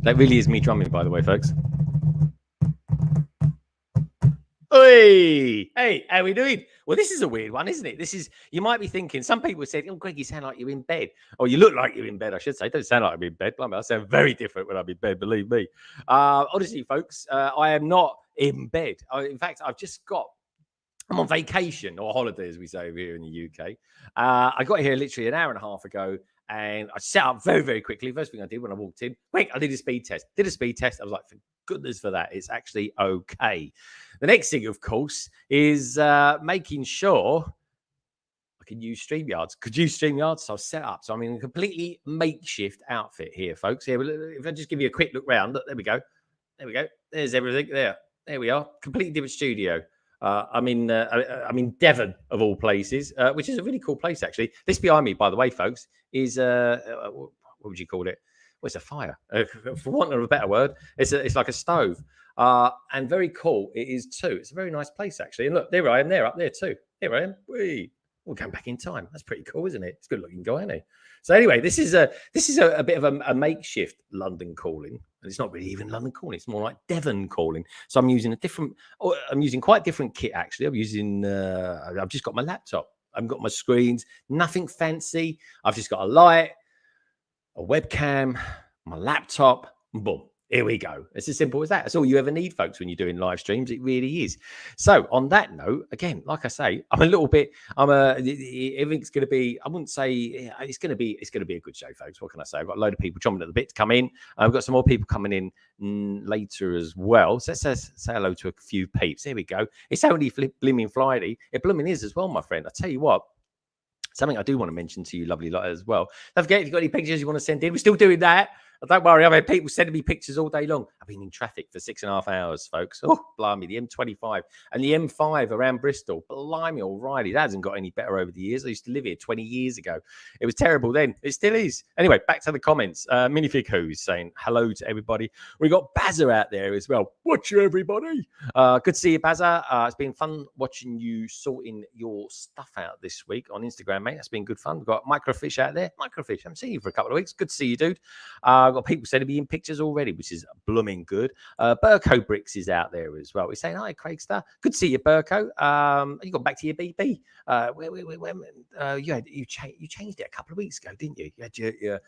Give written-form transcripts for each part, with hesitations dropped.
That really is me drumming, by the way, folks. Oi! Hey, how we doing? Well, this is a weird one, isn't it? This is, you might be thinking, some people said, oh, Greg, you sound like you're in bed. Or you look like you're in bed, I should say. Don't sound like I'm in bed. I sound very different when I'm in bed, believe me. Honestly, folks, I am not in bed. In fact, I'm on vacation or holiday, as we say over here in the UK. I got here literally an hour and a half ago, and I set up very, very quickly. First thing I did when I walked in, quick, I did a speed test. I was like, for goodness for that, it's actually okay. The next thing, of course, is making sure I can use StreamYards. Could use StreamYards, so I'll set up. So I'm in a completely makeshift outfit here, folks. Here, if I just give you a quick look round, look, there we go. There we go. There's everything there. There we are. Completely different studio. I'm in Devon, of all places, which is a really cool place, actually. This behind me, by the way, folks, is what would you call it? Well, it's a fire, for want of a better word. It's like a stove, and very cool it is too. It's a very nice place, actually. And look, there I am. There up there too. Here I am. We're going back in time. That's pretty cool, isn't it? It's a good looking guy, isn't he? So anyway, this is a bit of a makeshift London calling, and it's not really even London calling. It's more like Devon calling. So I'm using quite different kit, actually. I've just got my laptop. I've got my screens, nothing fancy. I've just got a light, a webcam, my laptop, and boom. Here we go. It's as simple as that. That's all you ever need, folks, when you're doing live streams. It really is. So on that note, again, like I say, everything's going to be, I wouldn't say it's going to be a good show, folks. What can I say? I've got a load of people chomping at the bit to come in. I've got some more people coming in later as well. So let's say hello to a few peeps. Here we go. It's only Blimming Friday. It blooming is as well, my friend. I tell you what. Something I do want to mention to you, lovely lot, as well. Don't forget, if you've got any pictures you want to send in, we're still doing that. Don't worry, I've had people sending me pictures all day long. I've been in traffic for 6.5 hours, folks. Oh, blimey, the M25 and the M5 around Bristol. Blimey, alrighty. That hasn't got any better over the years. I used to live here 20 years ago. It was terrible then. It still is. Anyway, back to the comments. Minifig Who's saying hello to everybody. We got Bazza out there as well. Watch you, everybody. Good to see you, Bazza. It's been fun watching you sorting your stuff out this week on Instagram, mate. That's been good fun. We've got Microfish out there. Microfish, I haven't seen you for a couple of weeks. Good to see you, dude. I've got people sending me in pictures already, which is blooming good. Burko Bricks is out there as well. We're saying hi, Craigster. Good to see you, Burko. You got back to your BB. You changed it a couple of weeks ago, didn't you? You had your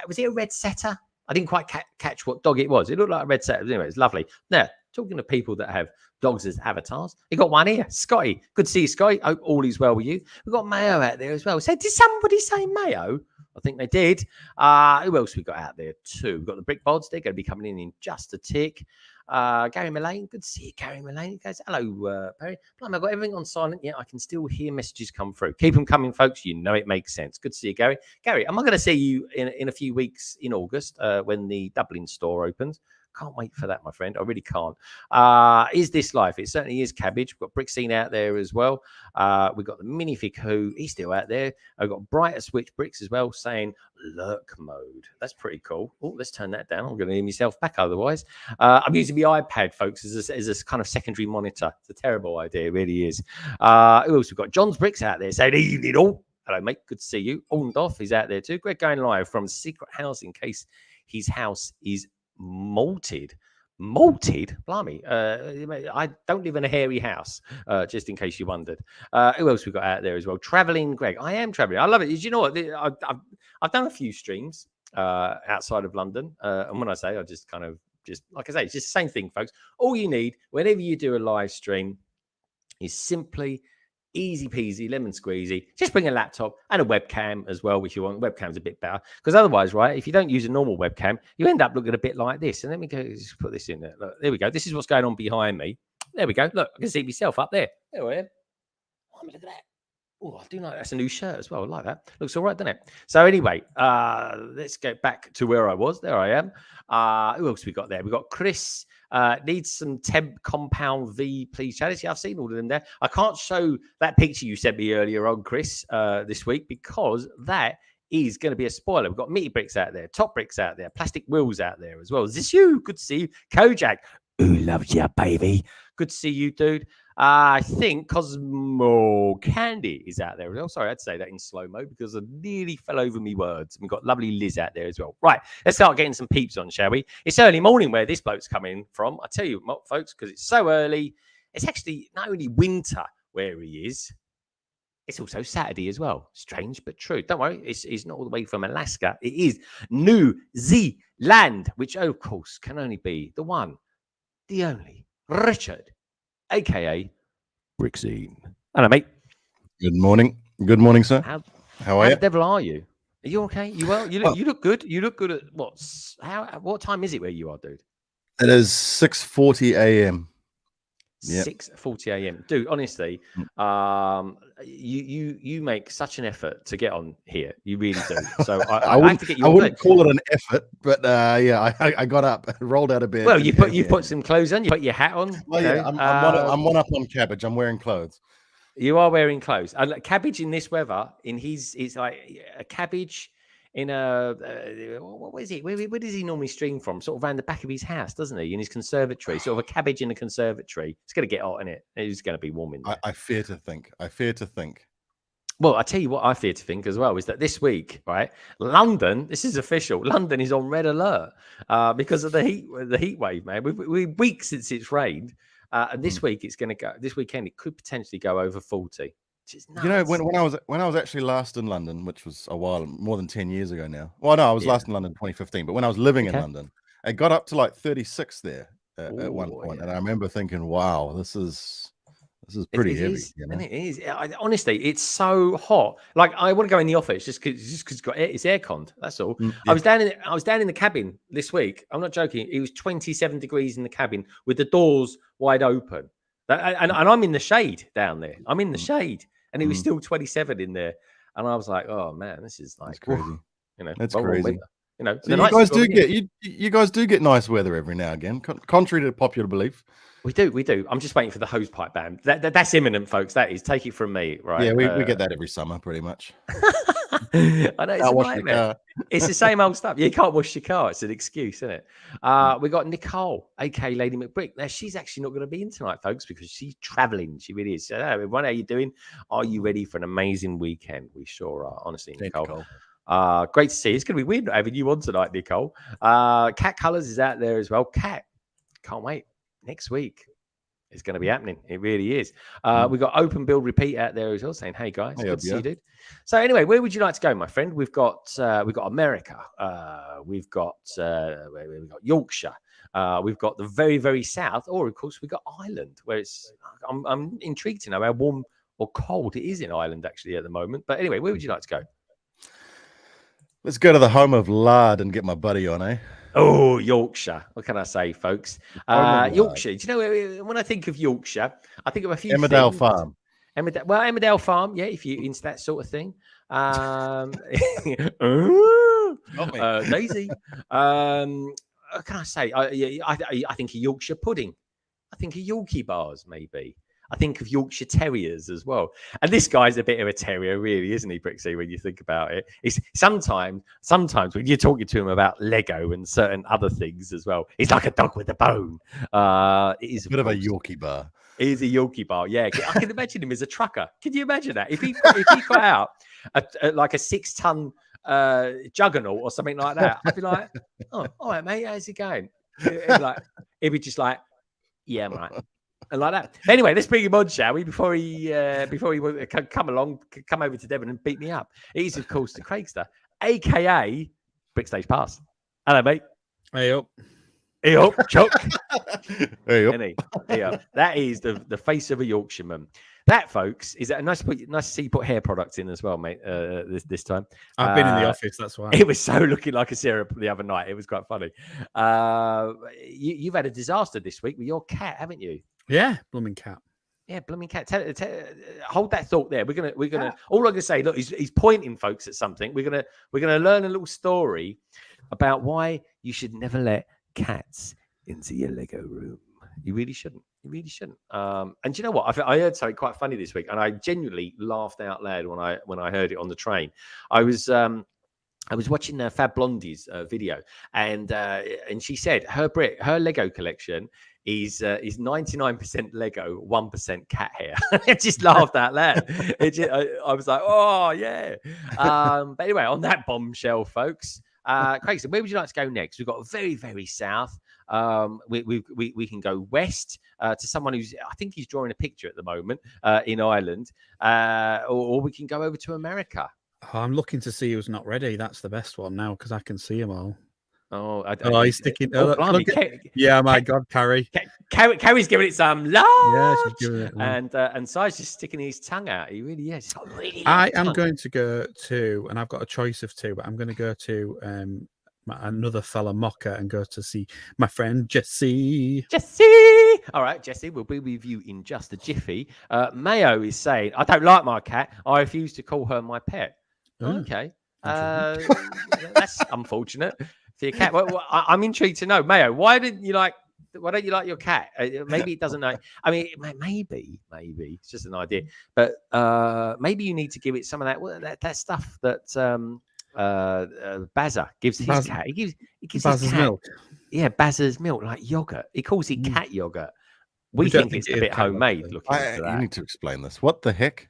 was it a red setter? I didn't quite catch what dog it was. It looked like a red setter. Anyway, it's lovely. Now, talking to people that have dogs as avatars, you got one here, Scotty. Good to see you, Scotty. Hope all is well with you. We've got Mayo out there as well. So, did somebody say Mayo? I think they did. Who else we got out there too? We've got the Brickbods. They're going to be coming in just a tick. Gary Mullane. Good to see you, Gary Mullane. He goes, hello, Perry. I've got everything on silent, yet I can still hear messages come through. Keep them coming, folks. You know it makes sense. Good to see you, Gary. Gary, am I going to see you in a few weeks in August when the Dublin store opens? Can't wait for that, my friend. I really can't. Is this life? It certainly is, Cabbage. We've got BrickScene out there as well. We've got the Minifig Who. He's still out there. I've got Brighter Switch Bricks as well saying lurk mode. That's pretty cool. Oh, let's turn that down. I'm going to hear myself back otherwise. I'm using my iPad, folks, as a kind of secondary monitor. It's a terrible idea. It really is. Who else? We've got John's Bricks out there saying evening all. Hello, mate. Good to see you. Orndorff is out there too. Greg going live from Secret House in case his house is malted. Blimey. I don't live in a hairy house, just in case you wondered. Who else we got out there as well? Traveling Greg. I am traveling. I love it. You know what? I've done a few streams outside of London. And when I say, I just kind of like I say, it's just the same thing, folks. All you need whenever you do a live stream is simply easy peasy, lemon squeezy. Just bring a laptop and a webcam as well, if you want. Webcam's a bit better because otherwise, right, if you don't use a normal webcam, you end up looking a bit like this. And let me go just put this in there. Look, there we go. This is what's going on behind me. There we go. Look, I can see myself up there. There I am. Oh, look at that. Oh, I do like that's a new shirt as well. I like that. Looks all right, doesn't it? So anyway, let's go back to where I was. There I am. Who else we got there? We got Chris. Needs some temp compound V, please, Chalice. Yeah, I've seen all of them there. I can't show that picture you sent me earlier on, Chris, this week because that is going to be a spoiler. We've got meaty bricks out there, top bricks out there, plastic wheels out there as well. Is this you? Good to see you. Kojak, who loves you, baby? Good to see you, dude. I think Cosmo Candy is out there as well. Sorry, I had to say that in slow-mo because I nearly fell over me words. We've got lovely Liz out there as well. Right, let's start getting some peeps on, shall we? It's early morning where this bloke's coming from. I tell you what, folks, because it's so early. It's actually not only winter where he is, it's also Saturday as well. Strange, but true. Don't worry, it's not all the way from Alaska. It is New Zealand, which, of course, can only be the one, the only, Richard, a.k.a. BrickScene. Hello, mate. Good morning. Good morning, sir. How are you? How the devil are you? Are you okay? You well? You look good. You look good at what time is it where you are, dude? It is 6:40 a.m. 6:40 a.m. Dude, honestly, you make such an effort to get on here. You really do. So I have to get you. I wouldn't call it an effort, but yeah, I got up, rolled out of bed. Well, you put some clothes on. You put your hat on. Well, yeah, I'm one up on cabbage. I'm wearing clothes. You are wearing clothes. Cabbage in this weather, it's like a cabbage in a what is it? Where does he normally stream from? Sort of around the back of his house, doesn't he? In his conservatory, sort of a cabbage in a conservatory. It's going to get hot in it. It's going to be warm in there. I fear to think. Well, I tell you what I fear to think as well is that this week, right, London, this is official. London is on red alert because of the heat wave, man. We're weeks since it's rained. And this week it's going to go. This weekend it could potentially go over 40. Which is nuts. You know, when I was actually last in London, which was a while, more than 10 years ago now. Well, no, I was last in London in 2015, but when I was living in London, it got up to like 36 there at one point, and I remember thinking, "Wow, this is pretty heavy." You know? And it is. Honestly, it's so hot. Like I want to go in the office just because it's airconned. That's all. Yeah. I was down in the cabin this week. I'm not joking. It was 27 degrees in the cabin with the doors wide open. And I'm in the shade down there. I'm in the shade, and it was still 27 in there. And I was like, "Oh man, this is like crazy." You know, that's crazy. You know, so you guys do get nice weather every now and again, contrary to popular belief. We do. I'm just waiting for the hosepipe ban. That's imminent, folks. That is. Take it from me, right? Yeah, we get that every summer, pretty much. I know it's a nightmare. It's the same old stuff. You can't wash your car. It's an excuse, isn't it? We got Nicole, aka Lady McBrick. Now she's actually not going to be in tonight, folks, because she's traveling. She really is. So, everyone, how are you doing? Are you ready for an amazing weekend? We sure are. Honestly, Nicole. Great to see you. It's going to be weird not having you on tonight, Nicole. Cat Colors is out there as well. Cat, can't wait. Next week it's going to be happening. It really is. We've got Open Build Repeat out there as well, saying, "Hey guys, good to see you, dude." So anyway, where would you like to go, my friend? We've got America. We've got Yorkshire. We've got the very, very south, or of course we've got Ireland, where it's. I'm intrigued to know how warm or cold it is in Ireland actually at the moment. But anyway, where would you like to go? Let's go to the home of lard and get my buddy on, eh? Oh, Yorkshire. What can I say, folks? Yorkshire. Do you know, when I think of Yorkshire, I think of a few Emmerdale things. Farm. Emmerdale Farm, yeah, if you're into that sort of thing. Daisy. What can I say? I think of Yorkshire pudding. I think of Yorkie bars, maybe. I think of Yorkshire Terriers as well. And this guy's a bit of a terrier, really, isn't he, Brixie, when you think about it? It's sometimes when you're talking to him about Lego and certain other things as well, he's like a dog with a bone. It is a bit of a Yorkie bar. It is a Yorkie bar, yeah. I can imagine him as a trucker. Can you imagine that? If he got out like a 6-ton juggernaut or something like that, I'd be like, "Oh, all right, mate, how's it going?" He'd be just like, "Yeah, I'm right." And like that. Anyway, let's bring him on, shall we? Before he come over to Devon and beat me up. He's of course the Craigster, aka BrickStagePass. Hello, mate. Hey up. Hey up, Chuck. Hey up. Hey up. That is the face of a Yorkshireman. That, folks, is a nice to see you put hair products in as well, mate. This time. I've been in the office, that's why. It was so looking like a syrup the other night. It was quite funny. You've had a disaster this week with your cat, haven't you? Yeah, blooming cat. Yeah, blooming cat. Hold that thought there. We're gonna. All I'm gonna say, look, he's pointing folks at something. We're gonna learn a little story about why you should never let cats into your Lego room. You really shouldn't. You really shouldn't. And you know what? I heard something quite funny this week, and I genuinely laughed out loud when I heard it on the train. I was watching Fab Blondie's video, and she said her Lego collection is 99% Lego, 1% cat hair. I just laughed out loud. I was like, oh yeah. But anyway, on that bombshell, folks. Craig, so where would you like to go next? We've got very, very south. We can go west to someone who's, I think he's drawing a picture at the moment in Ireland, or we can go over to America. Oh, I'm looking to see who's not ready. That's the best one now because I can see them all. Oh, he's sticking. Yeah, my God, Carrie. Carrie's giving it some love. Yeah, she's giving it. And Si's just sticking his tongue out. He really is. I am going to go to, and I've got a choice of two, but I'm going to go to another fella mocker and go to see my friend Jesse. All right, Jesse, we'll be with you in just a jiffy. Mayo is saying, I don't like my cat. I refuse to call her my pet. Oh. Okay. That's unfortunate for your cat. Well, I'm intrigued to know, Mayo, why don't you like your cat? Maybe it doesn't know. I mean, maybe it's just an idea, but maybe you need to give it some of that stuff that Bazza gives his cat. He gives Bazza's milk. Yeah, Bazza's milk, like yogurt. He calls it cat yogurt. We think it's a bit homemade. Looking at that. You need to explain this. What the heck?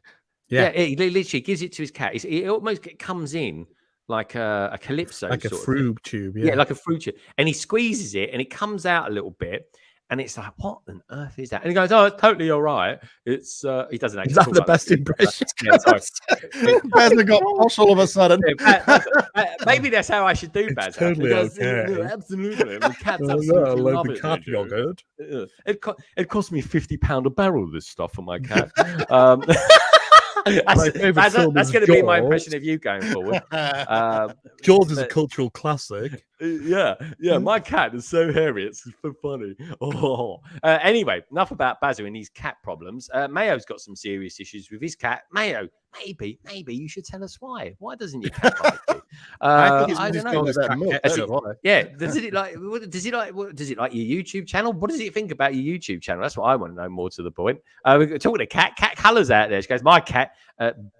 Yeah, he literally gives it to his cat. It almost comes in like a calypso, like a sort fruit tube. Yeah, like a fruit tube, and he squeezes it, and it comes out a little bit, and it's like, what on earth is that? And he goes, "Oh, it's totally all right." It's he doesn't actually. Is that the best impression? Yeah, sorry. Bazza got posh all of a sudden. Maybe that's how I should do Bazza. Totally okay. Absolutely. The cat's absolutely love it. Cat yogurt. It cost me £50 a barrel of this stuff for my cat. That's going to be my impression of you going forward. Jaws is a cultural classic. Yeah. My cat is so hairy; it's so funny. Oh. Anyway, enough about Bazza and his cat problems. Mayo's got some serious issues with his cat. Mayo, maybe you should tell us why. Why doesn't your cat like you? I don't know. Yeah, does it like your YouTube channel? What does it think about your YouTube channel? That's what I want to know. More to the point, we're talking to cat colours out there. She goes, my cat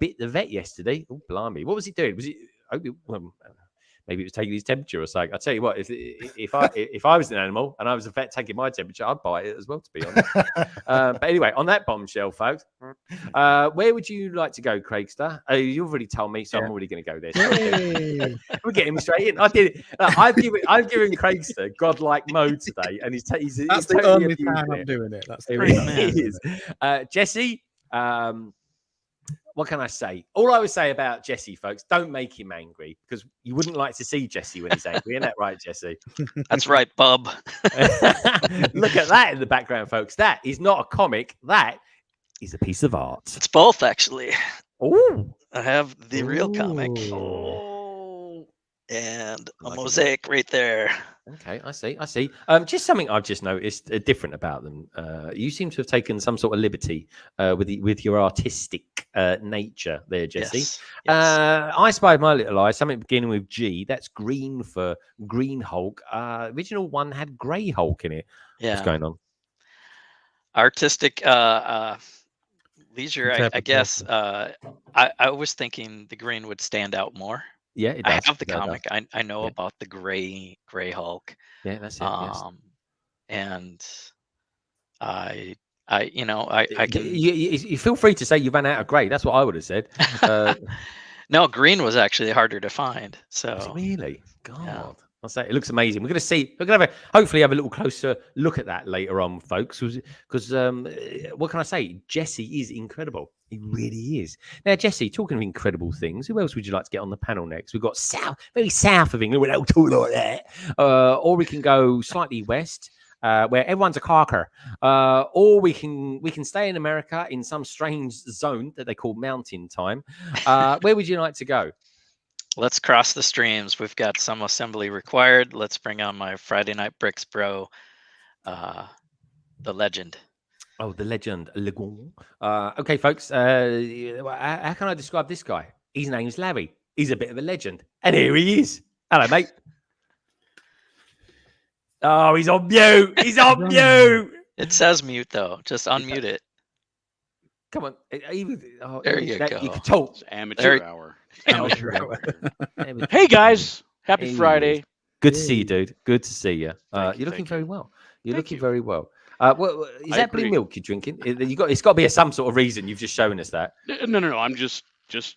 bit the vet yesterday. Oh, blimey, what was he doing? Was it? Maybe it was taking his temperature or something. I tell you what, if I was an animal and I was a vet taking my temperature, I'd bite it as well, to be honest. But anyway, on that bombshell, folks, where would you like to go, Craigster? You've already told me, so I'm already going to go there. We're getting him straight in. I did it. I've given Craigster godlike mode today, and he's that's totally the only time I'm doing it. That's the reason. Jesse. What can I say? All I would say about Jesse, folks, don't make him angry because you wouldn't like to see Jesse when he's angry. Isn't that right, Jesse? That's right, bub. Look at that in the background, folks. That is not a comic. That is a piece of art. It's both, actually. Oh, I have the real comic. Oh, and a mosaic right there. Okay, I see. Just something I've just noticed different about them. You seem to have taken some sort of liberty with your artistic nature there, Jesse. Yes. I spied my little eye, something beginning with G. That's green for Green Hulk. Original one had Grey Hulk in it. Yeah. What's going on? Artistic leisure, I guess. I was thinking the green would stand out more. Yeah, it does. I have the comic. I know about the gray Hulk. Yeah, that's it. Yes. And I can. You feel free to say you ran out of grey. That's what I would have said. No, green was actually harder to find. So really, God. Yeah. I'll say it looks amazing. We're going to see. We're going to hopefully have a little closer look at that later on, folks. Because what can I say? Jesse is incredible. He really is. Now, Jesse, talking of incredible things, who else would you like to get on the panel next? We've got very south of England. We don't talk like that. Or we can go slightly west, where everyone's a carker. Or we can stay in America in some strange zone that they call mountain time. Where would you like to go? Let's cross the streams. We've got some assembly required. Let's bring on my Friday Night Bricks bro, the Legend. Oh, the legend, Legond. Okay, folks. How can I describe this guy? His name's Larry. He's a bit of a legend. And here he is. Hello, mate. Oh, he's on mute. He's on mute. It says mute, though. Just unmute it. Come on. There you go. You can talk. It's amateur There- hour. Amateur hour. Hey, guys. Happy Hey. Friday. Good to see you, dude. Good to see you. Thank you, You're looking thank very you. well. You're Thank looking you. very well. Is I that blue agree. milk you're drinking? It's got to be some sort of reason. You've just shown us that. No. I'm just, it's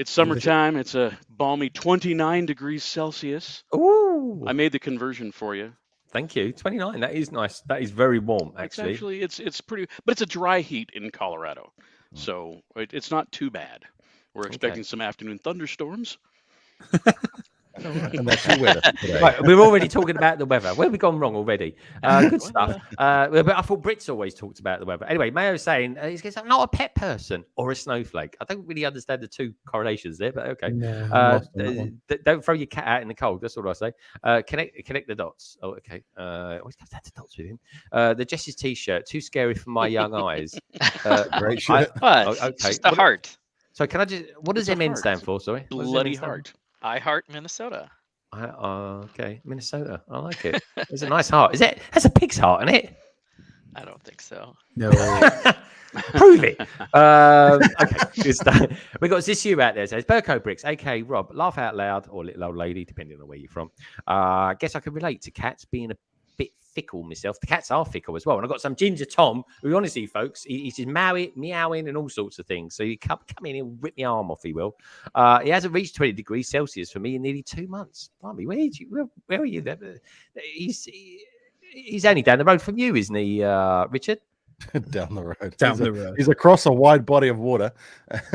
summertime. It's a balmy 29 degrees Celsius. Ooh. I made the conversion for you. Thank you. 29. That is nice. That is very warm, actually. It's pretty, but it's a dry heat in Colorado, so it's not too bad. We're expecting some afternoon thunderstorms. And that's your weather today. Right, we're already talking about the weather. Where have we gone wrong already? Good stuff. But I thought Brits always talked about the weather. Anyway, Mayo's saying he's not a pet person or a snowflake. I don't really understand the two correlations there, but okay. No, I'm lost on that one. Don't throw your cat out in the cold. That's all I say. Connect the dots. Oh, okay. Always comes down to dots with him. The Jesse's t-shirt, too scary for my young eyes. Great shirt. What? okay. It's just a heart. So can I just? What does It's a MN heart. stand for? Sorry. What does Bloody MN stand for? heart. I heart Minnesota. Okay, Minnesota. I like it. It's a nice heart. Is it? That's a pig's heart, isn't it? I don't think so. No. Prove it. Okay, good stuff. We got Zissou out there. Says Burko Bricks, aka Rob. Laugh out loud or little old lady, depending on where you're from. Guess I can relate to cats being a bit fickle myself. The cats are fickle as well. And I've got some Ginger Tom, who honestly, folks, he's just meowing and all sorts of things. So you come in and rip my arm off, he will. He hasn't reached 20 degrees Celsius for me in nearly 2 months. Blimey, where are you? He's only down the road from you, isn't he, Richard? Down the road. Down the road. He's across a wide body of water. But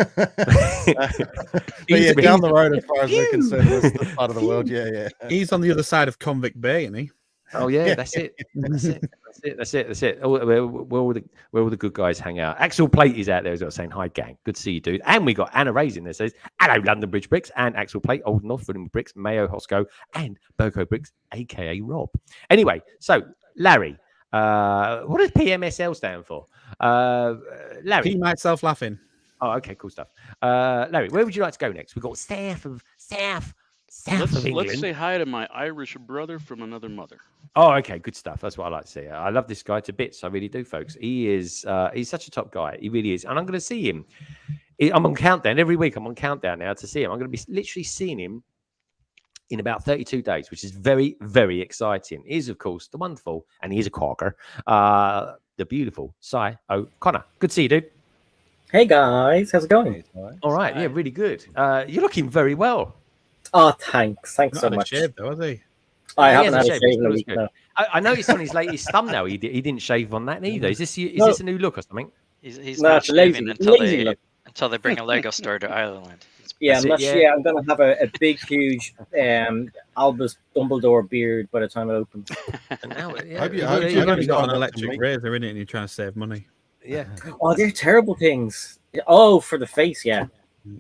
yeah, down the road as far as we're concerned, this part of the world. Yeah. He's on the other side of Convict Bay, isn't he? Oh yeah, that's it. That's it. Where all the good guys hang out. Axel Plate is out there as well, saying hi, gang. Good to see you, dude. And we got Anna Ray's in there, says hello, London Bridge Bricks and Axel Plate, Old North Fulham Bricks, Mayo Hosco, and Burko Bricks, aka Rob. Anyway, so Larry, what does PMSL stand for? Larry, Pee myself laughing. Oh, okay, cool stuff. Larry, where would you like to go next? We've got south of England. Let's say hi to my Irish brother from another mother. Oh, okay, good stuff. That's what I like to see. I love this guy to bits. I really do, folks. He is he's such a top guy. He really is. And I'm going to see him. I'm on countdown every week. I'm on countdown now to see him. I'm going to be literally seeing him in about 32 days, which is very, very exciting. He is, of course, the wonderful, and he is a corker, the beautiful Cy O'Connor. Good to see you, dude. Hey guys, how's it going? All right, yeah, really good. You're looking very well. Oh, thanks Not so had a much. shave, though, has he? I Yeah, he haven't hasn't had a shaved, shave in a it's week good. now. I noticed on his latest thumbnail he didn't shave on that neither. Is this No. this a new look or something? He's No, not it's lazy- shaving until lazy they look. bring a Lego store to Ireland. Yeah, That's I'm it, not yeah. sure. Yeah, I'm gonna have a big, huge Albus Dumbledore beard by the time it opens. And now, yeah, Hope you- yeah, hope yeah, you- You've Yeah, only got an yeah. electric razor in it and you're trying to save money. yeah. Oh, they're terrible things. Oh, for the face, yeah.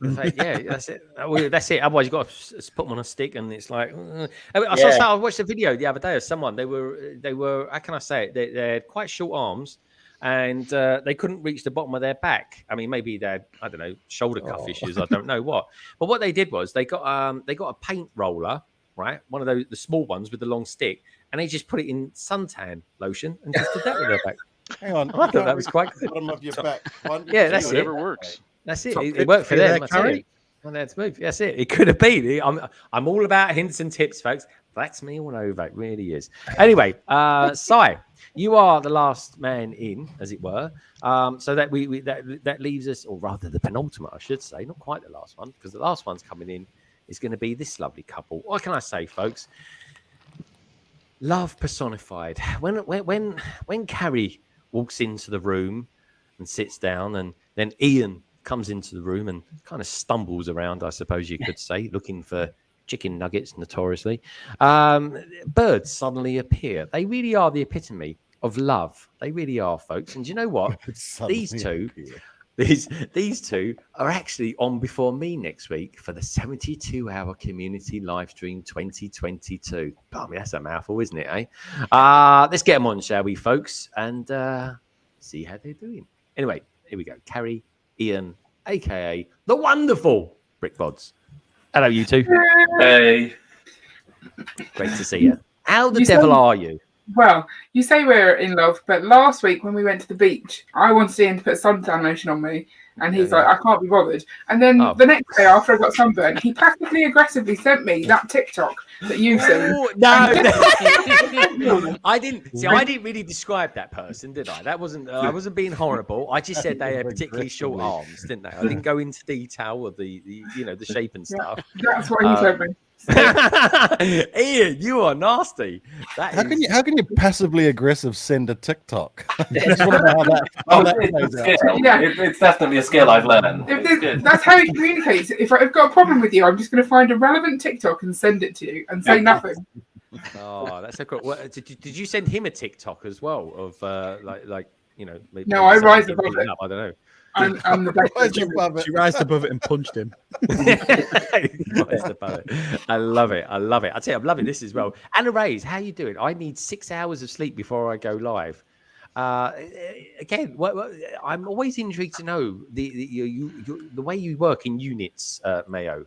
In fact, yeah, that's it. Well, that's it. Otherwise, you've got to put them on a stick, and it's like. I Yeah. watched a video the other day of someone. They were. How can I say it? They had quite short arms, and they couldn't reach the bottom of their back. I mean, maybe they had, I don't know, shoulder cuff issues. I don't know what. But what they did was they got a paint roller, right? One of those the small ones with the long stick, and they just put it in suntan lotion and just did that with their back. Hang on. I thought that was quite good. Bottom of your back. Yeah, that's Whatever it. works. That's it. Top It tip worked for for you them. there, I tell you. Carrie. Well, that's move. That's it. It could have been. I'm all about hints and tips, folks. That's me all over. It really is. Anyway, Cy, you are the last man in, as it were. So that that leaves us, or rather, the penultimate, I should say, not quite the last one, because the last one's coming in is going to be this lovely couple. What can I say, folks? Love personified. When Carrie walks into the room, and sits down, and then Ian comes into the room and kind of stumbles around, I suppose you could say, looking for chicken nuggets, notoriously. Birds suddenly appear. They really are the epitome of love. They really are, folks. And do you know what? These two are actually on before me next week for the 72-hour community live stream 2022. Blimey, that's a mouthful, isn't it, eh? Let's get them on, shall we, folks? And see how they're doing. Anyway, here we go. Carrie, Ian, a.k.a. the wonderful Brickbods. Hello, you two. Hey. Great to see you. How the devil are you? Well, you say we're in love, but last week when we went to the beach, I wanted him to put suntan lotion on me, and he's like, I can't be bothered. And then the next day after I got sunburned, he passively aggressively sent me that TikTok that you've seen. No, I didn't. See, I didn't really describe that person, did I? That wasn't. I wasn't being horrible. I just said they had particularly short arms, didn't they? I didn't go into detail of the the shape and stuff. That's what he sent me. Ian, you are nasty. How can you passively aggressive send a TikTok? It's definitely a skill I've learned. That's how he communicates. If I've got a problem with you, I'm just going to find a relevant TikTok and send it to you and say nothing. Oh, that's so cool. Well, did you send him a TikTok as well of maybe no, I rise above it. I don't know. I'm the best. She rised above it and punched him. I love it. I tell you, I'm loving this as well. Anna Rays, how you doing? I need 6 hours of sleep before I go live. Again, I'm always intrigued to know the way you work in units, Mayo.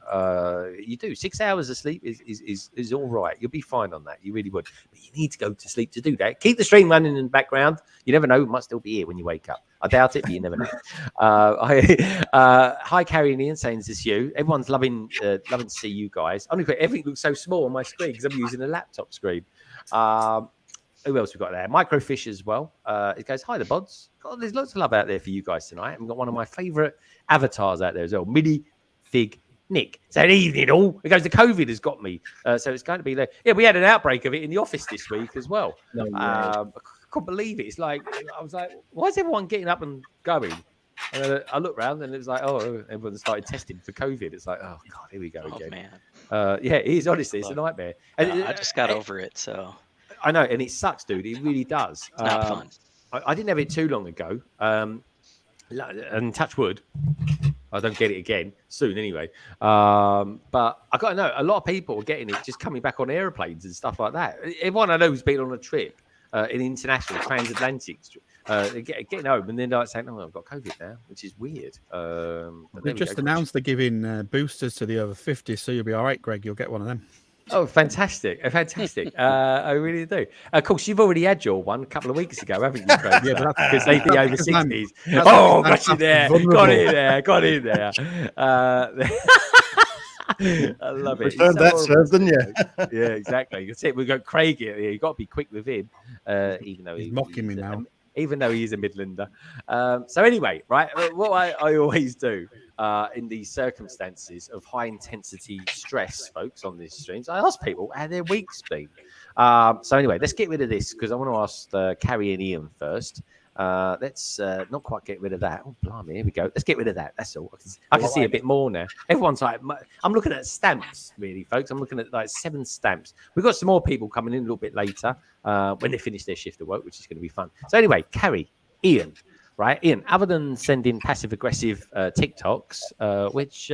You do 6 hours of sleep is all right. You'll be fine on that. You really would. But you need to go to sleep to do that. Keep the stream running in the background. You never know. It might still be here when you wake up. I doubt it, but you never know. Hi, Carrie and Ian, saying this is you. Everyone's loving to see you guys. Only everything looks so small on my screen because I'm using a laptop screen. Who else we got there? Microfish as well. It goes, hi, the bods. God, there's lots of love out there for you guys tonight. I've got one of my favourite avatars out there as well, Mini Fig Nick. So evening all. It goes, the COVID has got me. So it's going to be there. Yeah, we had an outbreak of it in the office this week as well. I couldn't believe it. It's like, I was like, why is everyone getting up and going? And I looked around and it was like, oh, everyone started testing for COVID. It's like, oh, God, here we go again. Man. Yeah, it is, honestly. It's a nightmare. And I just got over it, so... I know, and it sucks, dude. It really does. It's not fun. I didn't have it too long ago. And touch wood, I don't get it again soon anyway. But I got to know, a lot of people are getting it just coming back on airplanes and stuff like that. Everyone I know who's been on a trip, an international transatlantic, getting home and then like saying, oh, I've got COVID now, which is weird. They just announced they're giving boosters to the over 50s, so you'll be all right, Greg. You'll get one of them. Oh, fantastic. Fantastic. I really do. Of course, you've already had your one a couple of weeks ago, haven't you, Craig? Yeah, because they'd be over 60s. Oh, got you there. Got in there. I love it. That serves, didn't you? Yeah, exactly. That's it. We've got Craig here. You've got to be quick with him, even though he's mocking me now. Even though he is a Midlander. So anyway, right, what I always do in these circumstances of high intensity stress, folks, on these streams, I ask people how their week's been. So anyway, let's get rid of this because I want to ask Carrie and Ian first. Let's not quite get rid of that. Oh, blimey, here we go. Let's get rid of that. That's all. I can see a bit more now. Everyone's like, I'm looking at stamps, really, folks. I'm looking at like 7 stamps. We've got some more people coming in a little bit later when they finish their shift of work, which is going to be fun. So anyway, Carrie, Ian, right? Ian, other than sending passive-aggressive TikToks, which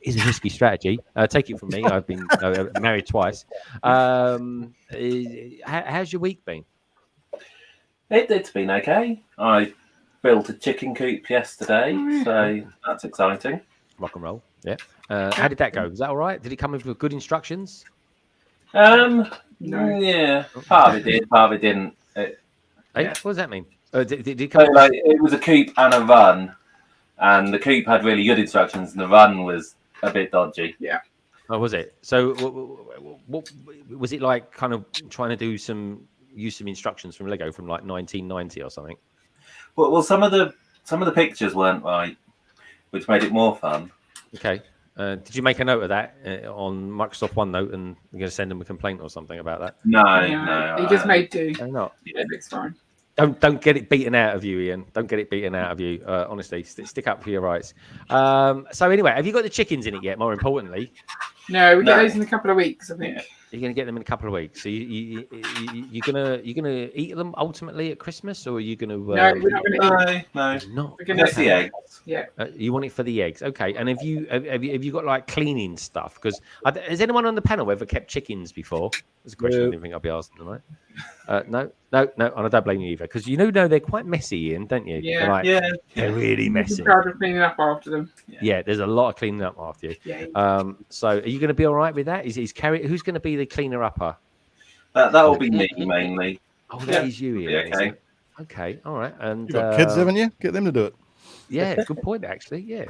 is a risky strategy, take it from me. I've been married twice. How's your week been? It's been okay. I built a chicken coop yesterday, so that's exciting. Rock and roll, yeah. How did that go? Was that all right? Did it come with good instructions? No. Yeah, part of it did, part of it didn't. What does that mean? Did it come? So, it was a coop and a run, and the coop had really good instructions, and the run was a bit dodgy. Yeah. Oh, was it? So, what was it like? Kind of trying to use some instructions from Lego from like 1990 or something. Well, some of the pictures weren't right, which made it more fun. Okay. Did you make a note of that on Microsoft OneNote, and you're going to send them a complaint or something about that? No. He just made do. No, not. Yeah, it's fine. Don't get it beaten out of you, Ian. Don't get it beaten out of you. Honestly, stick up for your rights. So anyway, have you got the chickens in it yet? More importantly, No, we get those in a couple of weeks, I think. Yeah. you're going to get them in a couple of weeks. So you're gonna eat them ultimately at Christmas, or are you going to? No, we're not going to eat. No. Not. We're gonna Just the eggs. Yeah. You want it for the eggs, okay? And have you got like cleaning stuff? Because has anyone on the panel ever kept chickens before? There's a question I didn't think I'd be asking tonight. No, and I don't blame you either, because you know they're quite messy, Ian, don't you? Yeah. They're really messy. Proud of cleaning up after them. Yeah, there's a lot of cleaning up after you. Yeah. So are you going to be all right with that? Is Carrie? Who's going to be the cleaner upper? That will be me mainly. Oh, that is you, Ian. Yeah, okay. Okay, all right. And You got kids, haven't you? Get them to do it. Yeah, good point actually. Yeah.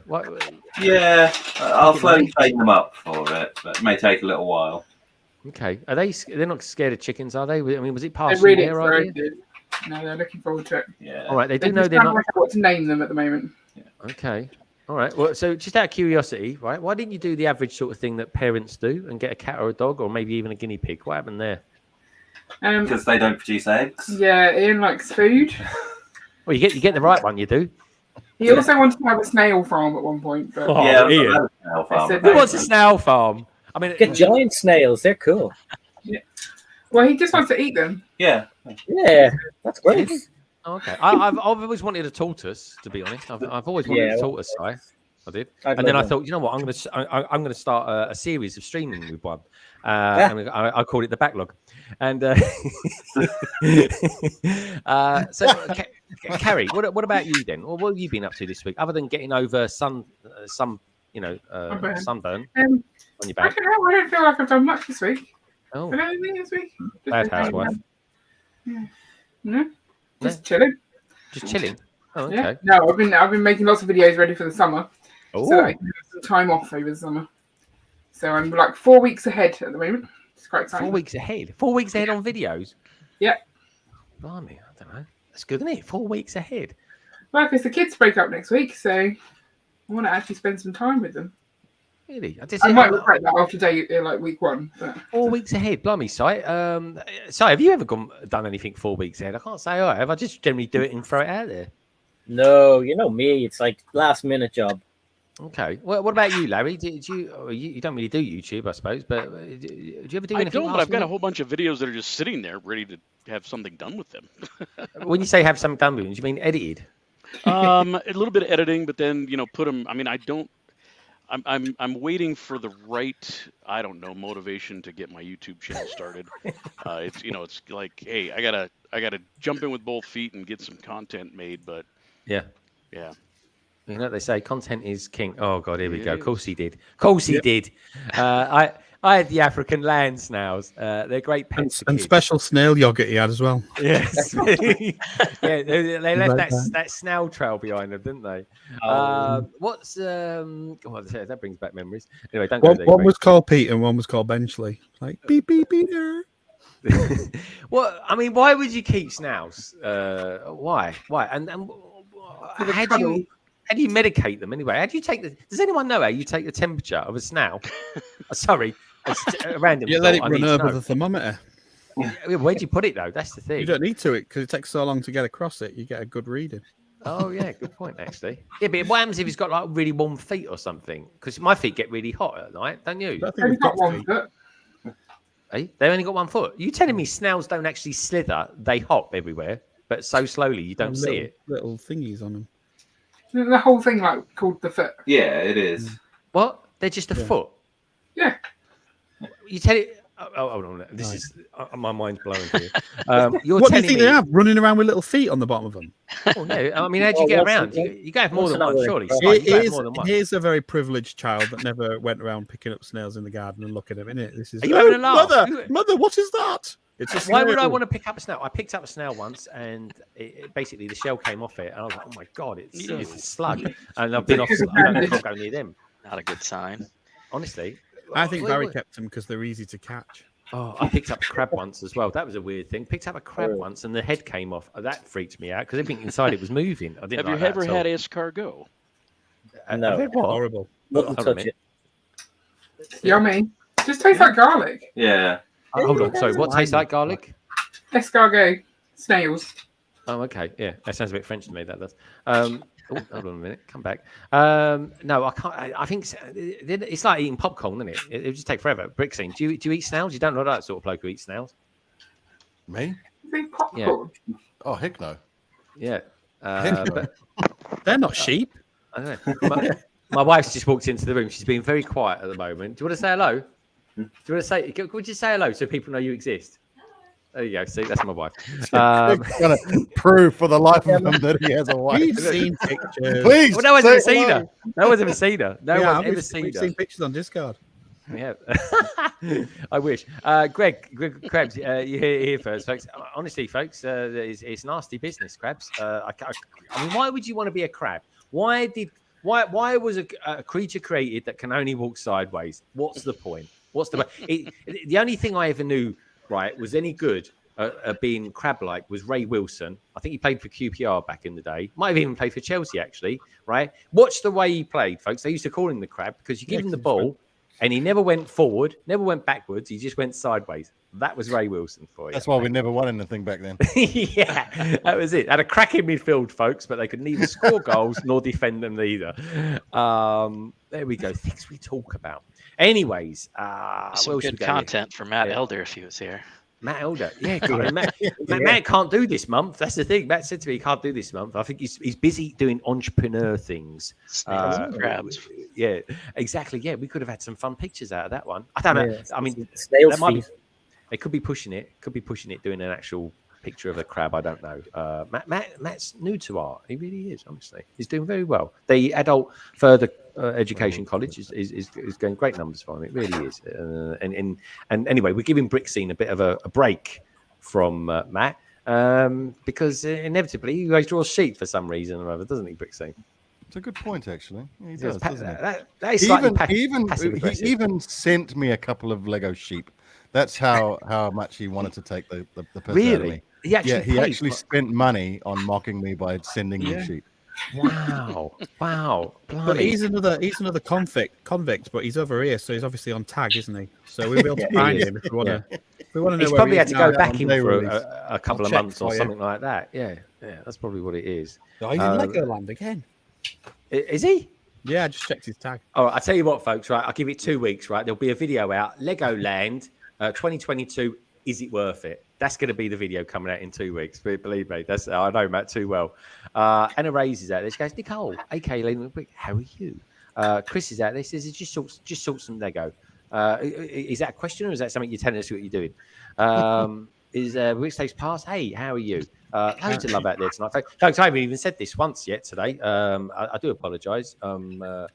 Yeah, I'll slowly train them up for it, but it may take a little while. Okay. They're not scared of chickens, are they? I mean, was it They're partially really their idea? excited. No, they're looking forward to it. Yeah. All right. They do They're know just they're trying to not. work out what to name them at the moment. Okay. All right. Well, so just out of curiosity, right? Why didn't you do the average sort of thing that parents do and get a cat or a dog or maybe even a guinea pig? What happened there? Because they don't produce eggs. Yeah, Ian likes food. Well, you get the right one. You do. He also wanted to have a snail farm at one point, but Oh, Yeah, Ian. Who wants a snail farm? I mean, Get giant snails. They're cool. well, he just wants to eat them. Yeah. Yeah, that's great. Okay. I've always wanted a tortoise, to be honest. I've always wanted a tortoise. I did, and then I thought, you know what, I'm gonna start a series of streaming with one. I called it the backlog, and so Carrie, what about you then? What have you been up to this week, other than getting over sunburn on your back? I don't feel like I've done much this week. Oh, Did anything this week? Just bad been housewife. Yeah. No, just chilling. Just chilling. Oh, okay. Yeah. No, I've been making lots of videos ready for the summer, Oh, so that I can have some time off over the summer. So I'm like 4 weeks ahead at the moment. It's quite exciting. 4 weeks ahead. 4 weeks ahead on videos. Yeah. Blimey, I don't know. That's good, isn't it? 4 weeks ahead. Well, because the kids break up next week, so I want to actually spend some time with them. Really? I might regret that after like week one. But... 4 weeks ahead, blimey, Si. Si, have you ever done anything 4 weeks ahead? I can't say I have. I just generally do it and throw it out there. No, you know me. It's like last minute job. Okay. Well, what about you, Larry? You don't really do YouTube, I suppose, but do you ever do anything? I don't, but I've got a whole bunch of videos that are just sitting there ready to have something done with them. When you say have something done with them, do you mean edited? A little bit of editing, but then put them. I mean, I don't. I'm waiting for the right, I don't know, motivation to get my YouTube channel started. It's like, hey, I gotta jump in with both feet and get some content made. But yeah. You know what they say, content is king. Oh God, here we go. Of course he did. Of course he did. I had the African land snails. They're great pets. And special snail yogurt he had as well. Yes. Yeah, they left that snail trail behind them, didn't they? That brings back memories. Anyway, don't go there. One was called Pete and one was called Benchley. Like beep beep Peter. Well, I mean, why would you keep snails? Why? And how do you medicate them anyway? How do you does anyone know how you take the temperature of a snail? Sorry, a random. You let it run over the thermometer. Where'd you put it though? That's the thing. You don't need to because it takes so long to get across it. You get a good reading. Oh yeah, good point actually. Yeah, but what happens if he's got like really warm feet or something? Because my feet get really hot at night, don't you? I think we've got one foot. Hey, they only got 1 foot. You telling me snails don't actually slither? They hop everywhere, but so slowly you don't see it. Little thingies on them. The whole thing like called the foot. Yeah, it is. What? They're just a foot. Yeah. You tell it. Oh, hold on. This is my mind's blowing here. You're what do telling you think me... they have running around with little feet on the bottom of them? Oh no! I mean, how do you get around? You go have more than one, surely. Here's a very privileged child that never went around picking up snails in the garden and looking at them. Innit? This is. Are you having a laugh? Mother, what is that? It's a Why would I want to pick up a snail? I picked up a snail once, and basically the shell came off it, and I was like, "Oh my god, it's a slug!" And I've been off. I can't go near them. Not a good sign. Honestly, I think Barry kept them because they're easy to catch. Oh, I picked up a crab once as well. That was a weird thing. Picked up a crab once, and the head came off. That freaked me out because everything inside it was moving. I didn't. Have you ever had escargot? No, horrible. Wouldn't touch it. Yummy. Just tastes like garlic. Yeah. Hold on. Sorry. What tastes like garlic? Escargot. Snails. Oh, okay. Yeah, that sounds a bit French to me. That does. Oh, hold on a minute. Come back. No, I can't. I think it's like eating popcorn, isn't it? It'll just take forever. Brickscene. Do you eat snails? You don't look like that sort of bloke who eats snails. Me? Popcorn. Yeah. Oh, heck no. Yeah. But they're not sheep. I don't know. My wife's just walked into the room. She's being very quiet at the moment. Do you want to say hello? Do you want to say? Could you say hello so people know you exist? There you go. See, that's my wife. Going to prove for the life of him that he has a wife. We've seen pictures. Please. Well, no one's ever seen her. No one's ever seen her. No Yeah, one's ever we've seen pictures on Discord. Yeah, I wish. Greg Krabs, you here first, folks. Honestly, folks, it's nasty business, Krabs. I mean, why would you want to be a crab? Why was a creature created that can only walk sideways? What's the point? What's the the only thing I ever knew, right, was any good being crab-like was Ray Wilson. I think he played for QPR back in the day. Might have even played for Chelsea, actually, right? Watch the way he played, folks. They used to call him the crab because you give him the ball and he never went forward, never went backwards. He just went sideways. That was Ray Wilson for you. That's why we never won anything back then. Yeah, that was it. Had a cracking midfield, folks, but they could neither score goals nor defend them either. There we go. Things we talk about. Anyways, some good content for Matt Elder if he was here. Matt Elder, yeah, Matt can't do this month. That's the thing. Matt said to me he can't do this month. I think he's busy doing entrepreneur things. Snails and crabs. Yeah, exactly. Yeah, we could have had some fun pictures out of that one. I don't know. Yeah. I mean, Snail's feet. they could be pushing it. Doing an actual picture of a crab. I don't know. Matt's new to art. He really is. Honestly, he's doing very well. The adult further education college is going great numbers for him. It really is. And anyway, we're giving BrickScene a bit of a break from Matt because inevitably he always draws sheep for some reason or other, doesn't he, BrickScene? It's a good point, actually. Yeah, he does, doesn't he? That is he even sent me a couple of Lego sheep. That's how much he wanted to take the piss out of me. He actually spent money on mocking me by sending me sheep. Wow. But he's another convict, but he's over here, so he's obviously on tag, isn't he? So we'll be able to find him if we want to. If we want to know, he's where probably he had is to go now. back in for a couple of months or you. something like that. Yeah, that's probably what it is. Oh, he's in Legoland again. Is he? Yeah, I just checked his tag. All right, I'll tell you what, folks. Right, I'll give it 2 weeks. Right, there'll be a video out. Legoland 2022. Is it worth it? That's going to be the video coming out in 2 weeks. Believe me, I know Matt too well. Anna Ray's is out there. She goes, Nicole, AK Lane, how are you? Chris is out there. He says, just sort some Lego. Is that a question or is that something you're telling us what you're doing? Is BrickStagePass? Hey, how are you? Loads of love out there tonight. Folks, I haven't even said this once yet today. I do apologise. Whilst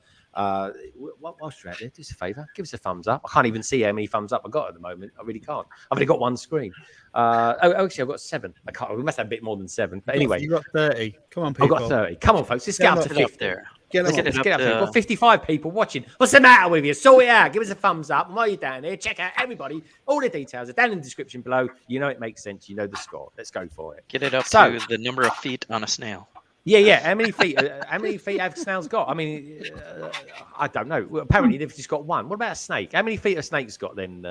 you're out there, do us a favour, give us a thumbs up. I can't even see how many thumbs up I got at the moment. I really can't. I've only got one screen. Actually, I've got 7. I can't. We must have a bit more than 7. But anyway, you got 30. Come on, people. I've got 30. Come on, folks. Let's get up to 50. There. Let's get up there. We've got 55 people watching. What's the matter with you? Sort it out. Give us a thumbs up. And while you're down there, check out everybody. All the details are down in the description below. You know it makes sense. You know the score. Let's go for it. Get it up to the number of feet on a snail. Yeah. How many feet? How many feet have snails got? I mean, I don't know. Well, apparently, they've just got one. What about a snake? How many feet have snakes got then?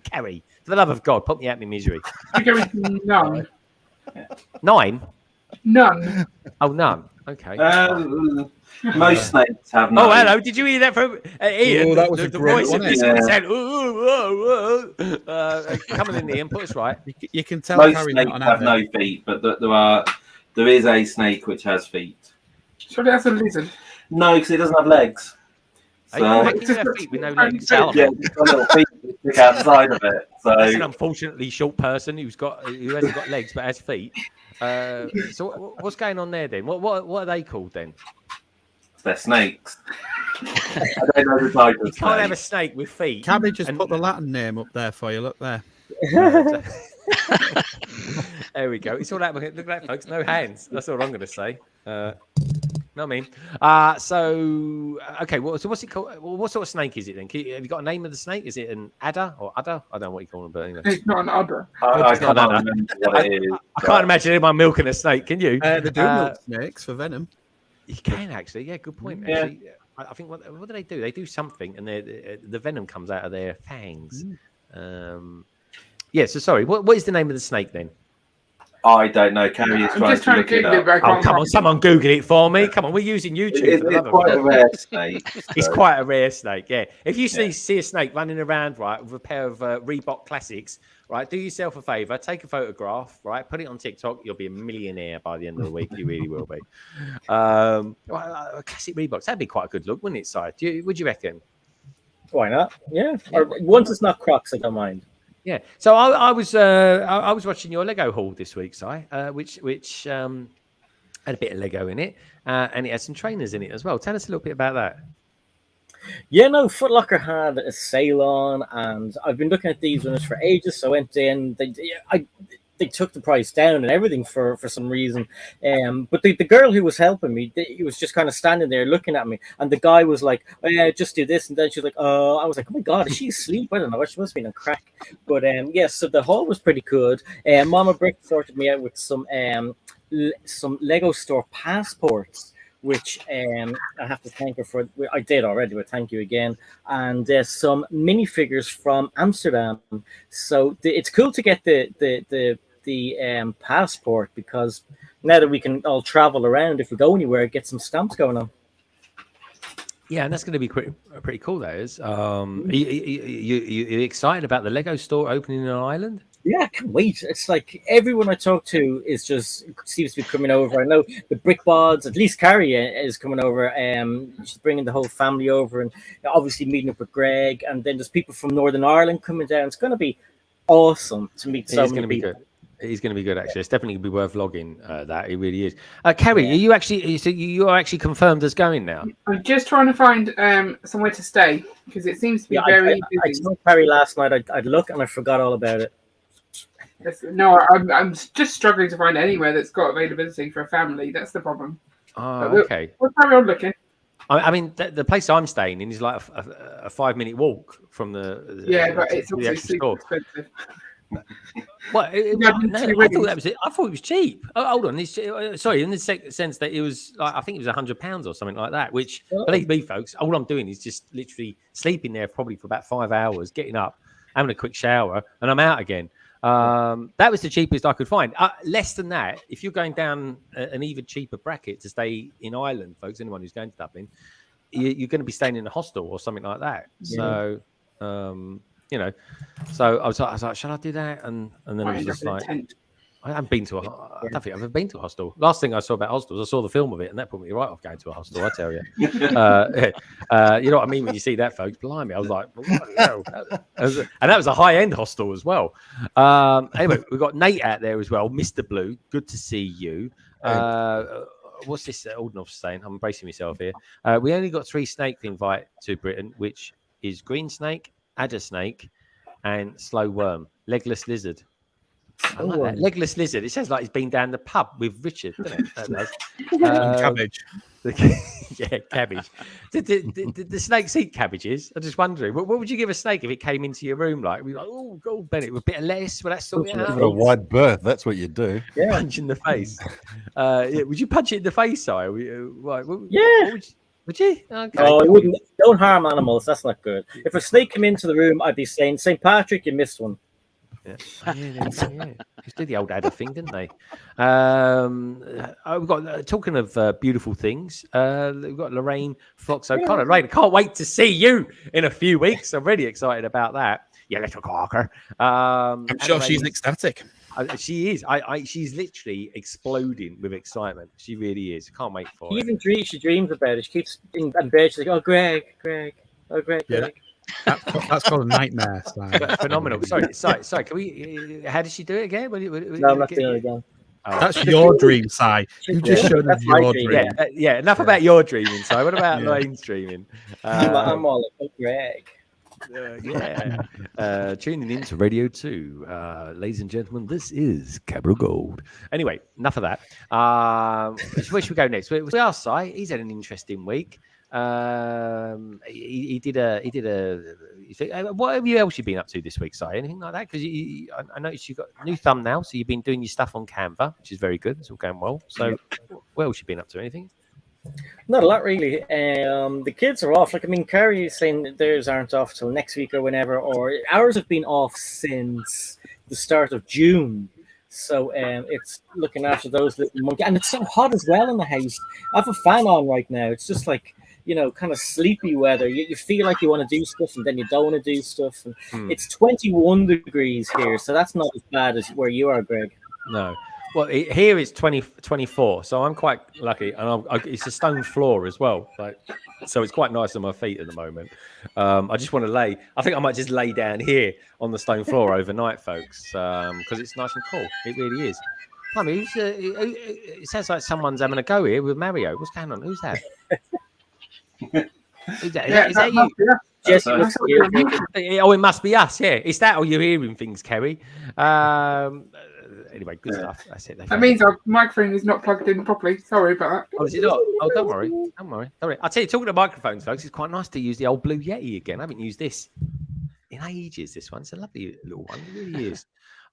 Kerry, for the love of God, put me out of my misery. None. 9? None. Oh, none. Okay. Most snakes have no. Oh, hello. Did you hear that from Ian? Oh, that was the a great voice one. of this one said, come on in, Ian. Put us right. You can tell Most Harry snakes have no feet, but there is a snake which has feet. Surely that's a lizard. No, because it doesn't have legs. So, How can you have feet with no legs? yeah, it's got little feet that stick outside of it. So That's an unfortunately short person who hasn't got legs but has feet. So what's going on there then? What are they called then? they're snakes. I don't know the type of You can't have a snake with feet. Cabbage just put the Latin name up there for you. Look there. There we go. It's all that. Look at that, folks. No hands. That's all I'm going to say. Know what I mean? So okay. So what's it called? Well, what sort of snake is it then? Have you got a name of the snake? Is it an adder or udder? I don't know what you call them, but anyway. It's not an udder. I can't remember what it is. I can't imagine anyone milking a snake. Can you? They do milk snakes for venom. You can actually. Yeah, good point. Yeah. Actually, I think what do they do? They do something, and the venom comes out of their fangs. Yeah. So sorry. What is the name of the snake then? I don't know. Carrie is I'm just trying to look it Google it, up. but I Oh, can't come on, find it. someone Google it for me. Come on, we're using YouTube. It's for the love of quite God. a rare snake. It's so- quite a rare snake, yeah. If you see a snake running around, right, with a pair of Reebok Classics, right, do yourself a favor, take a photograph, right, put it on TikTok. You'll be a millionaire by the end of the week. You really will be. Classic Reeboks, that'd be quite a good look, wouldn't it, Si? Would you reckon? Why not? Yeah. Or once it's not Crocs, I don't mind. Yeah. So I was watching your Lego haul this week, Si, which had a bit of Lego in it, and it had some trainers in it as well. Tell us a little bit about that. Yeah, no, Foot Locker had a sale on, and I've been looking at these ones for ages. So I went in. They took the price down and everything for some reason. But the girl who was helping me, he was just kind of standing there looking at me, and the guy was like, "Oh yeah, just do this," and then she was like, "Oh," I was like, "Oh my god, is she asleep?" I don't know. She must have been on crack. But yeah, so the haul was pretty good. Mama Brick sorted me out with some Lego store passports, which I have to thank her for. I did already, but thank you again. And some minifigures from Amsterdam. So it's cool to get the passport, because now that we can all travel around, if we go anywhere, get some stamps going on. Yeah, and that's going to be pretty cool. That is. Are you excited about the Lego store opening in Ireland? Yeah, I can't wait. It's like everyone I talk to is just seems to be coming over. I know the Brickbods, at least Carrie is coming over. She's bringing the whole family over, and obviously meeting up with Greg. And then there's people from Northern Ireland coming down. It's going to be awesome to meet so many people. He's going to be good, actually. It's definitely going to be worth logging. That it really is. Carrie, are you actually? So you are actually confirmed as going now? I'm just trying to find somewhere to stay, because it seems to be very busy. I told Carrie last night I'd look, and I forgot all about it. No, I'm just struggling to find anywhere that's got availability for a family. That's the problem. Oh, okay. We'll carry on looking. I mean, the place I'm staying in is like a 5-minute walk from the. Yeah, but it's also super store. expensive. Well, I thought it was cheap. Oh, hold on. Sorry, in the sense that it was like, I think it was £100 or something like that. Which, believe me, folks, all I'm doing is just literally sleeping there probably for about 5 hours, getting up, having a quick shower, and I'm out again. That was the cheapest I could find. Less than that, if you're going down an even cheaper bracket to stay in Ireland, folks, anyone who's going to Dublin, you're going to be staying in a hostel or something like that. Yeah. So, so I was like, shall I do that? And then I was just like, I haven't been to I don't think I've ever been to a hostel. Last thing I saw about hostels, I saw the film of it, and that put me right off going to a hostel, I tell you. You know what I mean when you see that, folks? Blimey, I was like, and that was a high-end hostel as well. Anyway, we've got Nate out there as well, Mr. Blue. Good to see you. What's this Aldenhoff saying? I'm bracing myself here. We only got 3 snakes to invite to Britain, which is green snake, adder snake, and slow worm, legless lizard. I like that. Legless lizard. It sounds like he's been down the pub with Richard, doesn't it? Cabbage. Yeah, cabbage. The snakes eat cabbages. I'm just wondering, what would you give a snake if it came into your room? Like, we're like, oh, go, Bennett, with a bit of lettuce. Well, that's sort of give it a wide berth. That's what you do. Yeah. Punch in the face. Yeah, would you punch it in the face, Si? Yeah. Would you? Okay. Oh, I wouldn't. Don't harm animals. That's not good. If a snake came into the room, I'd be saying, St. Patrick, you missed one. Yeah. Just did the old adder thing, didn't they? We've got talking of beautiful things. We've got Lorraine Fox O'Connor. Lorraine, I can't wait to see you in a few weeks. I'm really excited about that. Yeah, little cocker. I'm sure she's ecstatic. She is. She's literally exploding with excitement. She really is. Can't wait for it. Even she dreams about it. She keeps in bed. She's like, "Oh, Greg. Oh, Greg." Yeah. That's called a nightmare. Phenomenal. Sorry. Can we? How did she do it again? No, I'm not doing it again. Oh. That's your dream, Si. You just showed us your dream. Yeah. Enough about your dreaming, Si. What about Lorraine's dreaming? I'm all like, "Oh, Greg." Tuning in to Radio 2. Ladies and gentlemen, this is Cabra Gold. Anyway, enough of that. Where should we go next? We are Si. He's had an interesting week. He did a. What have you else been up to this week, Si? Anything like that? Because I noticed you got a new thumbnail, so you've been doing your stuff on Canva, which is very good. It's all going well. So, what else you been up to? Anything? Not a lot, really. The kids are off. Like, I mean, Carrie is saying theirs aren't off till next week or whenever, or ours have been off since the start of June. So it's looking after those little monkeys. And it's so hot as well in the house. I have a fan on right now. It's just like, kind of sleepy weather. You feel like you want to do stuff and then you don't want to do stuff. And It's 21 degrees here, so that's not as bad as where you are, Greg. No. Well, here it's 24, so I'm quite lucky, and it's a stone floor as well, so it's quite nice on my feet at the moment. I just want to lay. I think I might just lay down here on the stone floor overnight, folks, because it's nice and cool. It really is. I mean, it sounds like someone's having a go here with Mario. What's going on? Who's that? Is that you? Jesse, it must be us. Yeah, it's that, or you're hearing things, Kerry. Anyway, good stuff. That's it. That means our microphone is not plugged in properly. Sorry about that. Oh, is it not? Oh, don't worry. Don't worry. I'll tell you, talking to microphones, folks, it's quite nice to use the old Blue Yeti again. I haven't used this in ages, this one. It's a lovely little one. It really is.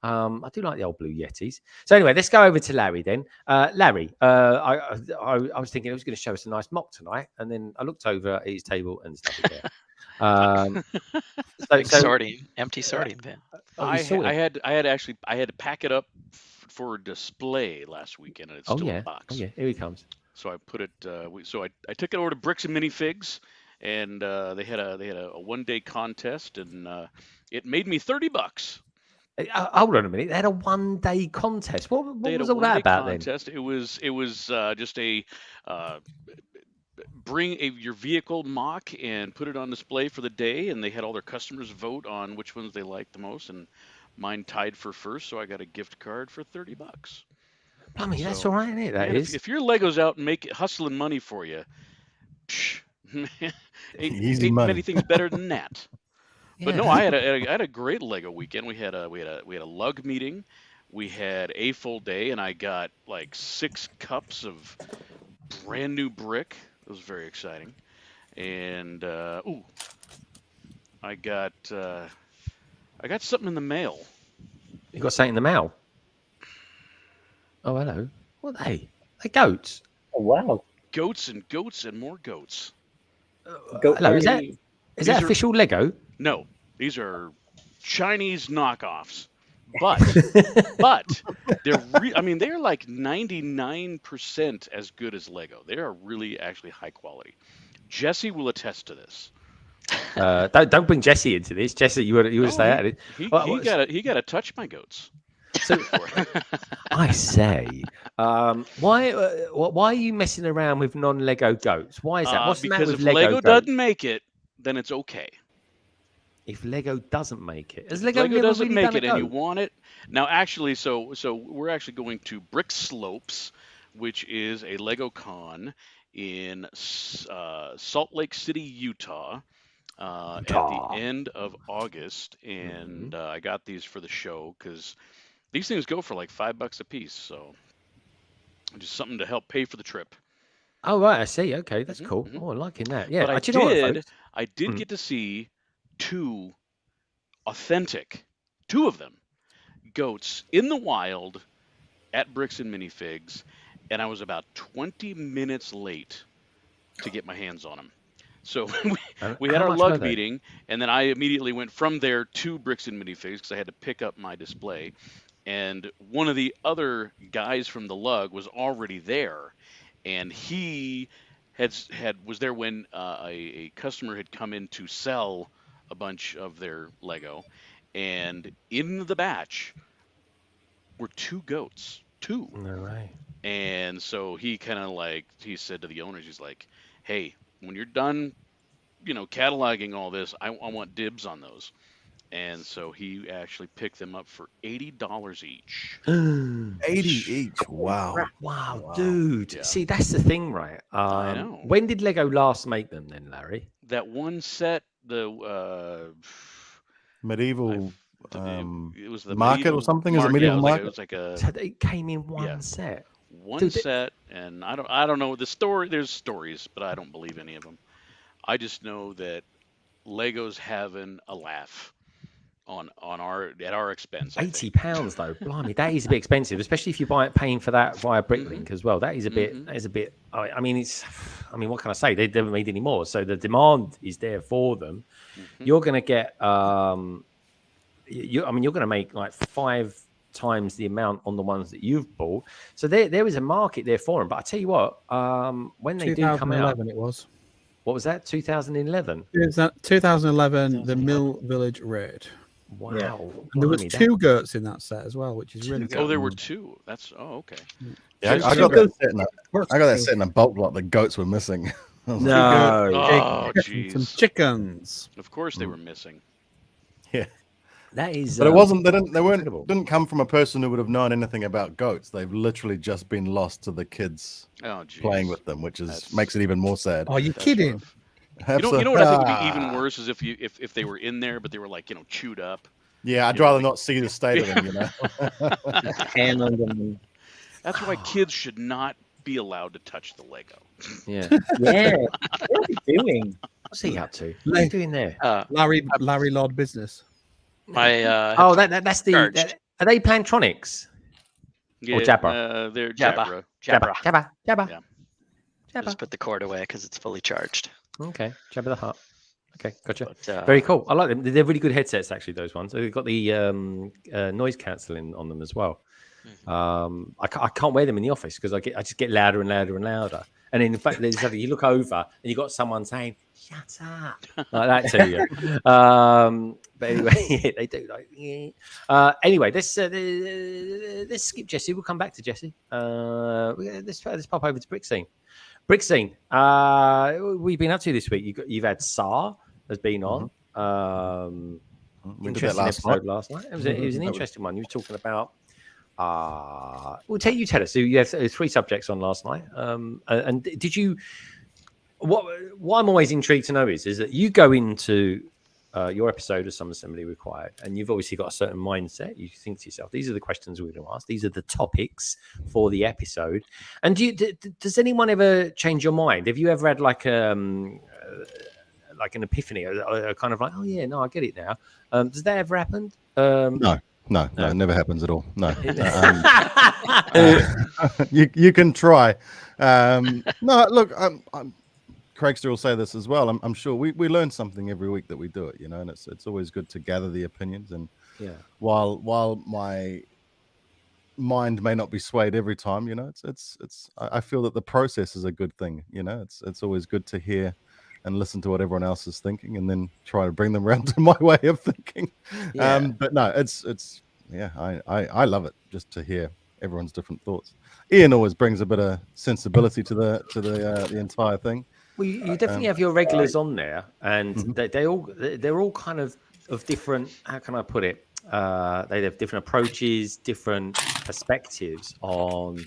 I do like the old Blue Yetis. So anyway, let's go over to Larry then. Larry, I was thinking he was going to show us a nice mock tonight, and then I looked over at his table and stuff there. Empty sorting bin. I had to pack it up for display last weekend, and it's still in a box. Oh yeah, here he comes. So I put it. I took it over to Bricks and Minifigs, and they had a 1-day contest, and it made me $30. Hold on a minute. They had a 1-day contest. What was all that about contest. Then? It was just a bring your vehicle mock and put it on display for the day, and they had all their customers vote on which ones they liked the most, and mine tied for first, so I got a gift card for $30. I mean, that's all right, isn't it? That is. If your Legos out and hustling money for you, ain't many things better than that. But no, I had a great Lego weekend. We had a lug meeting, we had a full day, and I got like 6 cups of brand new brick. It was very exciting. And I got something in the mail. You got something in the mail? Oh, hello. What are they? They're goats. Oh, wow. Goats and more goats. Hello, is that official Lego? No, these are Chinese knockoffs. But they're like 99% as good as Lego. They are really actually high quality. Jesse will attest to this. Don't bring Jesse into this. Jesse, you would stay at it. He got to touch my goats. So, I say, why are you messing around with non-Lego goats? Why is that? What's the matter with Lego? Because if Lego goats? doesn't make it, then it's okay. If Lego doesn't make it, has Lego doesn't make it, and you want it now. Actually, so we're actually going to BrickSlopes, which is a Lego con in Salt Lake City, Utah, at the end of August, and I got these for the show because these things go for like $5 a piece, so just something to help pay for the trip. Oh right, I see. Okay, that's cool. Oh, I'm liking that. Yeah, but I did get to see 2 authentic, 2 of them, goats in the wild at Bricks and Minifigs, and I was about 20 minutes late to get my hands on them. So we had our lug meeting, and then I immediately went from there to Bricks and Minifigs because I had to pick up my display. And one of the other guys from the lug was already there, and he was there when a customer had come in to sell a bunch of their Lego, and in the batch were 2 goats. 2. No way. And so he he said to the owners, he's like, hey, when you're done, cataloging all this, I want dibs on those. And so he actually picked them up for $80 each. 80 each. Wow, dude. Yeah. See, that's the thing, right? I know. When did Lego last make them then, Larry? That one set, the medieval it was the market or something. Is it medieval market? It was like a. So it came in one set. One set, and I don't know the story. There's stories, but I don't believe any of them. I just know that Lego's having a laugh at our expense. £80 though, blimey, that is a bit expensive, especially if you paying for that via BrickLink as well. That is a bit. That is a bit. I mean, what can I say? They haven't made any more, so the demand is there for them. You're going to get. You're going to make like 5 times the amount on the ones that you've bought. So there is a market there for them. But I tell you what, when they do come out, 2011 it was. What was that? 2011. Is that 2011? The Mill Village Raid. Wow. Yeah. And there was 2 goats in that set as well, which is really Oh, good. there were 2. That's okay. Yeah, I got that set in a bulk lot. The goats were missing. No. Oh, Some jeez. chickens. Of course they were missing. Yeah. That is, but it wasn't. They incredible. didn't come from a person who would have known anything about goats. They've literally just been lost to the kids playing with them, which makes it even more sad. Are you kidding? You know what I think would be even worse is if they were in there, but they were like chewed up. Yeah, I'd rather not see the state of them. You know. Hand on them. That's why kids should not be allowed to touch the Lego. Yeah. Yeah. What are you doing? What's he up to? What are you doing there? Larry Lord business. My that's the. Are they Plantronics? Yeah, or Jabra? They're Jabra. Jabra. Yeah. Just put the cord away because it's fully charged. Okay, Jabba the Hutt. Okay, gotcha. But, very cool. I like them. They're really good headsets, actually. Those ones. They've got the noise cancelling on them as well. I can't wear them in the office because I just get louder and louder and louder. And in fact, you look over and you got someone saying "shut up" like that to you. But anyway, they do. Anyway, let's skip Jesse. We'll come back to Jesse. Let's pop over to BrickScene. BrickScene. What have you been up to this week? You've had SAR has been on. We did that last night. It was an interesting one. You were talking about. Well, you tell us. So you had 3 subjects on last night. And did you? What I'm always intrigued to know is that you go into your episode of Some Assembly Required, and you've obviously got a certain mindset. You think to yourself, these are the questions we're going to ask. These are the topics for the episode. And does anyone ever change your mind? Have you ever had like an epiphany, or kind of like, oh yeah, no, I get it now. Does that ever happen? No, it never happens at all. No, you can try. No, look, Craigster will say this as well. I'm sure we learn something every week that we do it, and it's always good to gather the opinions. And while my mind may not be swayed every time, I feel that the process is a good thing. It's always good to hear and listen to what everyone else is thinking, and then try to bring them around to my way of thinking. But no, I love it just to hear everyone's different thoughts. Ian always brings a bit of sensibility to the entire thing. Well, you definitely have your regulars on there, and they're all kind of different. How can I put it? They have different approaches, different perspectives on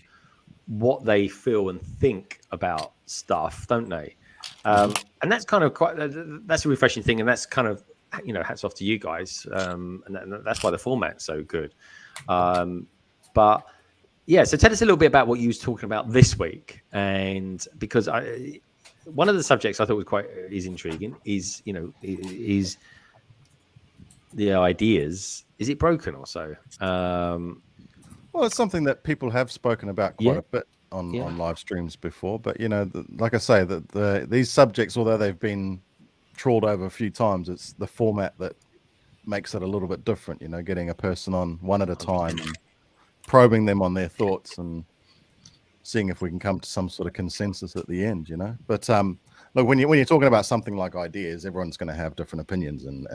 what they feel and think about stuff, don't they? And that's kind of that's a refreshing thing, and that's kind of hats off to you guys, and that's why the format's so good. But yeah, so tell us a little bit about what you was talking about this week, and because one of the subjects I thought is intriguing is the ideas. Is it broken or so? Well, it's something that people have spoken about quite a bit on live streams before, but like I say, these subjects, although they've been trawled over a few times, it's the format that makes it a little bit different. Getting a person on one at a time, and probing them on their thoughts, and seeing if we can come to some sort of consensus at the end. But look, when you're talking about something like ideas, everyone's going to have different opinions, and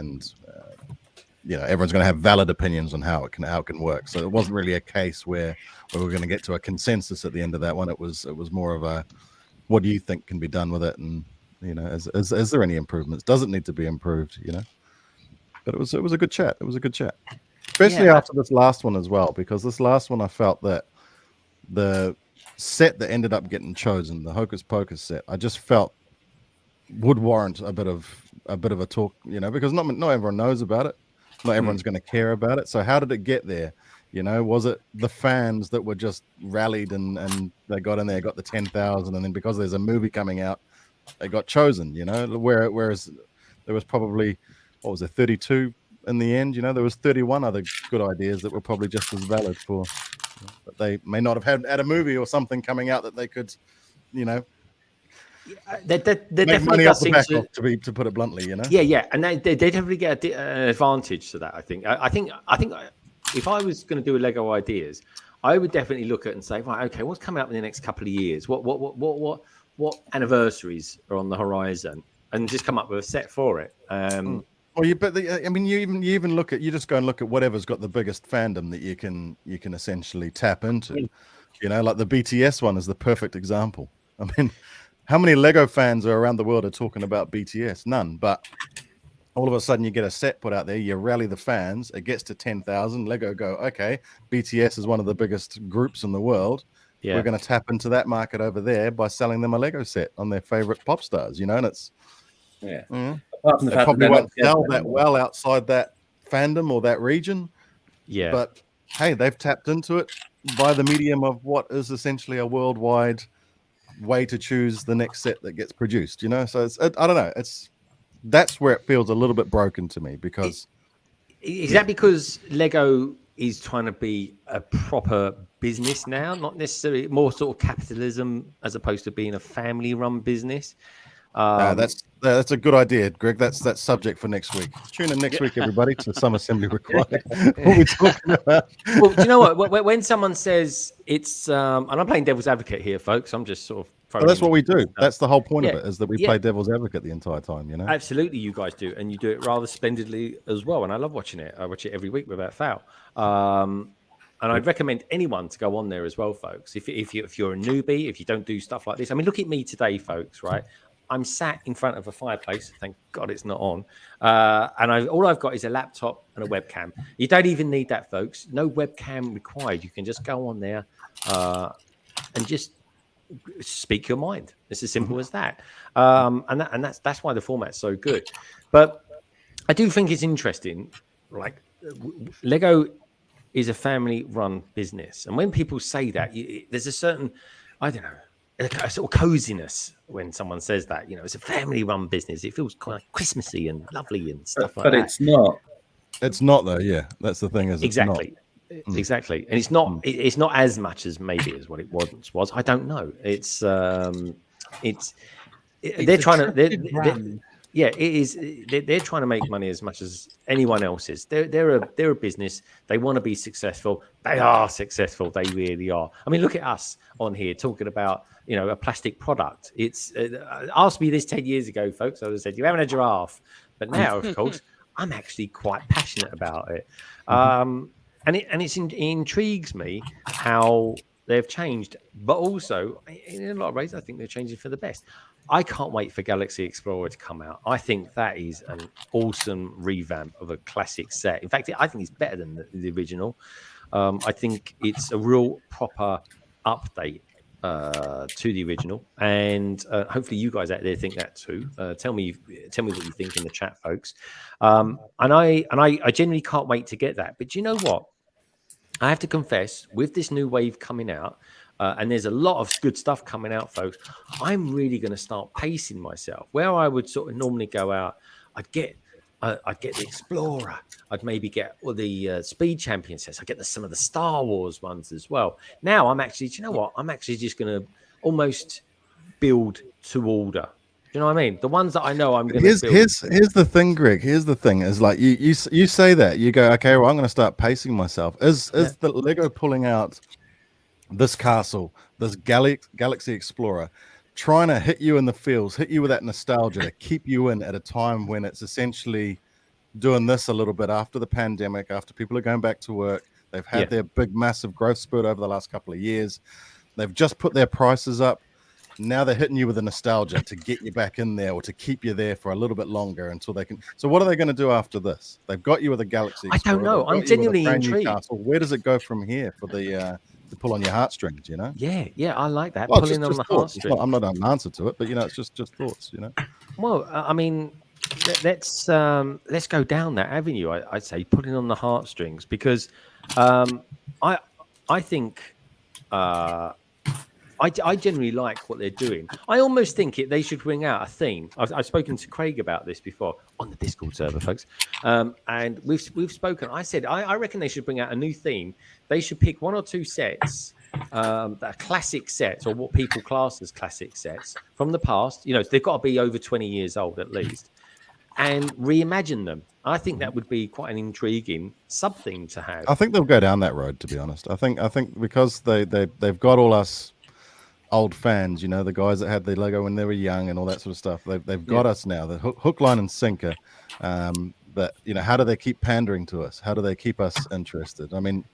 everyone's going to have valid opinions on how it can work. So it wasn't really a case where we were going to get to a consensus at the end of that one. It was more of a, what do you think can be done with it, and is there any improvements? Does it need to be improved? But it was a good chat. It was a good chat, especially after this last one as well, because this last one I felt that the set that ended up getting chosen, the Hocus Pocus set, I just felt would warrant a bit of a talk, because not everyone knows about it. Not everyone's going to care about it. So how did it get there? Was it the fans that were just rallied and they got in there, got the 10,000, and then because there's a movie coming out, they got chosen, whereas there was probably, 32 in the end, there was 31 other good ideas that were probably just as valid for, but they may not have had a movie or something coming out that they could, they make definitely money off does the seem back of, to put it bluntly, Yeah, and they definitely get an advantage to that. I think if I was going to do a Lego ideas, I would definitely look at and say, right, okay, what's coming up in the next couple of years? What anniversaries are on the horizon, and just come up with a set for it. Well, you even look at, you just go and look at whatever's got the biggest fandom that you can essentially tap into. You know, like the BTS one is the perfect example. I mean, how many Lego fans are around the world are talking about BTS? None. But all of a sudden you get a set put out there, you rally the fans, it gets to 10,000. Lego go, okay, BTS is one of the biggest groups in the world. Yeah. We're going to tap into that market over there by selling them a Lego set on their favorite pop stars, you know, and it's they probably won't sell that well outside that fandom or that region. Yeah. But hey, they've tapped into it by the medium of what is essentially a worldwide way to choose the next set that gets produced, you know. So it's, I don't know, that's where it feels a little bit broken to me, because is that because Lego is trying to be a proper business now, not necessarily more sort of capitalism as opposed to being a family-run business? That's a good idea, Greg. That's subject for next week. Tune in next week, everybody, to Some Assembly Required. What we talking about? Well, do you know what? When someone says it's, and I'm playing devil's advocate here, folks. I'm just sort of. That's what we do. That's the whole point of it, is that we play devil's advocate the entire time. You know. Absolutely, you guys do, and you do it rather splendidly as well. And I love watching it. I watch it every week without fail. And I'd recommend anyone to go on there as well, folks. If you're a newbie, if you don't do stuff like this, I mean, look at me today, folks. Right. I'm sat in front of a fireplace. Thank God it's not on. And all I've got is a laptop and a webcam. You don't even need that, folks. No webcam required. You can just go on there and just speak your mind. It's as simple as that. And that's why the format's so good. But I do think it's interesting. Like, Lego is a family-run business. And when people say that, there's a certain, I don't know, a sort of coziness when someone says that. You know, it's a family-run business. It feels kind of Christmassy and lovely and stuff like that. But it's not. It's not, though. Yeah, that's the thing. Is exactly, exactly, and it's not. It's not as much as maybe as what it once was. I don't know. They're trying to. Yeah, it is. They're trying to make money as much as anyone else is. They're a business. They want to be successful. They are successful. They really are. I mean, look at us on here talking about, you know, a plastic product. It's asked me this 10 years ago, folks. I would have said, you haven't a giraffe. But now, of course, I'm actually quite passionate about it. And it intrigues me how they've changed. But also, in a lot of ways, I think they're changing for the best. I can't wait for Galaxy Explorer to come out. I think that is an awesome revamp of a classic set. In fact, I think it's better than the original. I think it's a real proper update to the original, and hopefully you guys out there think that too. Tell me what you think in the chat, folks. And I genuinely can't wait to get that. But you know what? I have to confess, with this new wave coming out, and there's a lot of good stuff coming out, folks, I'm really going to start pacing myself. Where I would sort of normally go out, I'd get the Explorer, I'd maybe get all the Speed Champion sets, I'd get some of the Star Wars ones as well. Now I'm actually, do you know what? I'm actually just going to almost build to order. You know what I mean? The ones that I know I'm going to build. Here's the thing, Greg. Here's the thing: is like you say that, you go, okay, well, I'm going to start pacing myself. Is the Lego pulling out this castle, this Galaxy Explorer, trying to hit you in the feels, hit you with that nostalgia to keep you in at a time when it's essentially doing this a little bit after the pandemic, after people are going back to work? They've had their big, massive growth spurt over the last couple of years. They've just put their prices up. Now they're hitting you with a nostalgia to get you back in there or to keep you there for a little bit longer until they can. So what are they going to do after this? They've got you with a Galaxy Explorer. I don't know. I'm genuinely intrigued. Where does it go from here for the to pull on your heartstrings? You know? Yeah, I like that. Well, pulling on the heartstrings. I'm not an answer to it, but you know, it's just thoughts. You know. Well, I mean, let's go down that avenue. I'd say pulling on the heartstrings, because I think. I generally like what they're doing. I almost think they should bring out a theme. I've spoken to Craig about this before on the Discord server, folks, and we've spoken. I said I reckon they should bring out a new theme. They should pick one or two sets that are classic sets, or what people class as classic sets from the past. You know, they've got to be over 20 years old at least. and reimagine them. I think that would be quite an intriguing sub-thing to have. I think they'll go down that road, to be honest. I think because they've got all us old fans, you know, the guys that had the Lego when they were young and all that sort of stuff. They've got us now, the hook, line, and sinker. But you know, how do they keep pandering to us? How do they keep us interested? I mean,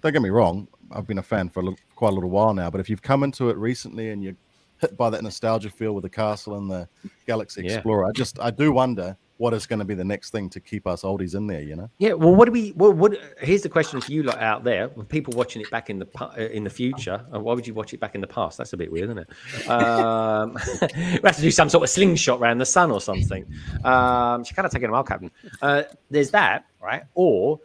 don't get me wrong, I've been a fan for quite a little while now. But if you've come into it recently and you're hit by that nostalgia feel with the castle and the Galaxy Explorer, I do wonder what is going to be the next thing to keep us oldies in there, you know? Yeah. Well, what here's the question for you lot out there, with people watching it back in the future. Why would you watch it back in the past? That's a bit weird, isn't it? We have to do some sort of slingshot around the sun or something. She kind of taking them out, Captain. There's that, right? Or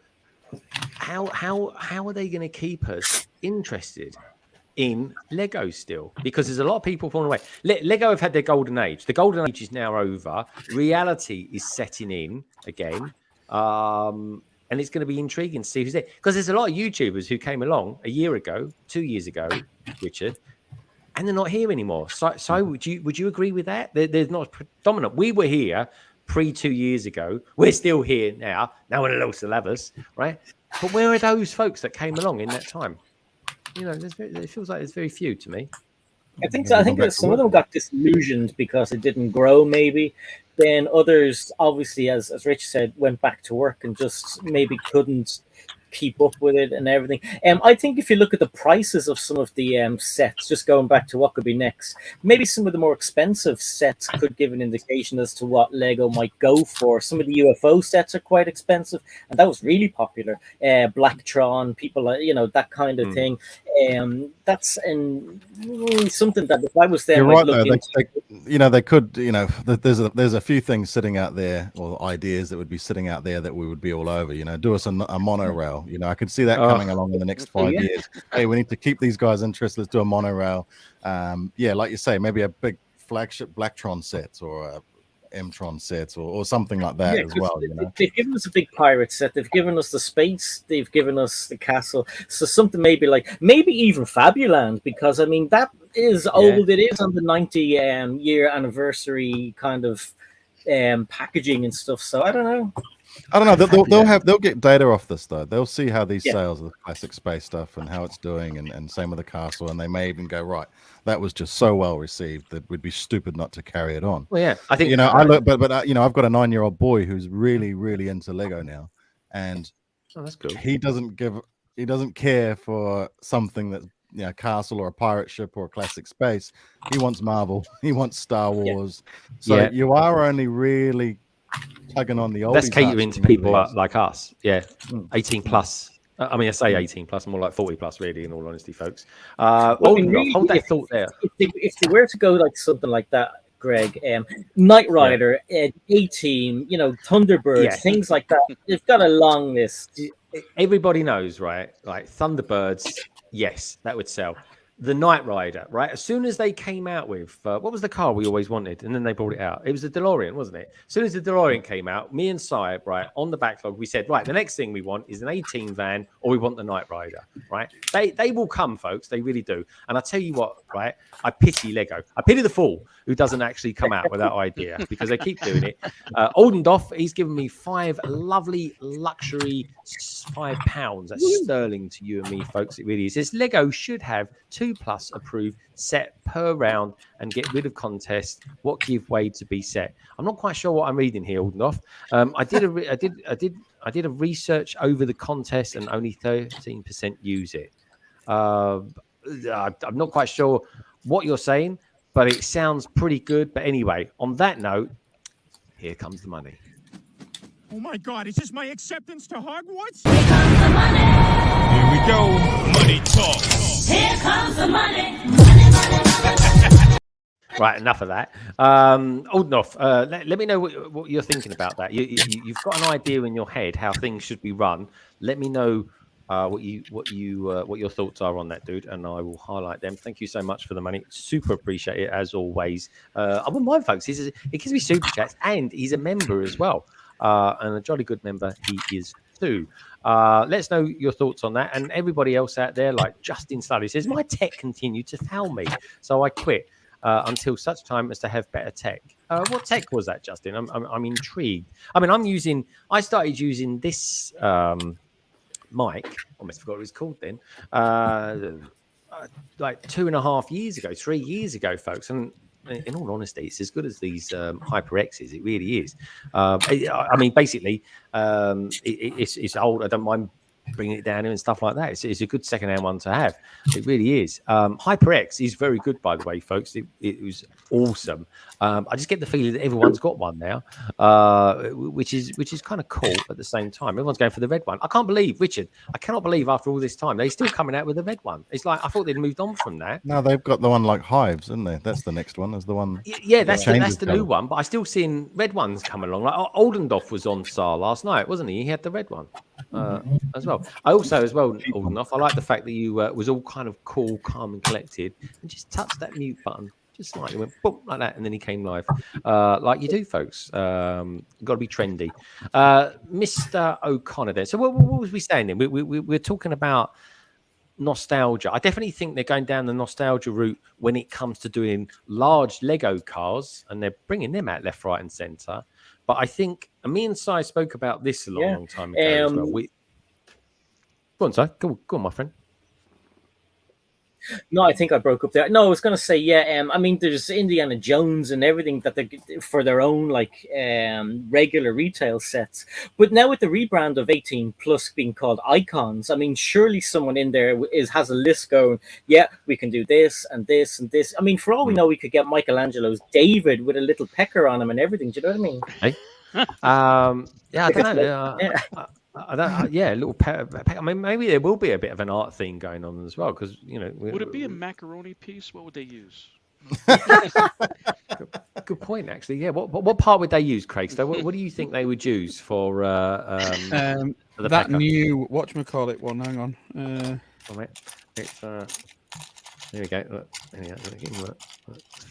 how are they going to keep us interested in Lego still? Because there's a lot of people falling away. Lego have had their golden age. The golden age is now over. Reality is setting in again. And it's going to be intriguing to see who's there. Because there's a lot of YouTubers who came along a year ago, 2 years ago, Richard, and they're not here anymore. So would you agree with that? They're not predominant. We were here pre 2 years ago. We're still here now. No one else will have us, right? But where are those folks that came along in that time? You know, it feels like there's very few to me. I think so. I think that some of them got disillusioned because it didn't grow, maybe. Then others, obviously, as Rich said, went back to work and just maybe couldn't keep up with it and everything. I think if you look at the prices of some of the sets, just going back to what could be next, maybe some of the more expensive sets could give an indication as to what Lego might go for. Some of the UFO sets are quite expensive, and that was really popular. Blacktron, people, you know, that kind of thing. That's something that if I was there, you're right though. They could, you know, there's a few things sitting out there, or ideas that would be sitting out there that we would be all over. You know, do us a monorail. You know, I could see that coming along in the next 5 years. Hey, we need to keep these guys interested. Let's do a monorail. Yeah, like you say, maybe a big flagship Blacktron sets or M-Tron sets or something like that as well. You know, they've given us a big pirate set. They've given us the space. They've given us the castle. So something maybe even Fabuland, because I mean that is old. It is on the 90-year anniversary kind of packaging and stuff. So I don't know. They'll get data off this though. They'll see how these sales of the classic space stuff and how it's doing, and same with the castle. And they may even go, right, that was just so well received that we'd be stupid not to carry it on. Well, yeah, I think, you know, I look, but you know, I've got a 9-year-old boy who's really, really into Lego now, and that's cool. He doesn't care for something that's, you know, castle or a pirate ship or a classic space. He wants Marvel. He wants Star Wars. So you are only really tugging on the old. That's catering to people like us. 18 plus. I mean, I say 18 plus, more like 40 plus, really, in all honesty, folks. Hold that thought there. If they were to go like something like that, Greg, Knight Rider, A-Team, you know, Thunderbirds, things like that. They've got a long list. Everybody knows, right? Like Thunderbirds, yes, that would sell. The Knight Rider, right? As soon as they came out with what was the car we always wanted, and then they brought it out. It was the DeLorean, wasn't it? As soon as the DeLorean came out, me and Saib, right, on the backlog, we said, right, the next thing we want is an 18 van, or we want the Knight Rider, right? They will come, folks. They really do. And I tell you what, right? I pity Lego. I pity the fool who doesn't actually come out with that idea, because they keep doing it. Oldendoff, he's given me 5 lovely luxury £5. That's sterling to you and me, folks. It really is. This Lego should have 2+ approved set per round and get rid of contest. What give way to be set? I'm not quite sure what I'm reading here, Aldenoff. I did a research over the contest and only 13% use it. I'm not quite sure what you're saying, but it sounds pretty good. But anyway, on that note, here comes the money. Oh my God, is this my acceptance to Hogwarts? Here comes the money. Here we go. Money talk. Here comes the money. Money. Right, enough of that. Aldenoff, let me know what you're thinking about that. You've got an idea in your head how things should be run. Let me know what your thoughts are on that, dude, and I will highlight them. Thank you so much for the money. Super appreciate it as always. I wouldn't mind, folks. It gives me super chats, and he's a member as well. And a jolly good member he is too. Let's know your thoughts on that. And everybody else out there, like Justin Sluddy says, my tech continued to fail me, so I quit. until such time as to have better tech. What tech was that, Justin? I'm intrigued. I mean, I started using this mic. Almost forgot what it was called then. Like 2.5 years ago, 3 years ago, folks, and in all honesty, it's as good as these HyperXs. It really is. I mean, basically, it's old. I don't mind bringing it down here and stuff like that. It's a good second-hand one to have. It really is. HyperX is very good, by the way, folks. It was awesome. I just get the feeling that everyone's got one now, which is kind of cool at the same time. Everyone's going for the red one. I can't believe, Richard, I cannot believe after all this time they're still coming out with the red one. It's like I thought they'd moved on from that. No, they've got the one like Hives, isn't they? That's the next one. Is the one? Yeah, that's the new one. But I still seeing red ones coming along. Like Oldendorf was on SAR last night, wasn't he? He had the red one as well. I also, Oldendorf, I like the fact that you was all kind of cool, calm, and collected, and just touched that mute button. Just slightly went boom like that, and then he came live, like you do, folks. Got to be trendy, Mr. O'Connor. There. So what was we saying then? We're talking about nostalgia. I definitely think they're going down the nostalgia route when it comes to doing large Lego cars, and they're bringing them out left, right, and centre. But I think, and me and Si spoke about this a long time ago as well. Go on, Si. Go on, my friend. No, I think I broke up there. No, I was going to say, I mean, there's Indiana Jones and everything that they for their own like regular retail sets. But now with the rebrand of 18 Plus being called Icons, I mean, surely someone in there has a list going, yeah, we can do this and this and this. I mean, for all we know, we could get Michelangelo's David with a little pecker on him and everything. Do you know what I mean? Hey. Yeah, I don't know. A little I mean, maybe there will be a bit of an art theme going on as well, because would it be a macaroni piece? What would they use? Good point, actually. Yeah, what part would they use, Craig? So what do you think they would use for the that pecker? new whatchamacallit one? Hang on. It's here we go. Look, there we go. Look,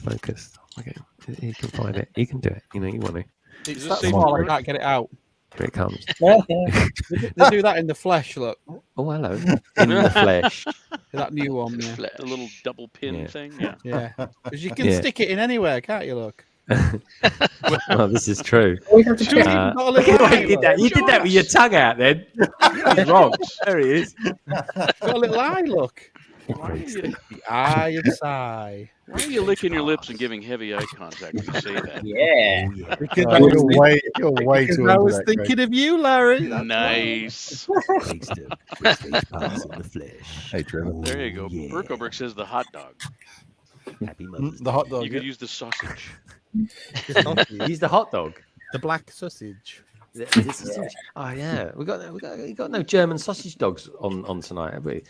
focused. Okay, you can find it. You can do it. You want to. It's that small. I can't get it out. Here it comes. They do that in the flesh. Look. Oh, hello. In the flesh. That new one. Yeah. The little double pin thing. Yeah. Because you can stick it in anywhere, can't you? Look. Well, this is true. We have to check. You did that with your tongue out then. Wrong. There he is. Got a little eye, look. The eye of Sai. Why are you licking your lips and giving heavy eye contact when you say that? Yeah. Because you're way too. I was thinking of you, Larry. Nice. BrickStagePass in the flesh. Hey, Trevor. There you go. BrickAPics says the hot dog. Happy Mother's The hot dog. You could use the sausage. Use the hot dog. The black sausage. Oh yeah, we got no German sausage dogs on tonight, have we?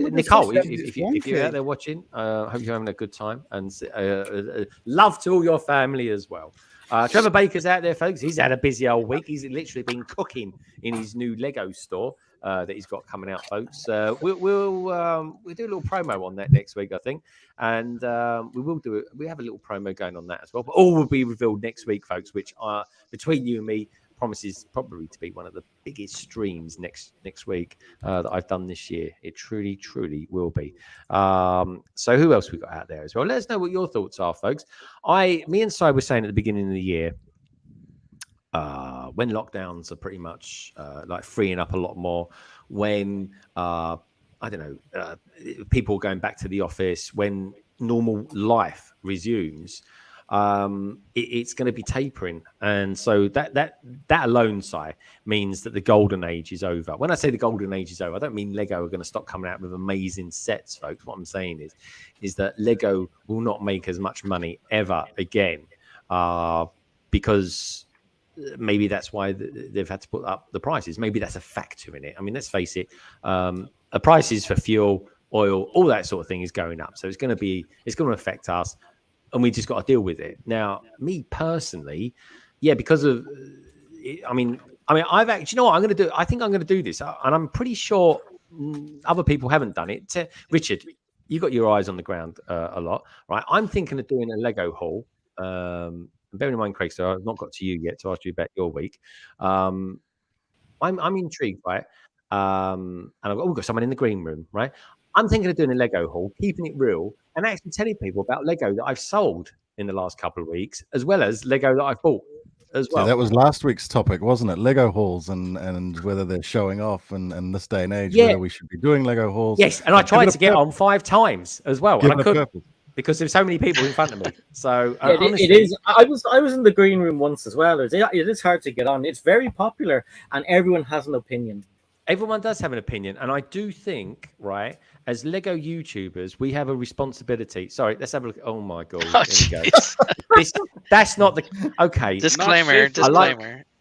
Nicole, if you're out there watching, hope you're having a good time, and love to all your family as well. Trevor Baker's out there, folks. He's had a busy old week. He's literally been cooking in his new Lego store that he's got coming out, folks. We'll do a little promo on that next week, I think, and we have a little promo going on that as well. But all will be revealed next week, folks. Which are between you and me promises probably to be one of the biggest streams next week that I've done this year. It truly will be. So who else we got out there as well? Let us know what your thoughts are, folks. Me and Si were saying at the beginning of the year, when lockdowns are pretty much like freeing up a lot more, when I don't know, people going back to the office, when normal life resumes, it's going to be tapering, and so that alone, Si, means that the golden age is over. When I say the golden age is over, I don't mean Lego are going to stop coming out with amazing sets, folks. What I'm saying is that Lego will not make as much money ever again, because maybe that's why they've had to put up the prices. Maybe that's a factor in it. I mean, let's face it, the prices for fuel, oil, all that sort of thing is going up, so it's going to affect us. And we just got to deal with it. Now, me personally, because of, I mean, I've actually, you know what I'm going to do? I think I'm going to do this. And I'm pretty sure other people haven't done it. Richard, you got your eyes on the ground a lot, right? I'm thinking of doing a Lego haul. Bearing in mind, Craig, so I've not got to you yet to ask you about your week. I'm intrigued by it. And we've got someone in the green room, right? I'm thinking of doing a Lego haul, keeping it real, and actually telling people about Lego that I've sold in the last couple of weeks, as well as Lego that I've bought as well. See, that was last week's topic, wasn't it? Lego hauls and whether they're showing off and this day and age, whether we should be doing Lego hauls. Yes, and I tried to get on 5 times as well, and I couldn't because there's so many people in front of me. So honestly, it is. I was in the green room once as well. It is hard to get on. It's very popular, and everyone has an opinion. Everyone does have an opinion, and I do think, right, as Lego YouTubers, we have a responsibility. Sorry, let's have a look. Oh my god, here we go. That's not the okay. Disclaimer.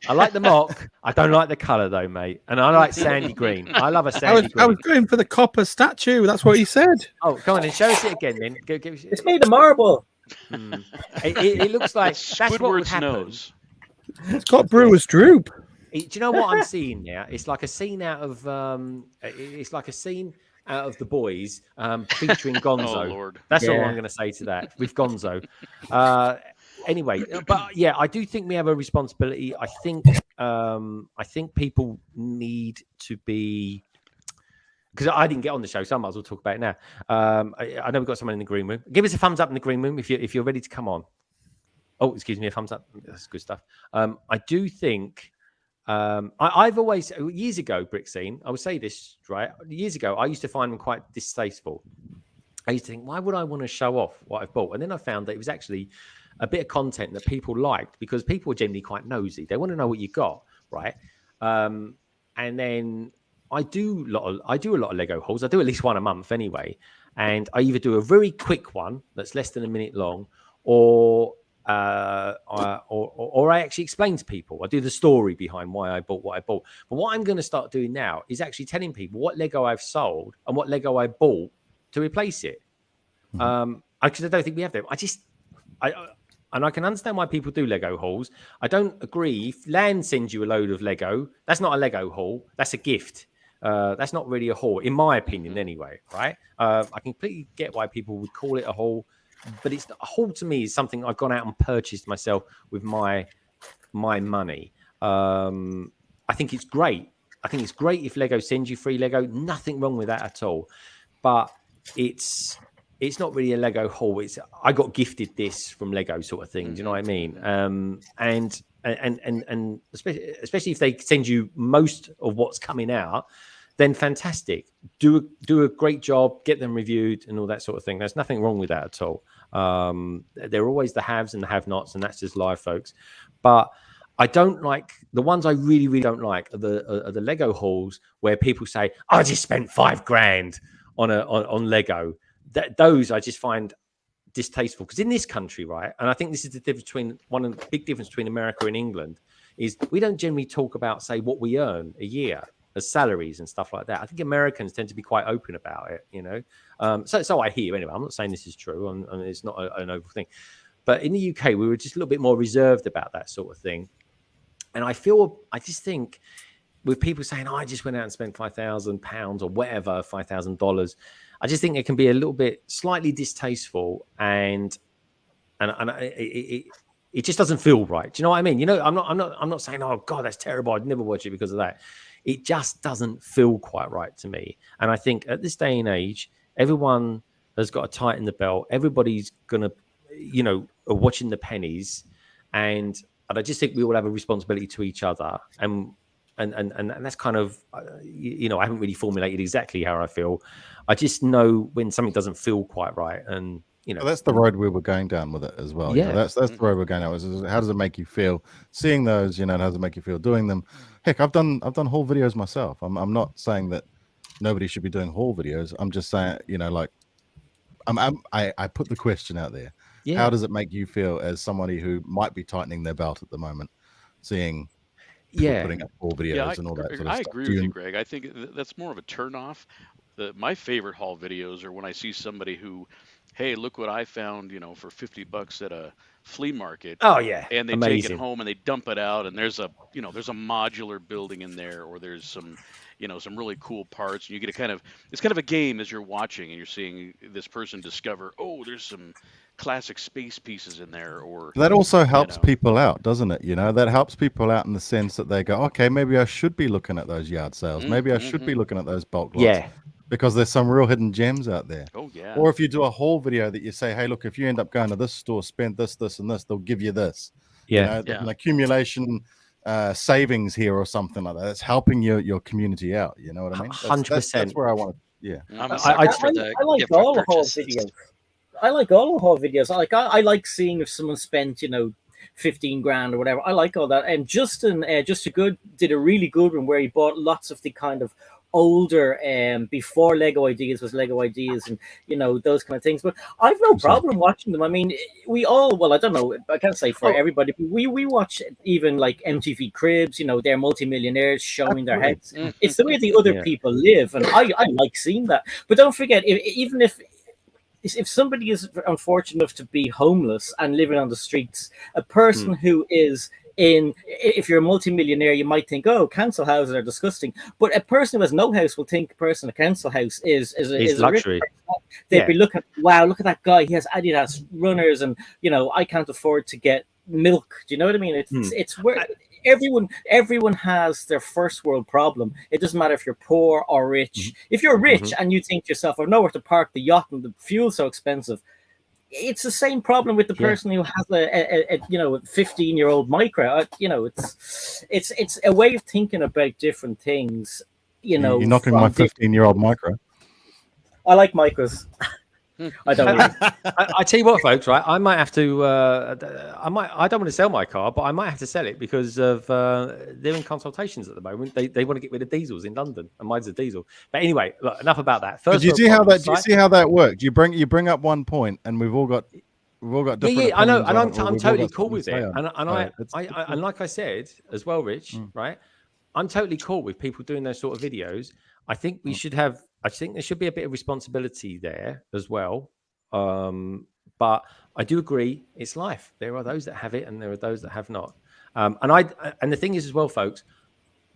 I like the mock. I don't like the color though, mate. And I like sandy green. I love a sandy green. I was going for the copper statue. That's what he said. Oh, come on, then show us it again, then. It's made of marble. It looks like that's what would happen. Nose. It's got Brewer's Droop. Do you know what I'm seeing now? It's like a scene out of The Boys featuring Gonzo. Oh, Lord. That's all I'm going to say to that with Gonzo. Anyway, but yeah, I do think we have a responsibility. I think people need to be, because I didn't get on the show, so I might as well talk about it now. I know we've got someone in the green room. Give us a thumbs up in the green room if you're ready to come on. Oh, excuse me, a thumbs up. That's good stuff. I do think. I've always, years ago, BrickScene, I would say this, right? Years ago, I used to find them quite distasteful. I used to think, why would I want to show off what I've bought? And then I found that it was actually a bit of content that people liked, because people are generally quite nosy. They want to know what you got, right? And then I do a lot of Lego hauls. I do at least one a month anyway. And I either do a very quick one that's less than a minute long, or I actually explain to people. I do the story behind why I bought what I bought. But what I'm going to start doing now is actually telling people what Lego I've sold and what Lego I bought to replace it. Because I don't think we have them. And I can understand why people do Lego hauls. I don't agree. If Land sends you a load of Lego, that's not a Lego haul. That's a gift. That's not really a haul, in my opinion, anyway. Right? I completely get why people would call it a haul. But it's a haul to me is something I've gone out and purchased myself with my money. I think it's great. I think it's great if Lego sends you free Lego. Nothing wrong with that at all. But it's not really a Lego haul. It's I got gifted this from Lego sort of thing. Do you know what I mean? And especially if they send you most of what's coming out, then fantastic. Do a great job, get them reviewed and all that sort of thing. There's nothing wrong with that at all. There are always the haves and the have-nots, and that's just life, folks. But I don't like the ones I really, really don't like are the Lego hauls where people say, I just spent $5,000 on Lego. Those I just find distasteful, because in this country, right, and I think this is the difference between big difference between America and England, is we don't generally talk about, say, what we earn a year as salaries and stuff like that. I think Americans tend to be quite open about it, you know. So I hear anyway. I'm not saying this is true, and it's not an overall thing. But in the UK, we were just a little bit more reserved about that sort of thing. And I just think with people saying, "Oh, I just went out and spent £5,000 or whatever, $5,000," I just think it can be a little bit slightly distasteful, and it just doesn't feel right. Do you know what I mean? You know, I'm not saying, "Oh God, that's terrible. I'd never watch it because of that." It just doesn't feel quite right to me. And I think at this day and age, everyone has got to tighten the belt. Everybody's gonna, you know, watching the pennies, and I just think we all have a responsibility to each other. And that's kind of, you know, I haven't really formulated exactly how I feel. I just know when something doesn't feel quite right, and you know, that's the road we were going down with it as well. Yeah, you know, that's the road we're going down. Is how does it make you feel seeing those? You know, how does it make you feel doing them? Heck, I've done haul videos myself. I'm not saying that nobody should be doing haul videos. I'm just saying, you know, like I put the question out there. Yeah. How does it make you feel as somebody who might be tightening their belt at the moment, seeing putting up haul videos and all that sort of stuff? I agree with you, Greg. I think that's more of a turnoff. My favorite haul videos are when I see somebody who, hey, look what I found, you know, for $50 at a flea market. Oh yeah, and they take it home and they dump it out, and there's a modular building in there, or there's some, you know, some really cool parts, and you get it's kind of a game as you're watching and you're seeing this person discover, oh, there's some classic space pieces in there. Or that also helps people out, doesn't it? You know, that helps people out in the sense that they go, okay, maybe I should be looking at those yard sales, maybe I should be looking at those bulk lots. because there's some real hidden gems out there. Oh yeah. Or if you do a whole video that you say, hey, look, if you end up going to this store, spend this, this, and this, they'll give you this. Yeah. You know, an accumulation savings here or something like that. It's helping your community out. You know what I mean? 100%. That's where I want to. Yeah. I'm a sucker for the I like gift all the whole purchases. videos. I like all the whole videos. I like seeing if someone spent 15 grand or whatever. I like all that. And Justin did a really good one where he bought lots of the kind of older before Lego Ideas was Lego Ideas and those kind of things. But I've no problem watching them. I mean, we all, well, I don't know, I can't say for everybody, but we watch even like MTV Cribs, they're multimillionaires showing their heads. It's the way the other people live, and I like seeing that. But don't forget, even if somebody is unfortunate enough to be homeless and living on the streets, a person who is if you're a multimillionaire, you might think, oh, council houses are disgusting. But a person who has no house will think a person in a council house is luxury. They'd be looking, wow, look at that guy. He has Adidas runners, and I can't afford to get milk. Do you know what I mean? It's where everyone has their first world problem. It doesn't matter if you're poor or rich. If you're rich and you think to yourself, I've nowhere to park the yacht and the fuel's so expensive, it's the same problem with the person who has a 15-year-old micro. It's a way of thinking about different things. You're knocking my 15-year-old micro. I like micros. I don't. I tell you what, folks. Right, I might have to. I don't want to sell my car, but I might have to sell it because of they're in consultations at the moment. They want to get rid of diesels in London, and mine's a diesel. But anyway, look, enough about that. First, do you see how that worked? You bring up one point, and we've all got different. Yeah, I know, and I'm totally cool with it. And like I said as well, Rich. Right, I'm totally cool with people doing those sort of videos. I think we should have. I think there should be a bit of responsibility there as well. But I do agree, it's life. There are those that have it, and there are those that have not. And the thing is as well, folks,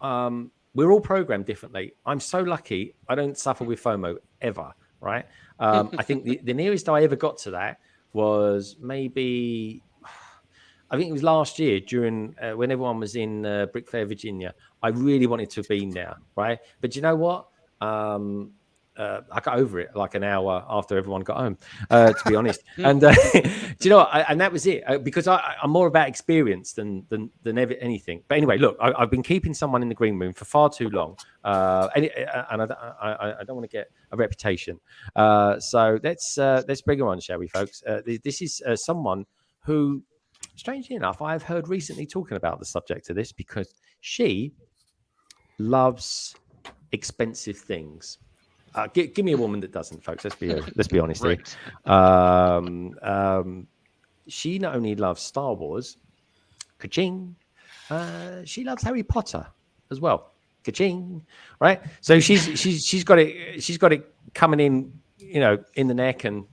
we're all programmed differently. I'm so lucky I don't suffer with FOMO ever, right? I think the nearest I ever got to that was maybe, I think it was last year during when everyone was in Brick Fair, Virginia. I really wanted to have been there, right? But you know what? I got over it like an hour after everyone got home, to be honest. And do you know what? And that was it, because I'm more about experience than anything. But anyway, look, I've been keeping someone in the green room for far too long, and I don't want to get a reputation. So let's bring her on, shall we, folks? This is someone who, strangely enough, I've heard recently talking about the subject of this because she loves expensive things. Give me a woman that doesn't, folks. Let's be honest here. She not only loves Star Wars, ka-ching, she loves Harry Potter as well, ka-ching, right? So she's got it coming in, in the neck and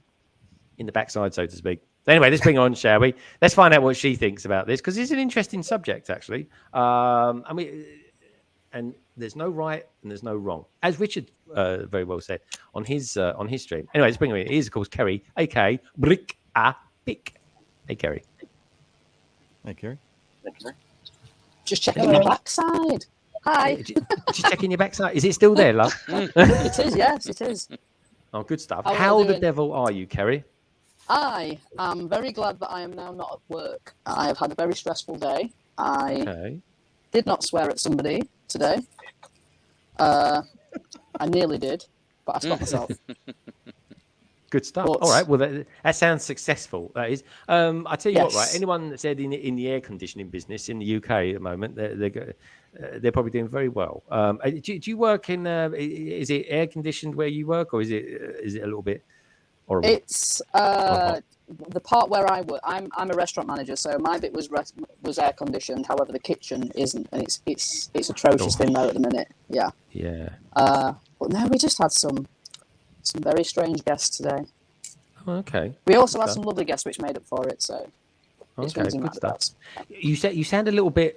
in the backside, so to speak. Anyway, let's bring her on, shall we? Let's find out what she thinks about this, because it's an interesting subject, actually. And there's no right and there's no wrong, as Richard very well said on his stream. Anyway, let's bring her in. Here's, of course, Kerry, aka BrickAPics. Hey, Kerry. Hey, Kerry. Just checking your backside. Hi. Just checking your backside. Is it still there, love? It is. Yes, it is. Oh, good stuff. How the devil are you, Kerry? I am very glad that I am now not at work. I have had a very stressful day. I did not swear at somebody today. I nearly did, but I stopped myself. Good stuff. All right. Well, that sounds successful. That is. I tell you what, right? Anyone that said in the air conditioning business in the UK at the moment, they're probably doing very well. Do you work in? Is it air conditioned where you work, or is it a little bit horrible? It's the part where I work. I'm a restaurant manager, so my bit was air conditioned. However, the kitchen isn't, and it's atrocious in there at the minute. Yeah. Yeah. But no, we just had some very strange guests today. Oh, okay. We also had some lovely guests, which made up for it. So. Okay, good stuff. You sound a little bit.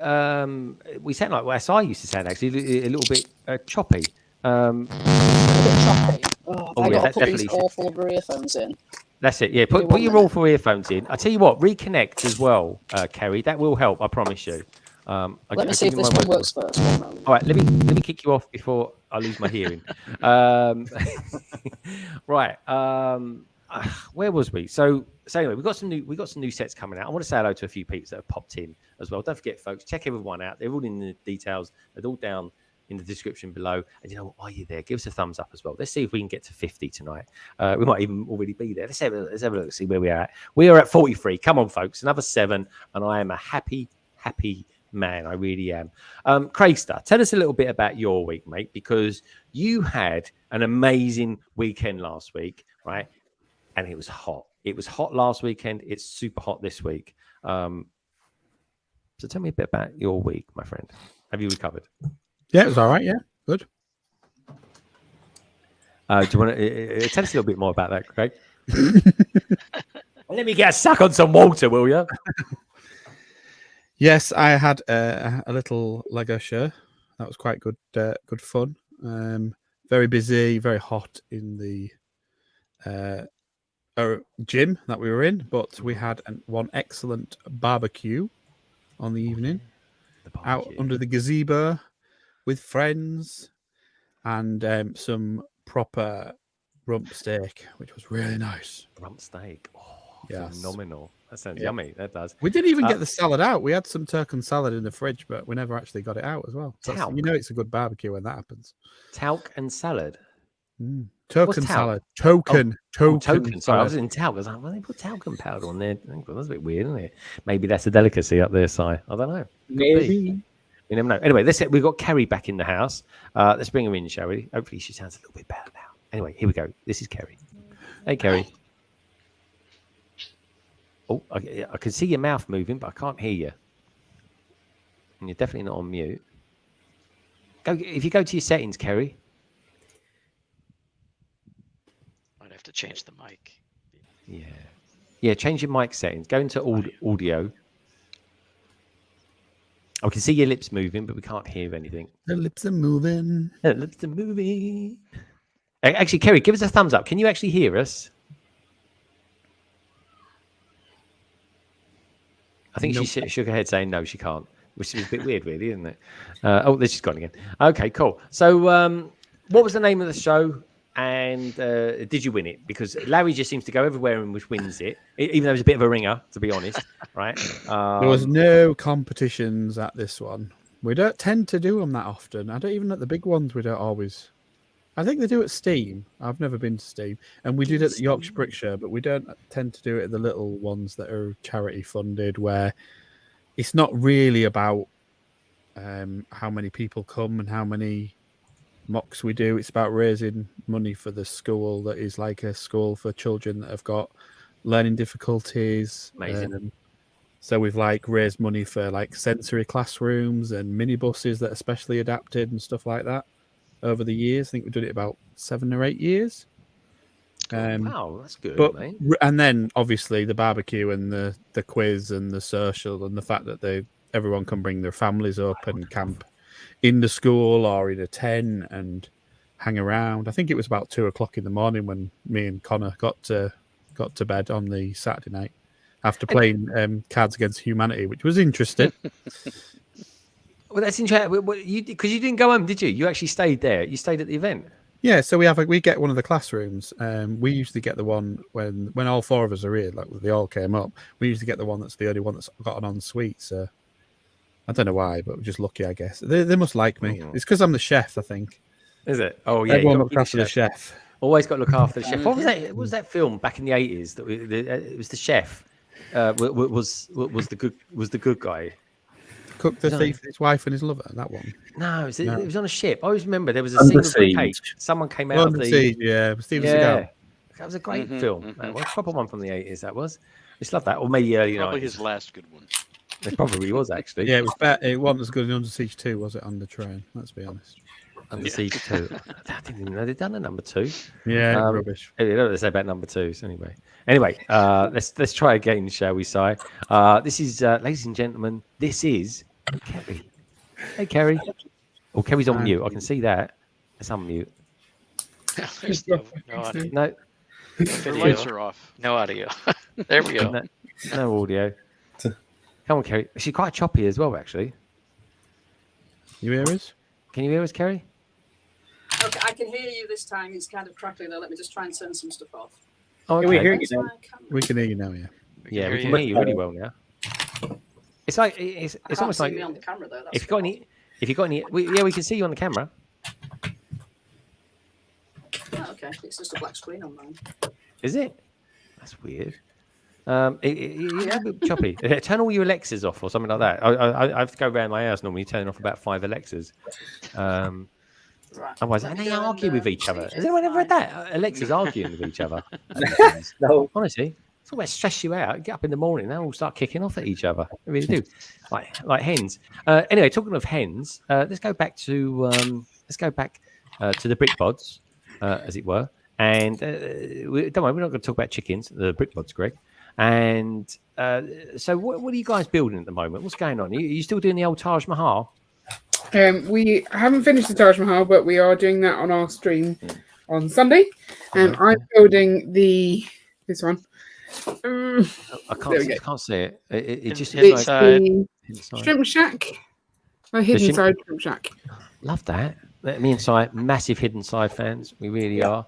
We sound like SI used to sound, actually, a little bit choppy. A bit choppy. I got to put these definitely. awful earphones in. That's it. Yeah, put your awful earphones in. I tell you what, reconnect as well, Kerry. That will help. I promise you. Let me see if this one works first. All right, let me kick you off before I lose my hearing. Right. Where was we? So anyway, we got some new sets coming out. I want to say hello to a few people that have popped in as well. Don't forget, folks, check everyone out. They're all in the details. They're all down in the description below. And you know what? While you're there, give us a thumbs up as well. Let's see if we can get to 50 tonight. We might even already be there. Let's have a look, see where we are at. We are at 43. Come on, folks. Another 7. And I am a happy man. I really am. Craigster, tell us a little bit about your week, mate, because you had an amazing weekend last week, right? And it was hot. It was hot last weekend. It's super hot this week. So tell me a bit about your week, my friend. Have you recovered? Yeah, it was all right. Yeah, good. Do you want to tell us a little bit more about that, Craig? Let me get a suck on some water, will you? Yes, I had a little Lego show. That was quite good. Good fun. Very busy, very hot in the gym that we were in, but we had one excellent barbecue on the evening out under the gazebo with friends and some proper rump steak, which was really nice. Rump steak. Oh, yes. Phenomenal. That sounds yummy. That does. We didn't even get the salad out. We had some Turk and salad in the fridge, but we never actually got it out as well. You know it's a good barbecue when that happens. Talc and salad. Token salad. Token. Sorry, I was in talc. I was like, well, they put talcum powder on there. That's a bit weird, isn't it? Maybe that's a delicacy up there, Si. I don't know. Maybe. You never know. Anyway, we've got Kerry back in the house. Let's bring her in, shall we? Hopefully she sounds a little bit better now. Anyway, here we go. This is Kerry. Hey, Kerry. Oh, I can see your mouth moving, but I can't hear you. And you're definitely not on mute. If you go to your settings, Kerry. I'd have to change the mic. Yeah, change your mic settings. Go into audio. I can see your lips moving, but we can't hear anything. The lips are moving. The lips are moving. Actually, Kerry, give us a thumbs up. Can you actually hear us? I think she shook her head saying no, she can't, which is a bit weird, really, isn't it? There she's gone again. Okay, cool. So what was the name of the show? And did you win it? Because Larry just seems to go everywhere and wins it, even though it was a bit of a ringer, to be honest, right? There was no competitions at this one. We don't tend to do them that often. I don't even at the big ones. We don't always. I think they do at Steam. I've never been to Steam, and we did it at the Yorkshire Brick Show, but we don't tend to do it at the little ones that are charity funded, where it's not really about how many people come and how many mocks we do. It's about raising money for the school that is like a school for children that have got learning difficulties. Amazing. So we've raised money for sensory classrooms and minibuses that are specially adapted and stuff like that over the years. I think we've done it about 7 or 8 years. Wow, that's good, mate. And then obviously the barbecue and the quiz and the social and the fact that everyone can bring their families up and camp in the school or in a tent and hang around. I think it was about 2 o'clock in the morning when me and Connor got to bed on the Saturday night after playing Cards Against Humanity, which was interesting. Well, that's interesting. Because you didn't go home, did you? You actually stayed there. You stayed at the event. Yeah, so we get one of the classrooms. We usually get the one when all 4 of us are here, they all came up. We usually get the one that's the only one that's got an ensuite. So I don't know why, but we're just lucky, I guess. They must like me. It's because I'm the chef, I think. Is it? Oh yeah, everyone looks after the chef. Always got to look after the chef. What was that? What was that film back in the 80s? It was the chef. Was the good guy. Cook the thief, his wife and his lover. That one. No, it was on a ship. I always remember there was a scene with the cake. Someone came out of the siege. Yeah, Steven Seagal. That was a great film. That was a proper one from the 80s. That was. I just love that. Or maybe early 90s. Probably his last good one. It probably was actually. Yeah, it was better. It wasn't as good as Under Siege 2, was it? On the train. Let's be honest. Under Siege 2. I didn't even know they'd done a number 2. Yeah, rubbish. I don't know what they say about number 2s anyway. Let's try again, shall we, Si? This is, ladies and gentlemen, this is Kerry. Hey, Kerry. Oh, Kerry's on mute. I can see that. Let's unmute. There's no audio. No. The lights are off. No audio. There we go. No audio. Come on, Kerry. She's quite choppy as well, actually. You hear us? Can you hear us, Kerry? Okay, I can hear you this time. It's kind of crackly though. Let me just try and turn some stuff off. Oh, okay. We hear you now. We can hear you now, yeah. Yeah, we can hear you really well now. It's like it's almost like me on the camera though. if you got any, we can see you on the camera. Oh, okay, it's just a black screen on mine. Is it? That's weird. It's a bit choppy. Turn all your Alexas off or something like that. I have to go around my house normally, turn off about 5 Alexas. Right. Otherwise, and they argue with each other. Has anyone ever read that? Alexa's arguing with each other. No. Honestly, it's all about stress you out. Get up in the morning, they all start kicking off at each other. They really do, like hens. Anyway, talking of hens, let's go back to the Brickbods, as it were. And don't worry, we're not going to talk about chickens. The Brickbods, Greg. And so, what are you guys building at the moment? What's going on? Are you still doing the old Taj Mahal? We haven't finished the Taj Mahal, but we are doing that on our stream on Sunday. I'm building this one. I can't see it. It just it's like the Shrimp Shack. A hidden side Shrimp Shack. Love that. Me and Si, massive hidden side fans. We really are.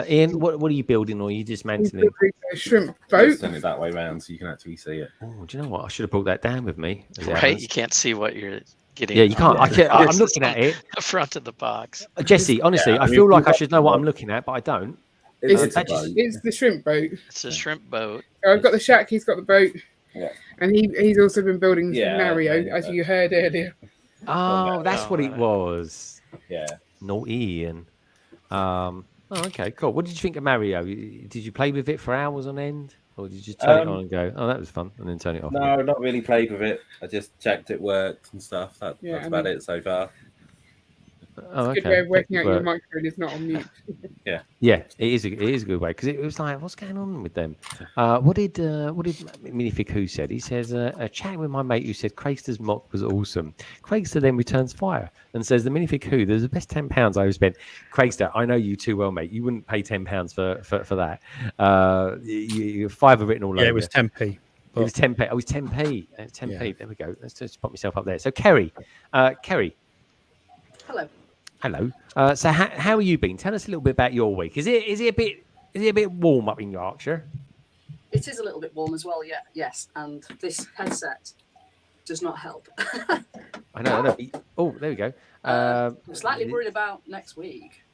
Ian, what are you building, or are you dismantling? A shrimp boat. Turn it that way round so you can actually see it. Oh, do you know what? I should have brought that down with me. Right, you can't see what you're getting. Yeah, you can't. I'm looking at it. The front of the box. Jesse, honestly, I feel like I should know what I'm looking at, but I don't. It's the shrimp boat. It's a shrimp boat. I've got the shack. He's got the boat. Yeah. And he's also been building Mario, as you heard earlier. Oh, that's what it was. Yeah. Naughty Ian. Okay, cool. What did you think of Mario? Did you play with it for hours on end? Or did you just turn it on and go, oh, that was fun, and then turn it off? No, not really played with it. I just checked it worked and stuff. That's about it so far. Oh, it's a good way of working out your microphone is not on mute. Yeah, it is a good way, because it was like, what's going on with them? What did Minifig Who said? He says, chatting with my mate who said Craigster's mock was awesome. Craigster then returns fire and says, the Minifig Who, there's the best £10 I've spent. Craigster, I know you too well, mate. You wouldn't pay £10 for that. You 5 are written all over. Yeah, it was 10p. It was 10p. Oh, it was 10p. 10p. Yeah. There we go. Let's just pop myself up there. So Kerry. Hello. So how are you been? Tell us a little bit about your week. Is it a bit warm up in Yorkshire? It is a little bit warm as well. Yeah. Yes. And this headset does not help. I know. Oh, there we go. I'm slightly worried about next week.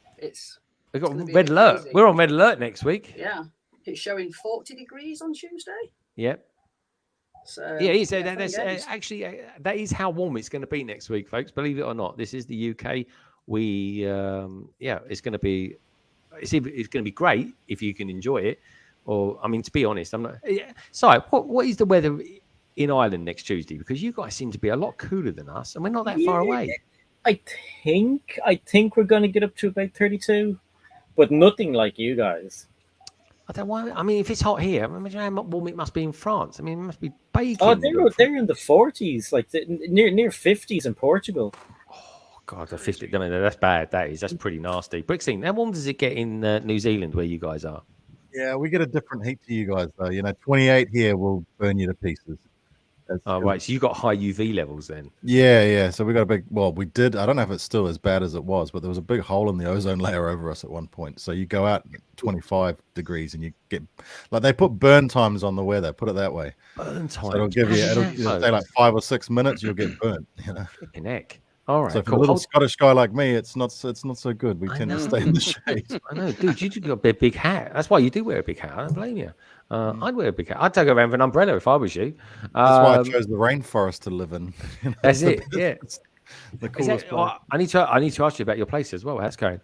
We've got red alert. Crazy. We're on red alert next week. Yeah. It's showing 40 degrees on Tuesday. Yep. So that's actually that is how warm it's going to be next week, folks. Believe it or not, this is the UK. We it's going to be great if you can enjoy it. Or I mean, to be honest, I'm not. So what is the weather in Ireland next Tuesday? Because you guys seem to be a lot cooler than us, and we're not that far away. I think we're going to get up to about 32, but nothing like you guys. I don't want. I mean, if it's hot here, imagine how warm it must be in France. I mean, it must be baking. Oh, they're in the 40s, like near 50s in Portugal. Oh God, the 50. I mean, that's bad. That's pretty nasty. BrickScene, how warm does it get in New Zealand, where you guys are? Yeah, we get a different heat to you guys, though. 28 here will burn you to pieces. Right. So you got high UV levels then? Yeah. So we got a big. Well, we did. I don't know if it's still as bad as it was, but there was a big hole in the ozone layer over us at one point. So you go out at 25 degrees and you get like they put burn times on the weather. Put it that way. Burn time. So it'll give you. It'll take like 5 or 6 minutes. You'll get burnt. Flipping heck. All right. So for a little Scottish guy like me, it's not so good. We tend to stay in the shade. I know, dude. You got a big hat. That's why you do wear a big hat. I don't blame you. I'd wear a big hat. I'd take around with an umbrella if I was you. That's why I chose the rainforest to live in. That's it. Yeah. The coolest place. I need to ask you about your place as well. How's it going?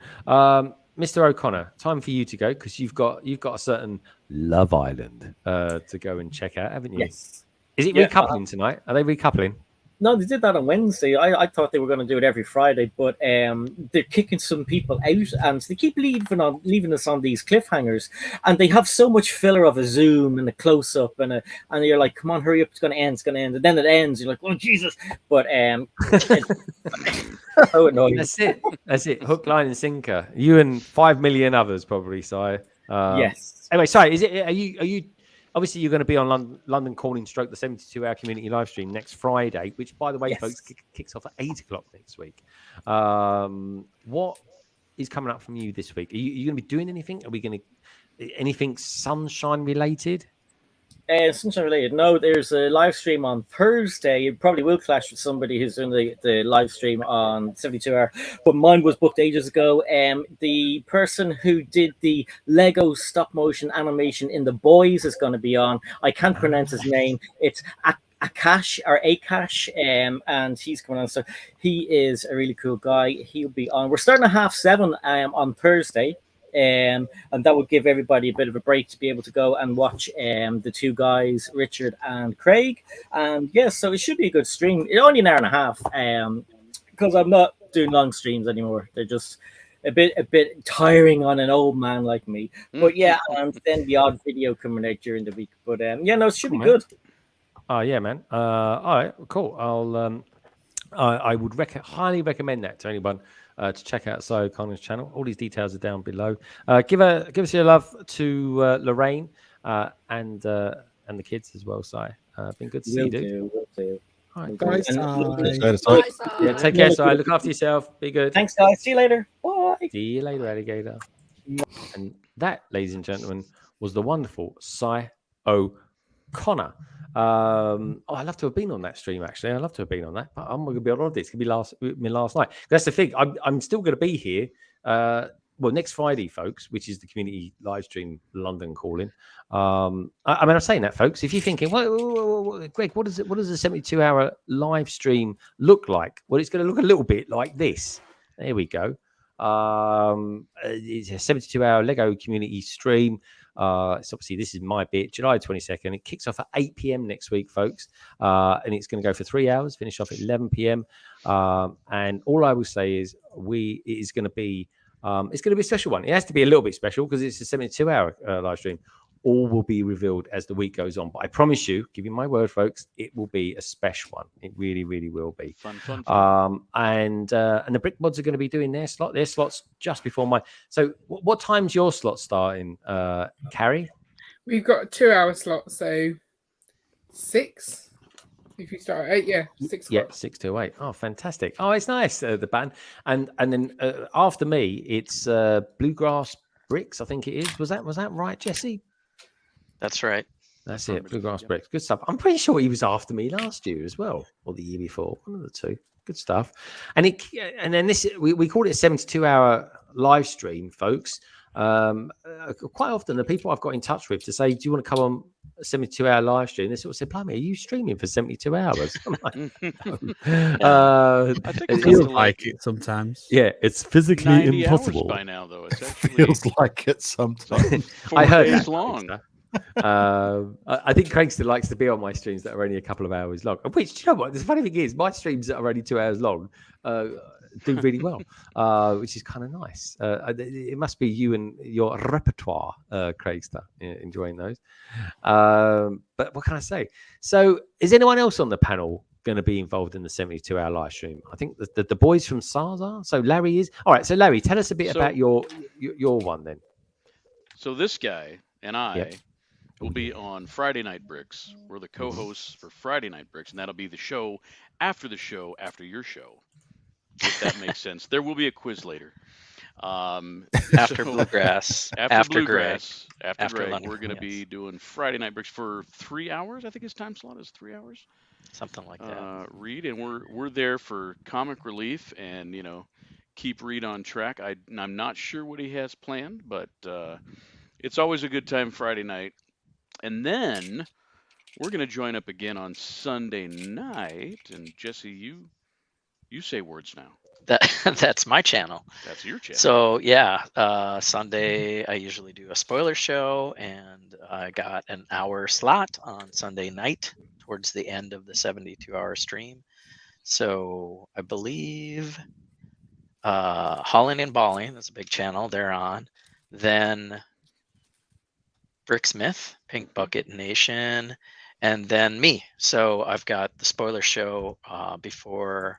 Mr. O'Connor, time for you to go because you've got a certain Love Island to go and check out, haven't you? Yes. Is it recoupling tonight? Are they recoupling? No, they did that on Wednesday. I thought they were going to do it every Friday, but they're kicking some people out, and they keep leaving us on these cliffhangers. And they have so much filler of a zoom and a close up, and you're like, "Come on, hurry up! It's going to end! It's going to end!" And then it ends. You're like, "Oh Jesus!" But so annoying. That's it. Hook, line, and sinker. You and 5 million others probably. Si. Yes. Anyway, Si, are you? Obviously, you're going to be on London Calling Stroke, the 72-hour community live stream next Friday, which, by the way, folks, kicks off at 8 o'clock next week. What is coming up from you this week? Are you going to be doing anything? Are we going to anything sunshine related? Sunshine related. No, there's a live stream on Thursday. It probably will clash with somebody who's doing the live stream on 72 Hour, but mine was booked ages ago. The person who did the Lego stop motion animation in The Boys is going to be on. I can't pronounce his name. It's Akash or Akash, and he's coming on. So he is a really cool guy. He'll be on. We're starting at 7:30 on Thursday. And that would give everybody a bit of a break to be able to go and watch the two guys, Richard and Craig. And yes, so it should be a good stream. It's only an hour and a half, because I'm not doing long streams anymore. They're just a bit tiring on an old man like me. But yeah, and then the odd video coming out during the week. But yeah, no, it should be good. Oh yeah, man. All right, cool. I would highly recommend that to anyone. To check out So Connor's channel. All these details are down below. Give us your love to Lorraine and the kids as well, Si. Been good to see you, dude. Will do. All right, Guys, yeah, take care, Si. Look after yourself. Be good. Thanks, guys. See you later. Bye. See you later, alligator. And that, ladies and gentlemen, was the wonderful Si O'Connor. I'd love to have been on that stream. Actually, I'd love to have been on that, but I'm going to be on holiday. It's going to be my last night. That's the thing. I'm still going to be here. Well, next Friday, folks, which is the community live stream London calling. I'm saying that, folks. If you're thinking, well, Greg, what does a 72-hour live stream look like? Well, it's going to look a little bit like this. There we go. It's a 72-hour Lego community stream. It's obviously, this is my bit, July 22nd. It kicks off at 8 p.m. next week, folks, and it's going to go for 3 hours, finish off at 11 p.m. And all I will say is it is going to be it's going to be a special one. It has to be a little bit special because it's a 72-hour live stream. All will be revealed as the week goes on, but I promise you, give you my word, folks, it will be a special one. It really, really will be. Fun. And the Brickbods are going to be doing their slots just before mine. So, what time's your slot starting, Carrie? We've got a 2-hour slot, so 6. If you start at 8, yeah, 6 o'clock. Yeah, 6 to 8. Oh, fantastic! Oh, it's nice, the band. And then after me, it's Bluegrass Bricks. I think it is. Was that right, Jesse? That's right. That's it. Bluegrass Bricks. Good stuff. I'm pretty sure he was after me last year as well, or the year before. One of the two. Good stuff. And then this we call it a 72-hour live stream, folks. Quite often the people I've got in touch with to say, do you want to come on a 72-hour live stream? They sort of say, blimey, are you streaming for 72 hours? I'm like, no. I think it feels like it sometimes. Yeah, it's physically impossible. By now, though, it's actually feels like it sometimes. 4 I heard days that, long. I think Craig still likes to be on my streams that are only a couple of hours long. Which, do you know what? The funny thing is, my streams that are only 2 hours long do really well, which is kind of nice. It must be you and your repertoire, Craigster, enjoying those. But what can I say? So, is anyone else on the panel going to be involved in the 72-hour live stream? I think the boys from SARS are. So Larry is. All right. So Larry, tell us a bit about your one then. So this guy and I will be on Friday Night Bricks. We're the co-hosts for Friday Night Bricks, and that'll be the show after your show. If that makes sense. There will be a quiz later. After Bluegrass. After Greg. We're going to be doing Friday Night Bricks for 3 hours. I think his time slot is 3 hours. Something like that. Reed, and we're there for comic relief and, keep Reed on track. I'm not sure what he has planned, but it's always a good time Friday night. And then we're going to join up again on Sunday night. And Jesse, you say words now. That's my channel. That's your channel. So yeah, Sunday I usually do a spoiler show, and I got an hour slot on Sunday night towards the end of the 72-hour stream. So I believe Hauling and Balling, that's a big channel, they're on. Then Bricksmith, Pink Bucket Nation, and then me. So I've got the spoiler show before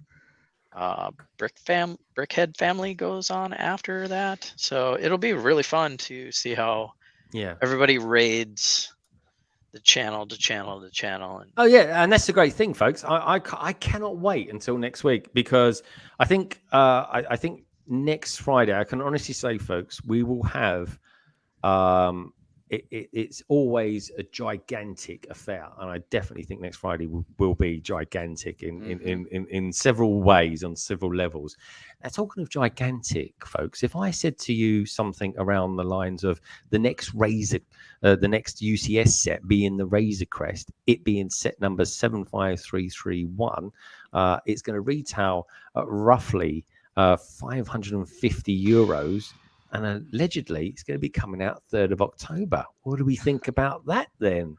Brickhead Family goes on after that. So it'll be really fun to see how everybody raids the channel to channel to channel. And oh yeah, and that's the great thing, folks. I cannot wait until next week, because I think next Friday, I can honestly say, folks, we will have. It's always a gigantic affair, and I definitely think next Friday will be gigantic in several ways, on several levels. Now, talking of gigantic, folks, if I said to you something around the lines of the next Razor, the next UCS set being the Razor Crest, it being set number 75331, it's going to retail at roughly €550. And allegedly, it's going to be coming out 3rd of October. What do we think about that then?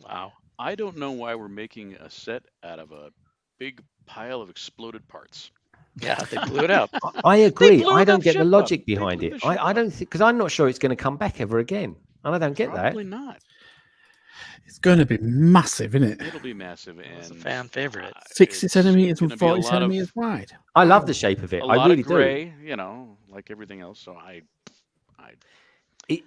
Wow. I don't know why we're making a set out of a big pile of exploded parts. Yeah, they blew it up. I agree. blew I the don't get the ship up. logic They behind blew it. the ship I don't think, because I'm not sure it's going to come back ever again. And I don't get Probably that. not. It's going to be massive, isn't it? It'll be massive, It's a and fan favorite. 60 it's centimeters and gonna be a 40 lot centimeters of wide. I love the shape of it. a I lot really of gray, do. you know, like everything else. So It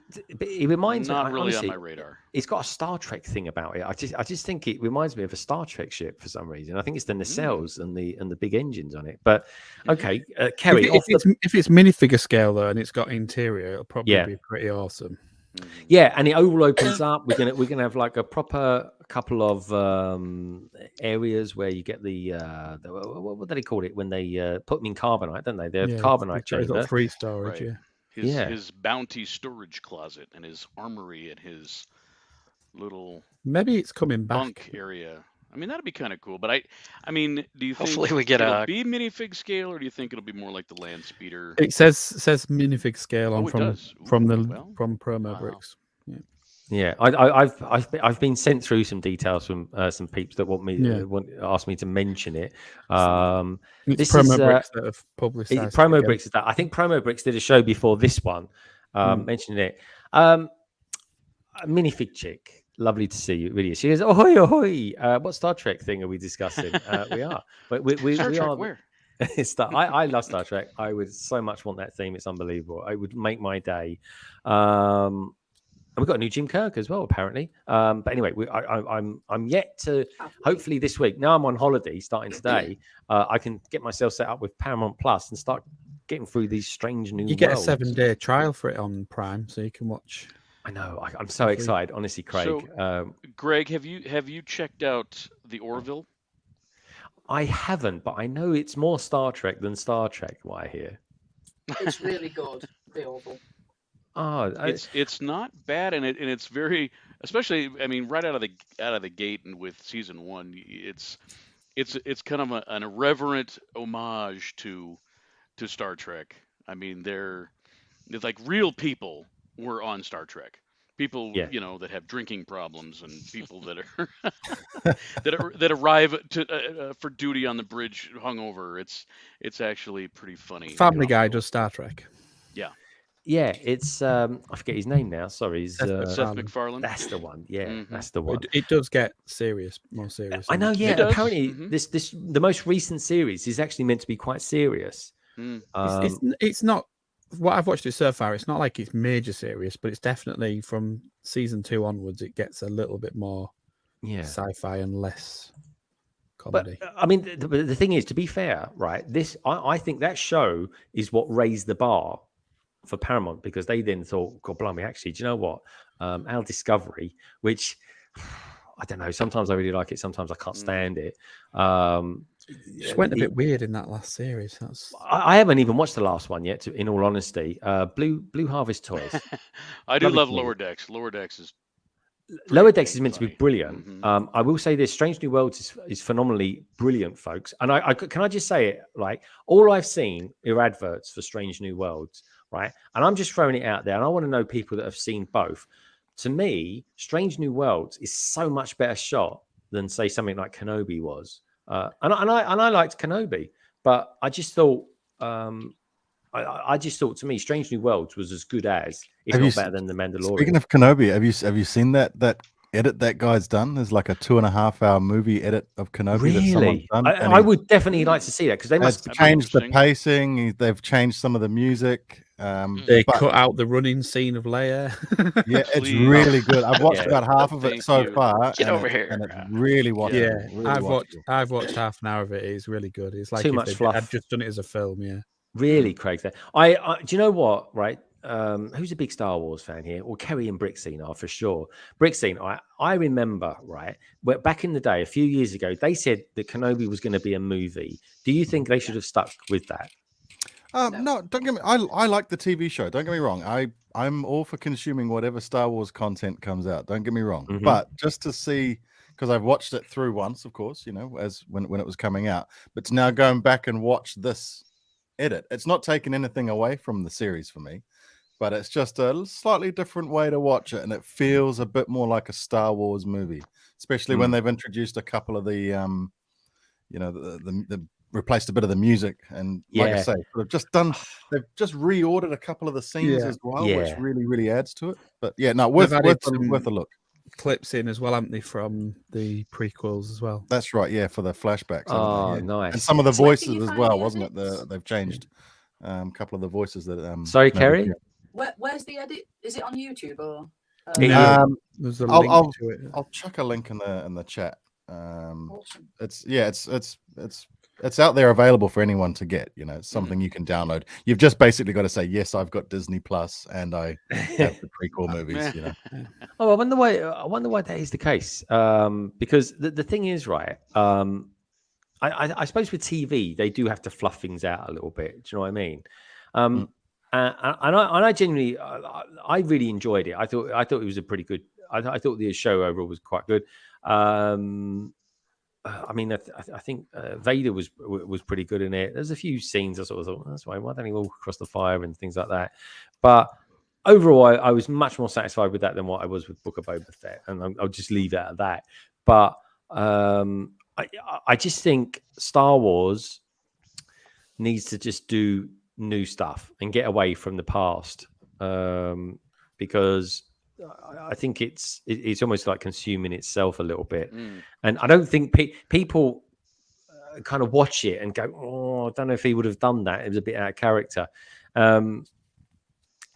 reminds me, not really honestly, on my radar. it's got a Star Trek thing about it. I just think it reminds me of a Star Trek ship for some reason. I think it's the nacelles and the big engines on it. But okay, Kerry, if it's minifigure scale though, and it's got interior, it'll probably be pretty awesome. Yeah, and it all opens up. We're gonna have like a proper couple of areas where you get the what do they call it when they put them in carbonite, don't they? They're carbonite chamber. Free storage, Right. yeah. His bounty storage closet and his armory and his little maybe it's coming back bunk area. I mean, that'd be kind of cool. But I mean, do you think Hopefully we get it'll a- be minifig scale, or do you think it'll be more like the land speeder? It says minifig scale on it from does. from Promo Wow. Bricks. Yeah, I've been sent through some details from some peeps that ask me to mention it. It's this Promo is Bricks that have publicised Promo it Bricks is that. I think Promo Bricks did a show before this one, mentioning it. Minifig chick, lovely to see you. Really, she goes, "Ahoy, ahoy! What Star Trek thing are we discussing?" We are, but we Star Trek, are. where? I love Star Trek. I would so much want that theme. It's unbelievable. It would make my day. And we've got a new Jim Kirk as well, apparently. But anyway, I'm yet to. Hopefully this week. Now I'm on holiday, starting today. I can get myself set up with Paramount Plus and start getting through these strange new. You get worlds. a 7-day trial for it on Prime, so you can watch. I know. I'm so excited, honestly, Craig. So, Greg, have you checked out the Orville? I haven't, but I know it's more Star Trek than Star Trek. What I hear. It's really good. The Orville. Oh, it's not bad, and it's very, especially, I mean, right out of the gate, and with season 1, it's kind of an irreverent homage to Star Trek. I mean, it's like real people were on Star Trek. People, that have drinking problems, and people that are that arrive for duty on the bridge hungover. It's actually pretty funny. Family Guy does Star Trek. Yeah. Yeah, it's I forget his name now. Sorry, Seth MacFarlane. That's the one. Yeah, that's the one. It does get more serious. I know. Yeah, apparently the most recent series is actually meant to be quite serious. It's not what I've watched it so far. It's not like it's major serious, but it's definitely from season 2 onwards. It gets a little bit more sci-fi and less comedy. But I mean, the thing is, to be fair, right? I think that show is what raised the bar for Paramount, because they then thought, God blimey, actually, do you know what? Our Discovery, which I don't know, sometimes I really like it, sometimes I can't stand it. Just went a bit weird in that last series. I haven't even watched the last one yet, in all honesty. Blue Harvest Toys. I do love Lower Decks. Lower Decks is meant to be brilliant. I will say this: Strange New Worlds is phenomenally brilliant, folks. And can I just say it? Like, all I've seen are adverts for Strange New Worlds, right? And I'm just throwing it out there, and I want to know people that have seen both. To me, Strange New Worlds is so much better shot than, say, something like Kenobi was. And I liked Kenobi, but I just thought. I just thought, to me, Strange New Worlds was as good as, if not better than, The Mandalorian. Speaking of Kenobi, have you seen that edit that guy's done? There's like a 2.5-hour movie edit of Kenobi. Really? That someone's done, I would definitely like to see that, because they must have changed the pacing. They've changed some of the music. They cut out the running scene of Leia. Yeah, it's really good. I've watched about half of it so far. Get over here. And it's really watchable. Yeah, really I've watched half an hour of it. It's really good. It's like Too if much they fluff. had just done it as a film. Yeah. Really, Craig. I do you know what? Right. Who's a big Star Wars fan here? Well, Kerry and BrickScene are for sure. BrickScene, I remember, right, where back in the day, a few years ago, they said that Kenobi was going to be a movie. Do you think they should have stuck with that? No, don't get me. I like the TV show. Don't get me wrong. I'm all for consuming whatever Star Wars content comes out. Don't get me wrong. But just to see, because I've watched it through once, of course, you know, as when it was coming out. But now going back and watch this edit, it's not taking anything away from the series for me, but it's just a slightly different way to watch it, and it feels a bit more like a Star Wars movie, especially when they've introduced a couple of the, you know, the replaced a bit of the music, and like I say, they've just reordered a couple of the scenes as well, which really adds to it. But yeah, no, worth a look. Clips in as well, haven't they, from the prequels as well? That's right, yeah, for the flashbacks. Oh, yeah. nice. And some of the voices as well, wasn't it? They've changed a couple of the voices that. Sorry, Kerry. Where's the edit? Is it on YouTube or? There's a link to it. I'll chuck a link in the chat. Awesome. It's out there, available for anyone to get. You know, it's something you can download. You've just basically got to say, yes, I've got Disney Plus and I have the prequel movies. You know. Oh, I wonder why that is the case. Because the thing is, right. I suppose with TV they do have to fluff things out a little bit. Do you know what I mean? And I genuinely, I really enjoyed it. I thought it was a pretty good. I thought the show overall was quite good. I mean, I think Vader was pretty good in it. There's a few scenes I sort of thought, that's why don't he walk across the fire and things like that. But overall, I was much more satisfied with that than what I was with Book of Boba Fett, and I'll just leave it at that. But I just think Star Wars needs to just do new stuff and get away from the past, because I think it's almost like consuming itself a little bit. And I don't think people kind of watch it and go, oh, I don't know if he would have done that. It was a bit out of character. And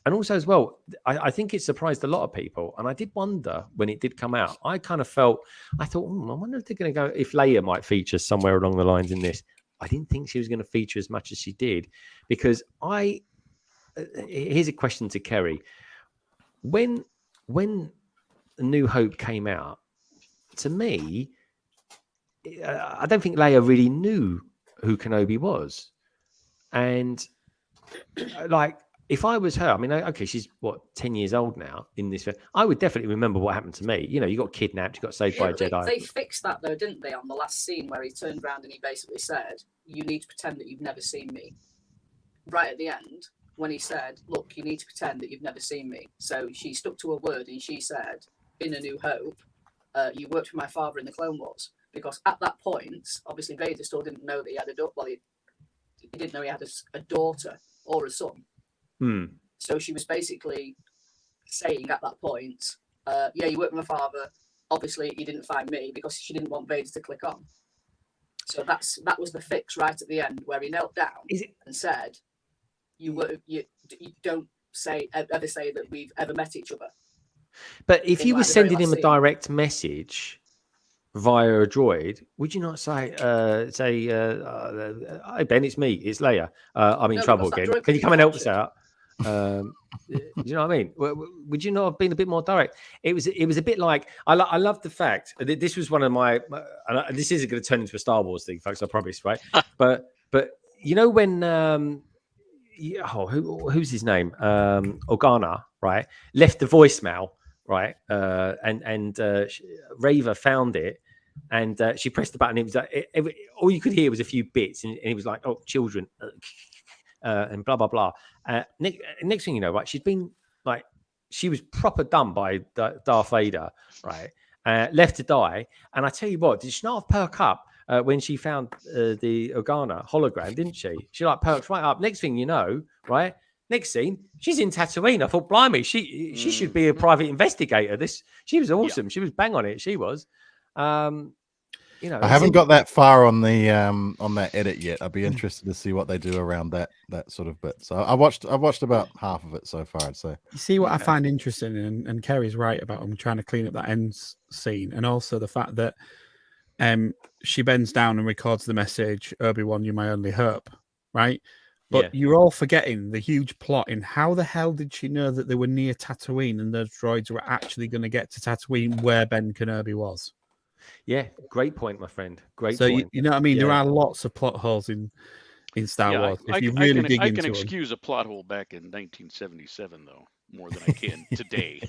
also as well, I think it surprised a lot of people. And I did wonder when it did come out, I thought, I wonder if they're going to go, if Leia might feature somewhere along the lines in this. I didn't think she was going to feature as much as she did, because here's a question to Kerry. When A New Hope came out, to me, I don't think Leia really knew who Kenobi was. And like, if I was her, I mean, okay, she's 10 years old now in this. I would definitely remember what happened to me. You know, you got kidnapped, you got saved by a Jedi. They fixed that though, didn't they? On the last scene where he turned around and he basically said, "You need to pretend that you've never seen me." Right at the end, when he said, "Look, you need to pretend that you've never seen me." So she stuck to her word and she said, in A New Hope, "You worked with my father in the Clone Wars." Because at that point, obviously Vader still didn't know that he had a daughter. Well, he didn't know he had a daughter or a son. So she was basically saying at that point, yeah, you worked with my father. Obviously, you didn't find me, because she didn't want Vader to click on. So that was the fix right at the end, where he knelt down and said, you don't ever say that we've ever met each other. But if you were sending him a direct message via a droid, would you not say, "Hi Ben, it's me, it's Leia. I'm in trouble again. Can you come and help us out?" Do you know what I mean? Would you not have been a bit more direct? It was a bit like, I love the fact that this was one of my, and this isn't going to turn into a Star Wars thing, folks, I promise, right? but you know when who's his name, Organa, right, left the voicemail, right, and Raver found it, and she pressed the button. It was like all you could hear was a few bits, and it was like, "Oh, children," and blah blah blah. Next thing you know, right, she was proper done by Darth Vader, right, left to die. And I tell you what, did she not perk up when she found the Organa hologram? Didn't she? She perked right up. Next thing you know, right, next scene, she's in Tatooine. I thought, blimey, she should be a private investigator. She was awesome. Yeah. She was bang on it. She was. You know, I haven't got that far on the on that edit yet. I'd be interested to see what they do around that sort of bit. So I watched about half of it so far, I'd say. You see what I find interesting, and Kerry's right about him trying to clean up that end scene, and also the fact that she bends down and records the message, "Obi-Wan, you're my only hope," right? But you're all forgetting the huge plot in how the hell did she know that they were near Tatooine and those droids were actually going to get to Tatooine where Ben Kenobi was? Yeah, great point, my friend. Great so point. you know what I mean? There Yeah. are lots of plot holes in Star Yeah, Wars. I If you really dig I into can them. excuse a plot hole back in 1977 though more than I can today.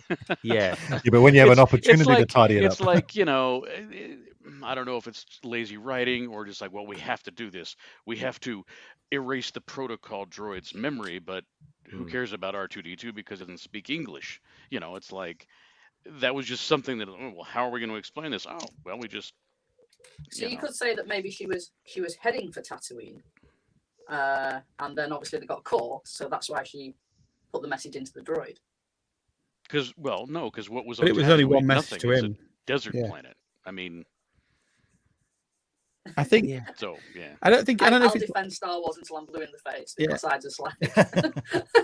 Yeah. But when you have an It's opportunity to like tidy it it's up. like I don't know if it's lazy writing or just like, well, we have to do this. We have to erase the protocol droid's memory, but who cares about R2D2 because it doesn't speak English? It's like that was just something that, well, how are we going to explain this? Oh, well, we just So you could say that maybe she was heading for Tatooine, and then obviously they got caught, so that's why she put the message into the droid. Because what was But it was only one message to him. It's a desert Yeah. planet. I mean, I think. so yeah. I don't know I'll if it's. defend Star Wars until I'm blue in the face Yeah. because I just like.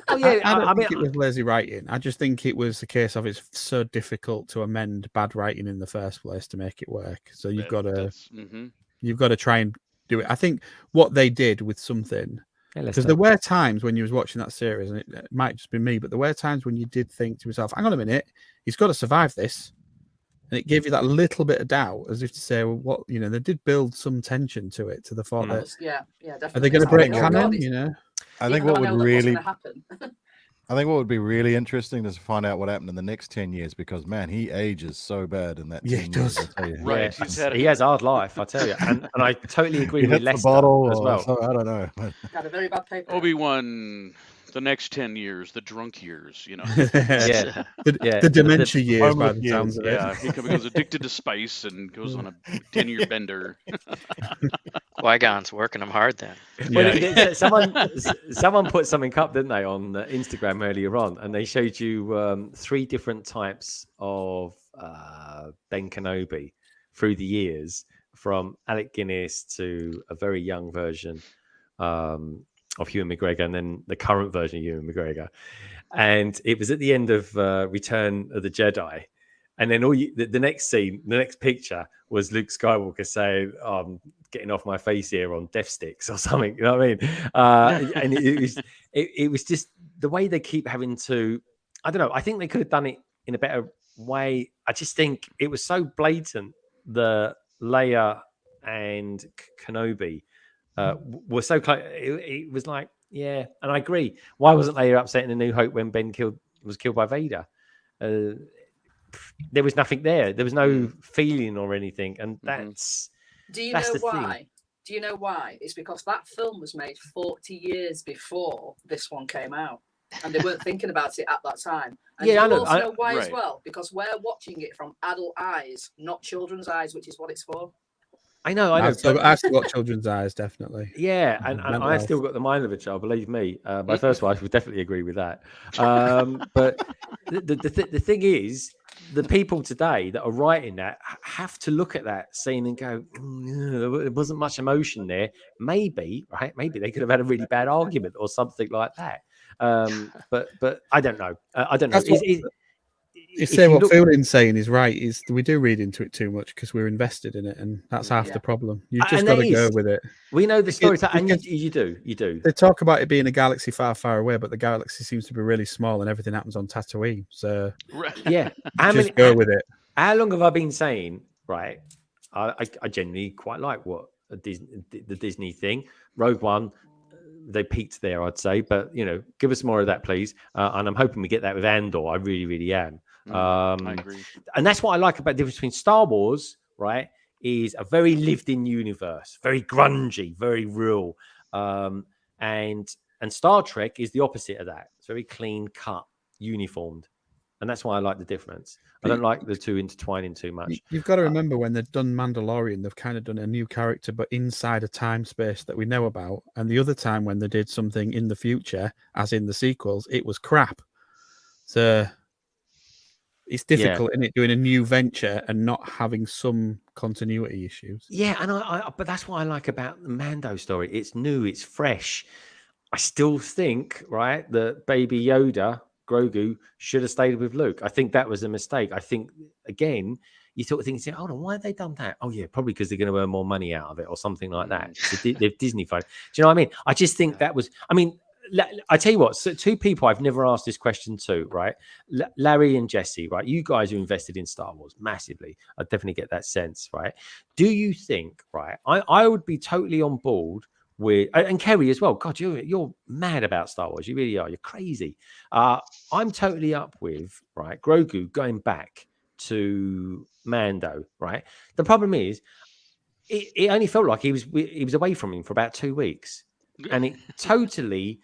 Oh yeah, I don't think it was lazy writing. I just think it was a case of it's so difficult to amend bad writing in the first place to make it work. So you've got to try and do it. I think what they did with something, because there were times when you was watching that series, and it might just be me, but there were times when you did think to yourself, "Hang on a minute, he's got to survive this," and it gave you that little bit of doubt, as if to say, "Well, what?" They did build some tension to it, to the thought that definitely. are they going to break canon? I think what would really I think what would be really interesting is to find out what happened in the next 10 years, because man, he ages so bad in that 10 he does. years. I tell you. Right. He has a hard life, I tell you. And I totally agree He with hits the Lester bottle as well. I don't know. Got a very bad paper. Obi-Wan, the next 10 years, the drunk years, The dementia years, by the sounds of it. Yeah, he becomes addicted to spice and goes on a 10-year bender. Qui-Gon's working him hard then. Well, someone put something up, didn't they, on Instagram earlier on, and they showed you 3 different types of Ben Kenobi through the years, from Alec Guinness to a very young version of Ewan McGregor, and then the current version of Ewan McGregor. And it was at the end of Return of the Jedi. And then the next scene, the next picture was Luke Skywalker saying, "Oh, I'm getting off my face here on death sticks," or something. You know what I mean? And it was just the way they keep having to. I don't know. I think they could have done it in a better way. I just think it was so blatant. The Leia and Kenobi were so close. It was like, yeah, and I agree. Why wasn't Leia upset in A New Hope when Ben was killed by Vader? There was nothing there. There was no feeling or anything, and that's. Do you know why? Do you know why? It's because that film was made 40 years before this one came out, and they weren't thinking about it at that time. And I know. Also know why as well, because we're watching it from adult eyes, not children's eyes, which is what it's for. I know. I've still got children's eyes, definitely. Yeah, and I've still got the mind of a child. Believe me, my first wife would definitely agree with that. But the thing is, the people today that are writing that have to look at that scene and go, there wasn't much emotion there. Maybe they could have had a really bad argument or something like that. But I don't know. I don't know. You say what Fielding's saying is right. Is we do read into it too much because we're invested in it, and that's half the problem. You've just got to go with it. We know the story, and you do. They talk about it being a galaxy far, far away, but the galaxy seems to be really small, and everything happens on Tatooine. So yeah, go with it. How long have I been saying? Right, I genuinely quite like what the Disney thing. Rogue One. They peaked there, I'd say, but give us more of that, please. And I'm hoping we get that with Andor. I really, really am. I agree. And that's what I like about the difference between Star Wars, right? Is a very lived-in universe, very grungy, very real, and Star Trek is the opposite of that. It's very clean cut, uniformed, and that's why I like the difference. I don't like the two intertwining too much. You've got to remember when they've done Mandalorian, they've kind of done a new character, but inside a time space that we know about. And the other time when they did something in the future, as in the sequels, it was crap. So it's difficult, isn't it, doing a new venture and not having some continuity issues? Yeah, and but that's what I like about the Mando story. It's new, it's fresh. I still think, right, that Baby Yoda, Grogu, should have stayed with Luke. I think that was a mistake. I think, again, you sort of think, hold on, why have they done that? Oh yeah, probably because they're going to earn more money out of it or something like that. They're Disney fun. Do you know what I mean? I just think that was. I mean, I tell you what. So two people I've never asked this question to, right? Larry and Jesse, right? You guys are invested in Star Wars massively. I definitely get that sense, right? Do you think, right? I would be totally on board with, and Kerry as well. God, you're mad about Star Wars. You really are. You're crazy. I'm totally up with, right, Grogu going back to Mando, right? The problem is, it only felt like he was away from him for about 2 weeks, and it totally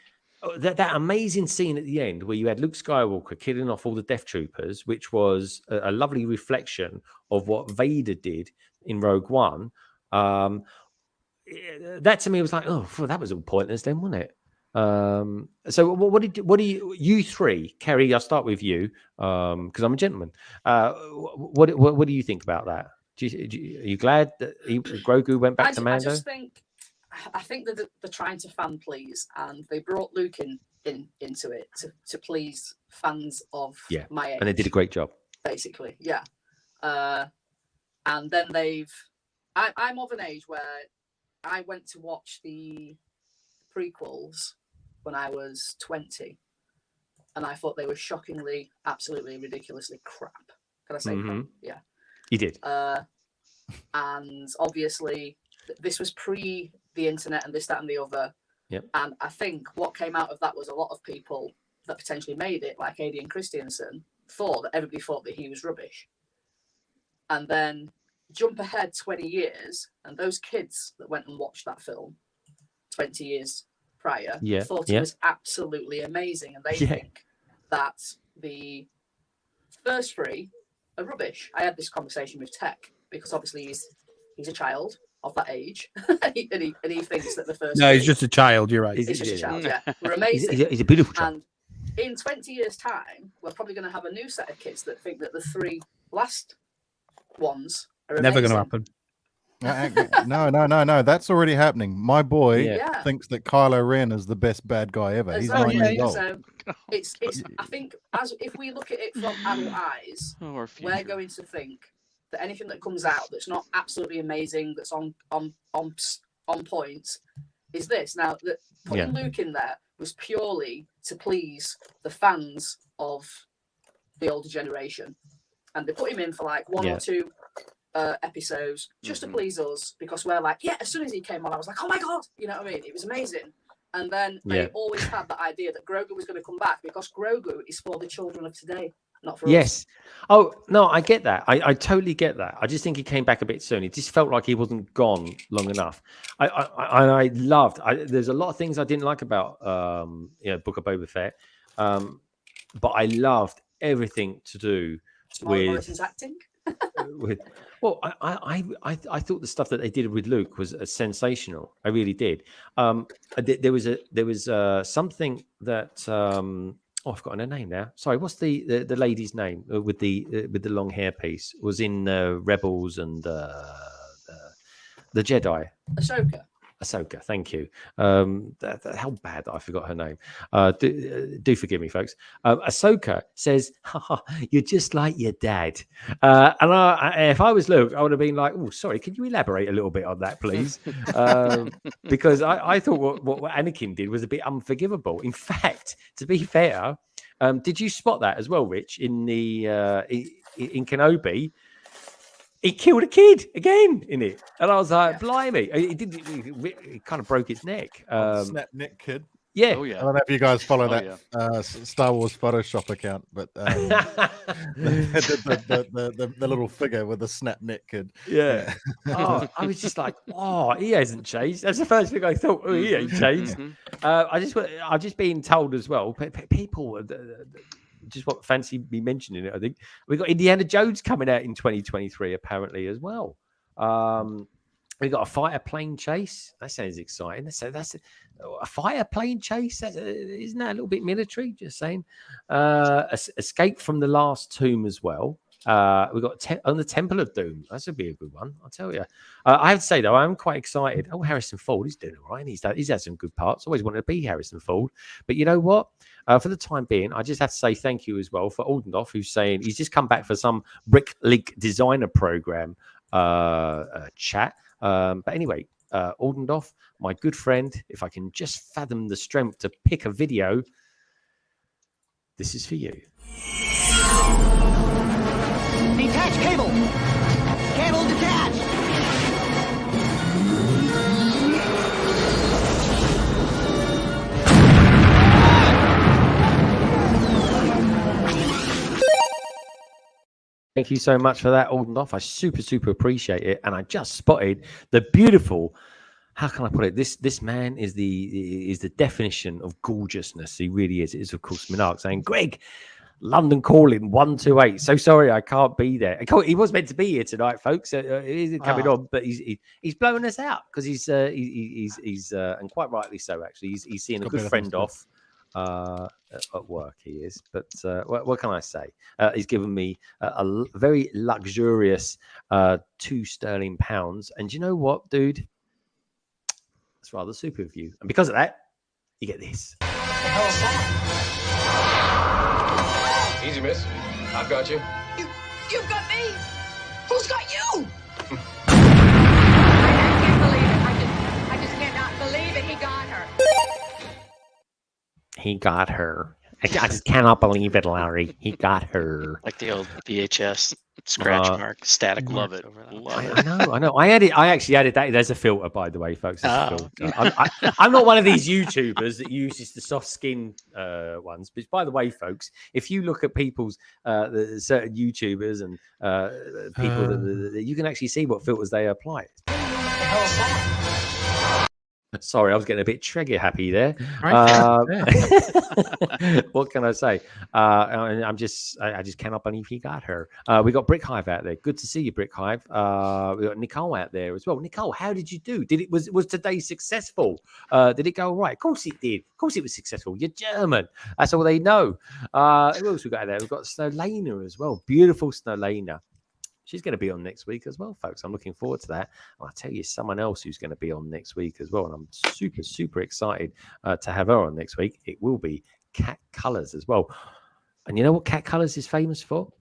that amazing scene at the end where you had Luke Skywalker killing off all the Death Troopers, which was a lovely reflection of what Vader did in Rogue One. That to me was like, oh, that was all pointless then, wasn't it? So what do you three, Kerry? I'll start with you because I'm a gentleman. What do you think about that? Are you glad that Grogu went back to Mando? I think that they're trying to fan please, and they brought Luke into it to please fans of my age. And they did a great job, basically. Yeah, and then I'm of an age where I went to watch the prequels when I was 20, and I thought they were shockingly, absolutely, ridiculously crap. Can I say crap? Yeah. You did. And obviously, this was pre the internet and this, that, and the other. Yep. And I think what came out of that was a lot of people that potentially made it, like Aidan Christensen, thought that everybody thought that he was rubbish. And then jump ahead 20 years, and those kids that went and watched that film 20 years prior thought it was absolutely amazing. And they think that the first three are rubbish. I had this conversation with Tech because obviously he's a child of that age, and he thinks that the first. No, he's just a child. You're right. He's just a child. Yeah, we're amazing. He's a beautiful child. And in 20 years' time, we're probably going to have a new set of kids that think that the three last ones are amazing. Never going to happen. No. That's already happening. My boy thinks that Kylo Ren is the best bad guy ever. He's 9 years old. So it's. I think if we look at it from adult eyes, we're going to think that anything that comes out that's not absolutely amazing, that's on point, is this. Now, putting Luke in there was purely to please the fans of the older generation, and they put him in for like one or two episodes just to please us, because we're like, as soon as he came on, I was like, oh my god, you know what I mean? It was amazing. And then they always had that idea that Grogu was going to come back, because Grogu is for the children of today, not for us. Oh no, I get that. I totally get that. I just think he came back a bit soon. It just felt like he wasn't gone long enough. I loved. There's a lot of things I didn't like about Book of Boba Fett, but I loved everything to do with Morrison's acting. I thought the stuff that they did with Luke was sensational. I really did. There was something that I've forgotten her name now. Sorry, what's the lady's name with the long hair piece? Was in Rebels and the Jedi. Ahsoka, thank you. How bad that I forgot her name. Do forgive me, folks. Ahsoka says, "You're just like your dad." And if I was Luke, I would have been like, "Oh, sorry, can you elaborate a little bit on that, please?" Because I thought what Anakin did was a bit unforgivable. In fact, to be fair, did you spot that as well, Rich? In in Kenobi, he killed a kid again in it, and I was like, "Blimey!" It kind of broke its neck. Snap neck kid. Yeah. I don't know if you guys follow that Star Wars Photoshop account, but the little figure with the snap neck kid. Yeah. I was just like, "Oh, he hasn't changed." That's the first thing I thought. Oh, he ain't changed. I've just been told as well. People just what fancy me mentioning it. I think we got Indiana Jones coming out in 2023 apparently as well. We got a fighter plane chase. That sounds exciting. That's a fighter plane chase. Isn't that a little bit military? Just saying. Escape from the Last Tomb as well. We got on the Temple of Doom. That would be a good one, I'll tell you. I have to say though, I'm quite excited. Oh, Harrison Ford, he's doing all right. He's had some good parts. Always wanted to be Harrison Ford, but you know what? for the time being, I just have to say thank you as well for Aldendorf, who's saying he's just come back for some Brick League designer program chat. But anyway, Aldendorf, my good friend, if I can just fathom the strength to pick a video, this is for you. Detach cable. Cable detached. Thank you so much for that, Aldendorf. I super appreciate it. And I just spotted the beautiful, how can I put it? This man is the definition of gorgeousness. He really is. It is, of course, Minark saying, Greg, London calling 128. So sorry, I can't be there. He was meant to be here tonight, folks. He isn't coming on, but he's blowing us out because he's and quite rightly so. Actually, he's seeing a good friend off at work. He is, but what can I say? He's given me a very luxurious £2 sterling, and you know what, dude? It's rather super of you, and because of that, you get this. Easy, miss. I've got you. You've got me. Who's got you? I just cannot believe it. He got her. He got her. I just cannot believe it, Larry. He got her. Like the old VHS scratch mark, static. Love it. I know. I actually added that. There's a filter, by the way, folks. I'm not one of these YouTubers that uses the soft skin ones. But by the way, folks, if you look at people's certain YouTubers and people that you can actually see what filters they apply. Sorry, I was getting a bit trigger happy there. What can I say? I just cannot believe he got her. We got Brick Hive out there. Good to see you, Brick Hive. We got Nicole out there as well. Nicole, how did you do? Was today successful? Did it go all right? Of course it did. Of course it was successful. You're German. That's all they know. Who else we got out there? We've got Snowlena as well. Beautiful Snowlena. She's going to be on next week as well, folks. I'm looking forward to that. And I'll tell you someone else who's going to be on next week as well. And I'm super excited to have her on next week. It will be Cat Colors as well. And you know what Cat Colors is famous for?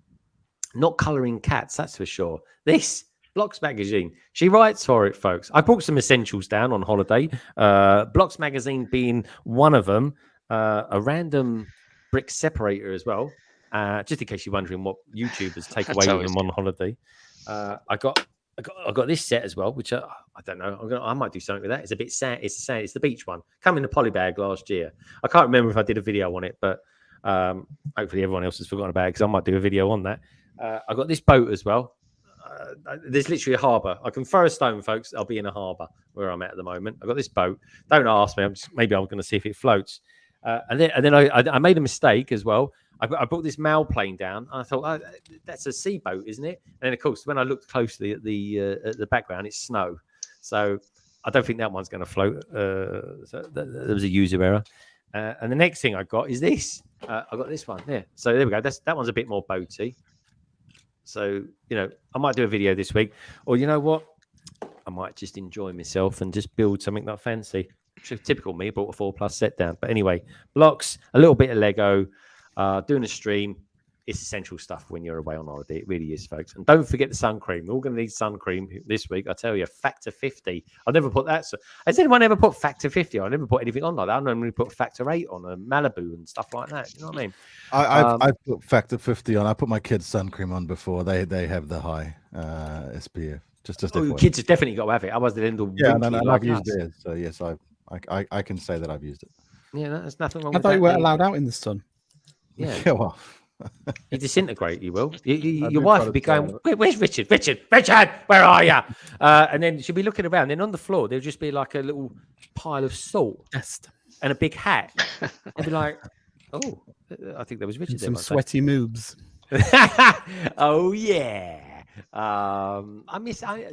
Not colouring cats, that's for sure. This, Blocks Magazine. She writes for it, folks. I brought some essentials down on holiday. Blocks Magazine being one of them. A random brick separator as well. Just in case you're wondering what YouTubers take away with them on holiday, I got this set as well, which I don't know. I might do something with that. It's a bit sad. It's the beach one. Come in the poly bag last year. I can't remember if I did a video on it, but hopefully everyone else has forgotten about it because I might do a video on that. I got this boat as well. There's literally a harbour. I can throw a stone, folks. I'll be in a harbour where I'm at the moment. I got this boat. Don't ask me. Maybe I'm going to see if it floats. And then I made a mistake as well. I brought this mail plane down. And I thought, that's a sea boat, isn't it? And then, of course, when I looked closely at the background, it's snow. So I don't think that one's going to float. So there was a user error. And the next thing I got is this. I got this one here. So there we go. That one's a bit more boaty. So, I might do a video this week. Or you know what? I might just enjoy myself and just build something that I fancy. Typical me, bought a 4+ set down. But anyway, blocks, a little bit of Lego. Doing a stream, it's essential stuff when you're away on holiday. It really is, folks. And don't forget the sun cream. We're all going to need sun cream this week. I tell you, factor 50. I'll never put that. So, has anyone ever put factor 50? I never put anything on like that. I normally put factor 8 on a Malibu and stuff like that. You know what I mean? I put factor 50 on. I put my kids' sun cream on before they have the high SPF. Just your kids have definitely got to have it. Otherwise, they'll end up and I've used it. So yes, I can say that I've used it. Yeah, there's nothing wrong. I thought you weren't allowed out in the sun. Yeah, well, you disintegrate. You will. Your wife will be going, "Where's Richard? Richard, where are you?" And then she'll be looking around. Then on the floor, there'll just be like a little pile of salt and a big hat. I'll be like, "Oh, I think there was Richard." Some sweaty moves. Oh yeah. Do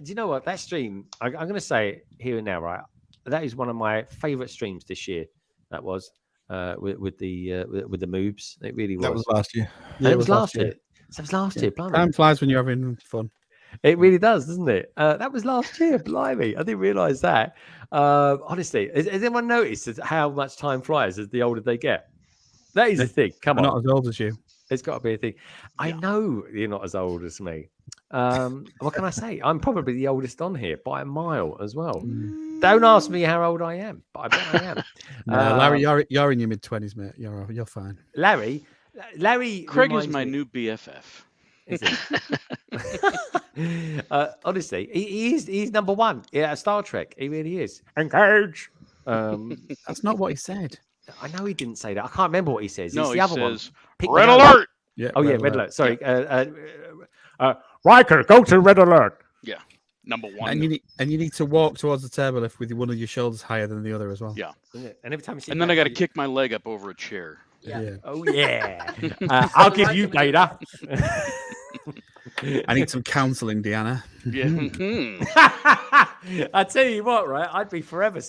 you know what? That stream, I'm going to say it here and now, right? That is one of my favourite streams this year. That was. With the moves, it really was. That was last year. Yeah, it was last year. So it was last year. Blimey. Time flies when you're having fun. It really does, doesn't it? That was last year. Blimey, I didn't realise that. Honestly, has anyone noticed how much time flies as the older they get? That is a thing. Come I'm on. not as old as you. It's got to be a thing. I know you're not as old as me. What can I say? I'm probably the oldest on here by a mile as well. Don't ask me how old I am, but I bet I am. No, Larry, you're in your mid-20s, mate. You're fine. Larry, Craig is my new BFF. Is he? Honestly, he's number one. Yeah, Star Trek. He really is. Engage. That's not what he said. I know he didn't say that. I can't remember what he says. No, it's the he other says, one. red alert. Yeah. Oh, red alert. Sorry. Riker, go to red alert. Yeah. Number one. And you need to walk towards the table with one of your shoulders higher than the other as well. Yeah. And every time you see and then I got to kick my leg up over a chair. Yeah. Oh, yeah. I'll give you data. I need some counselling, Deanna. Yeah. I tell you what, right? I'd be forever.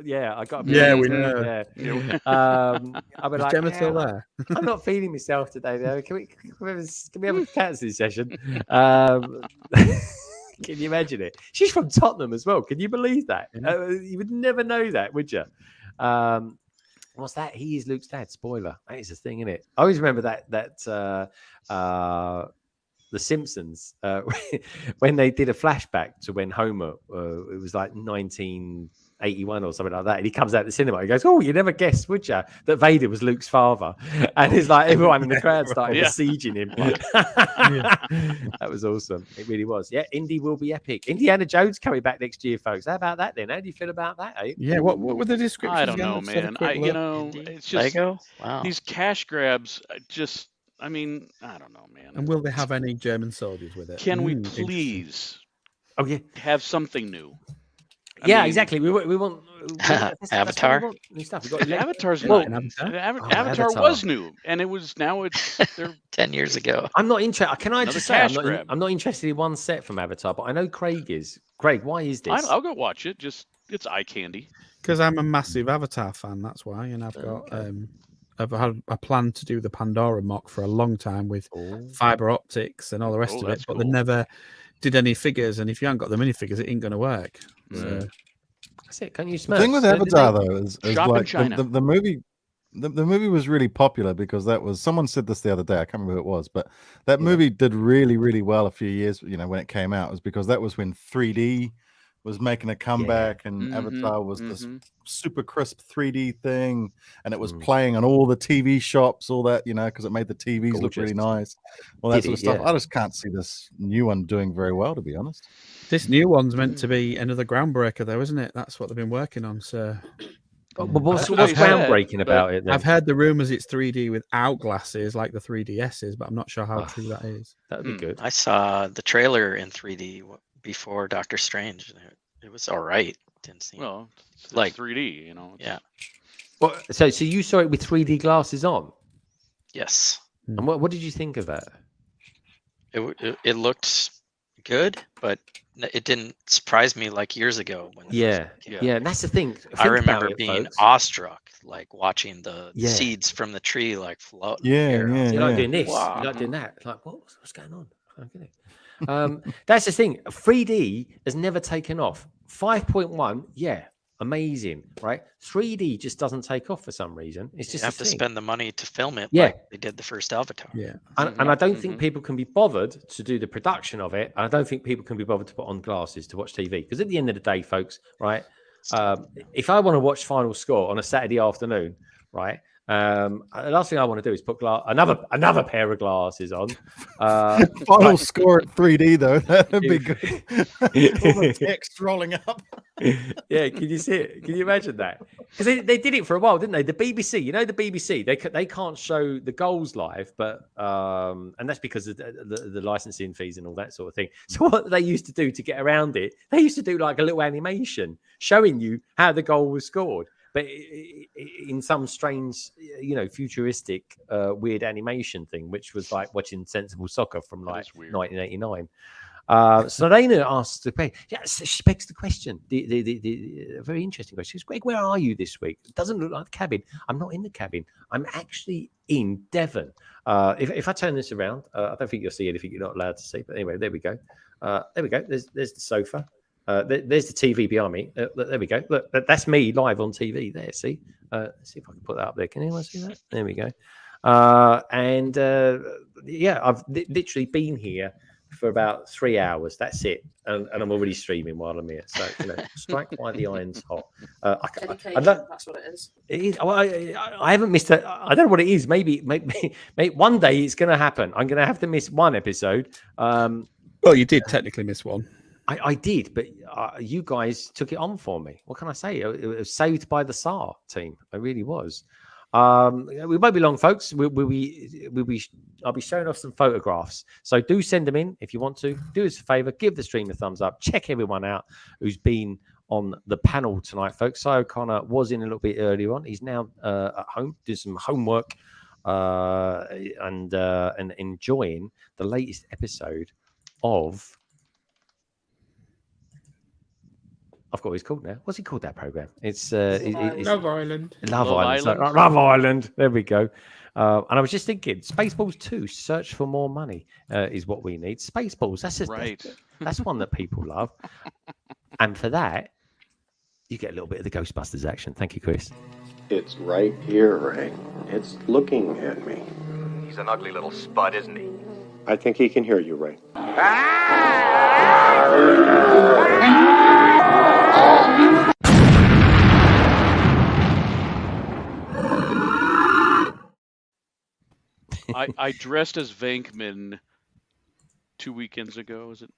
Yeah, I got. Yeah, we know. Yeah. I'll be like, Gemma still there? I'm not feeling myself today, though. Can we have a counselling session? Can you imagine it? She's from Tottenham as well. Can you believe that? You would never know that, would you? What's that? He is Luke's dad. Spoiler. That is a thing, isn't it? I always remember that The Simpsons, when they did a flashback to when Homer, it was like 1981 or something like that, and he comes out of the cinema, he goes, "Oh, you never guessed, would you, that Vader was Luke's father?" And it's like everyone in the crowd started besieging him. That was awesome. It really was. Yeah, Indy will be epic. Indiana Jones coming back next year, folks. How about that then? How do you feel about that? Eh? Yeah, what were the descriptions? I don't know, man. It's just Lego. Wow. These cash grabs. I mean, I don't know, man. And will they have any German soldiers with it? Can we please? Oh yeah, have something new. I mean, exactly. We want Avatar. We want new stuff. We've got Avatar's well, Avatar was new, and they're 10 years ago. I'm not interested. Can I Another just say cash I'm not interested in one set from Avatar, but I know Craig is. Craig, why is this? I'll go watch it. It's eye candy. Because I'm a massive Avatar fan. That's why, and I've got I've had a plan to do the Pandora mock for a long time with fiber optics and all the rest of it, but they never did any figures. And if you haven't got the minifigures, it ain't going to work. So. That's it. Can you The thing with Avatar though is like the movie. The movie was really popular because that was, someone said this the other day, I can't remember who it was, but that movie did really, really well a few years, when it came out. It was because that was when 3D was making a comeback and Avatar was this super crisp 3D thing, and it was playing on all the TV shops, all that, because it made the TVs look really nice, all that sort of stuff. I just can't see this new one doing very well, to be honest. This new one's meant to be another groundbreaker, though, isn't it? That's what they've been working on. So, but what's groundbreaking about it? Then? I've heard the rumors it's 3D without glasses, like the 3DSs, but I'm not sure how true that is. That'd be good. I saw the trailer in 3D before Doctor Strange. It was all right. Didn't seem it's like 3D, Yeah. Well, so you saw it with 3D glasses on? Yes. And what did you think of that? It looked good, but it didn't surprise me like years ago. Yeah, and that's the thing. I remember being awestruck, like watching the seeds from the tree like float. You're not doing this. Wow. You're not doing that. Like, what's going on? I don't get it. That's the thing. 3D has never taken off. 5.1, amazing, right? 3D just doesn't take off for some reason. It's just you have to spend the money to film it. Yeah, like they did the first Avatar. Yeah, and I don't think people can be bothered to do the production of it. And I don't think people can be bothered to put on glasses to watch TV, because at the end of the day, folks, right? If I want to watch Final Score on a Saturday afternoon, right? The last thing I want to do is put another pair of glasses on. Final Score at 3D though, that'd be good. All the text rolling up. Yeah, can you see it? Can you imagine that? Because they did it for a while, didn't they? The BBC, the BBC, they can't show the goals live, but and that's because of the licensing fees and all that sort of thing. So what they used to do to get around it, they used to do like a little animation showing you how the goal was scored, but in some strange, futuristic, weird animation thing, which was like watching Sensible Soccer from like 1989. So Lena asks the question. She begs the question, the very interesting question. She goes, Greg, where are you this week? It doesn't look like the cabin. I'm not in the cabin. I'm actually in Devon. If I turn this around, I don't think you'll see anything you're not allowed to see. But anyway, there we go. There we go. There's the sofa. There's the TV behind me. There we go. Look, that's me live on TV there. See? Let's see if I can put that up there. Can anyone see that? There we go. Yeah, I've literally been here for about 3 hours. That's it. And I'm already streaming while I'm here. So, strike while the iron's hot. Dedication, that's what it is. It is. I haven't missed it. I don't know what it is. Maybe one day it's going to happen. I'm going to have to miss one episode. Well, you did technically miss one. I did, but you guys took it on for me. What can I say? It was saved by the SAR team. It really was. We won't be long, folks. I'll be showing off some photographs. So do send them in if you want to. Do us a favor, give the stream a thumbs up. Check everyone out who's been on the panel tonight, folks. Si O'Connor was in a little bit earlier on. He's now at home doing some homework and enjoying the latest episode of. I've got what it's called now. What's it called, that program? It's Love Island. Love Island. Love Island. There we go. And I was just thinking, Spaceballs 2, Search for More Money is what we need. Spaceballs, that's one that people love. And for that, you get a little bit of the Ghostbusters action. Thank you, Chris. It's right here, Ray. It's looking at me. He's an ugly little spud, isn't he? I think he can hear you, Ray. I dressed as Venkman 2 weekends ago. Is it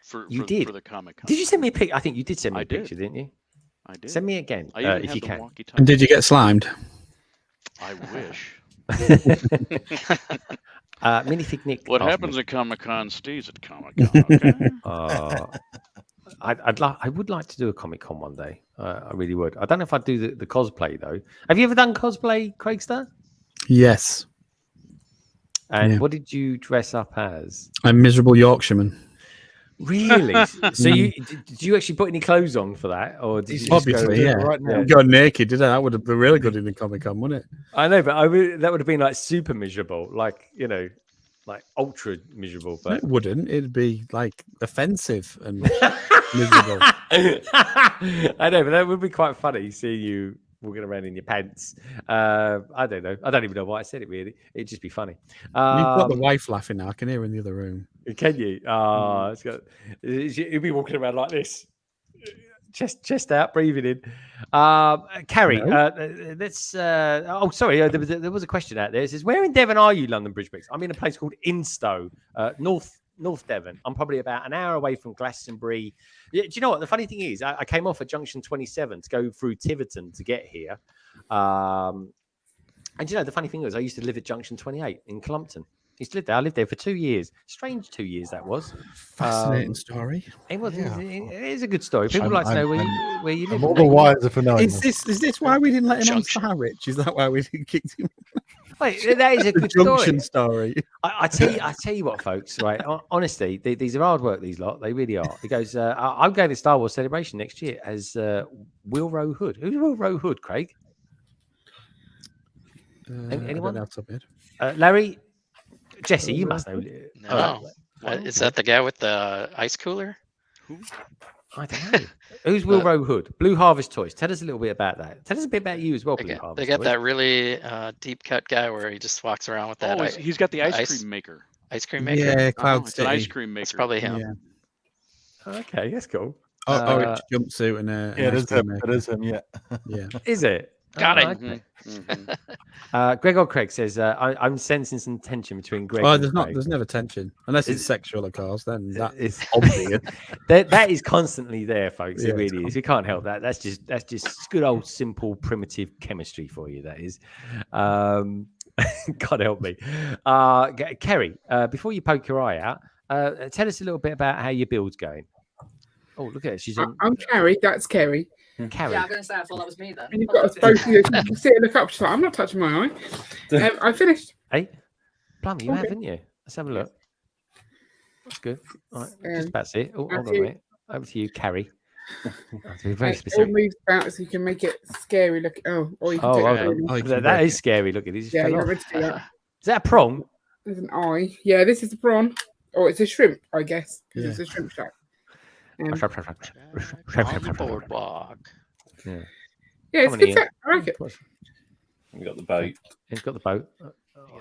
for the Comic-Con? Did you send me a picture? I think you did send me a picture, didn't you? I did. Send me again if you can. And did you get slimed? I wish. Minifig Nick. What happens at Comic-Con stays at Comic-Con. Okay? I would like to do a Comic-Con one day. I really would. I don't know if I'd do the cosplay though. Have you ever done cosplay, Craigster? Yes. And what did you dress up as? A miserable Yorkshireman. Really? So did you actually put any clothes on for that, or did you obviously just go, right now? Go naked? Did I? That would have been really good in the Comic-Con, wouldn't it? I know, but that would have been like super miserable, like like ultra miserable. But it wouldn't. It'd be like offensive and miserable. I know, but that would be quite funny seeing you walking around in your pants. I don't know. I don't even know why I said it. Really, it'd just be funny. You've got the wife laughing now. I can hear her in the other room. Can you? You'll be walking around like this, chest out, breathing in. Carrie, let's. Oh, sorry. There was a question out there. It says, "Where in Devon are you, London Bridge Bricks?" I'm in a place called Instow, North Devon. I'm probably about an hour away from Glastonbury. Do you know what? The funny thing is, I came off at Junction 27 to go through Tiverton to get here. And the funny thing was, I used to live at Junction 28 in Clumpton. I used to live there. I lived there for 2 years. Strange 2 years that was. Fascinating story. It was. Yeah. It is a good story. People like to know where you live. I'm all the wiser for knowing. Is this why we didn't let him on Harwich? Is that why we didn't kick him? Wait, that is a good story. I tell you what, folks. Right, honestly, these are hard work. These lot, they really are. He goes, I'm going to Star Wars Celebration next year as Wilro Hood. Who's Wilro Hood, Craig? Anyone? Larry, Jesse, you must know. No, is that the guy with the ice cooler? Who? I don't know. Who's Wilro Hood? Blue Harvest Toys. Tell us a little bit about that. Tell us a bit about you as well, Blue Harvest. They got that really deep cut guy where he just walks around with that. He's got the ice cream maker. Ice cream maker? Yeah, Cloud City. An ice cream maker. It's probably him. Yeah. Okay, that's cool. Orange jumpsuit and a. Yeah, it is him. Yeah. Yeah. Is it? Got it. Okay. Gregor Craig says, I'm sensing some tension between Greg and Craig. There's never tension. Unless it's sexual, of course, then that is obvious. that is constantly there, folks. It really is. You can't help that. That's just good old simple primitive chemistry for you, that is. God help me. Kerry, before you poke your eye out, tell us a little bit about how your build's going. Oh, look at it. She's on. I'm Carrie. That's Kerry. Carrie. Yeah, I'm going to say I thought that was me then. And you've got us both here. You can sit and look up. She's like, I'm not touching my eye. I finished. Hey, Plum, you haven't you? Let's have a look. That's good. All right, just about it. Oh, hold on a minute. Over to you, Carrie. To be very specific. It moves about so you can make it scary looking. Or you can do it. That is scary looking. Yeah, you're ready to do that. Is that a prawn? There's an eye. Yeah, this is a prawn. Or it's a shrimp, I guess, because it's a shrimp shack. On the boardwalk. Yeah. Yeah, it's Come on, good Ian. set. I like it. We got the boat. It's got the boat.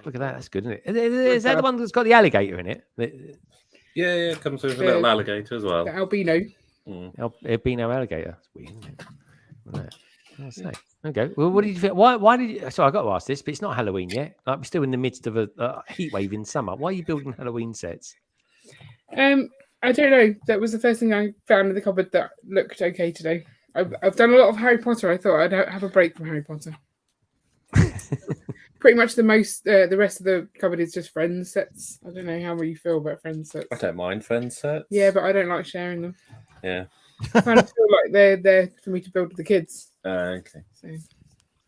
Look at that. That's good, isn't it? Is that the one that's got the alligator in it? Yeah, it comes with a little alligator as well. The albino. Albino alligator. It's weird, isn't it? Right. I'll say. Okay. Well, what did you think? Why did you? So I got to ask this, but it's not Halloween yet. Like we're still in the midst of a heat wave in summer. Why are you building Halloween sets? I don't know. That was the first thing I found in the cupboard that looked okay today. I've done a lot of Harry Potter. I thought I'd have a break from Harry Potter. Pretty much the rest of the cupboard is just Friends sets. I don't know how you feel about Friends sets. I don't mind Friends sets. Yeah, but I don't like sharing them. Yeah. I kind of feel like they're there for me to build with the kids. Okay. So.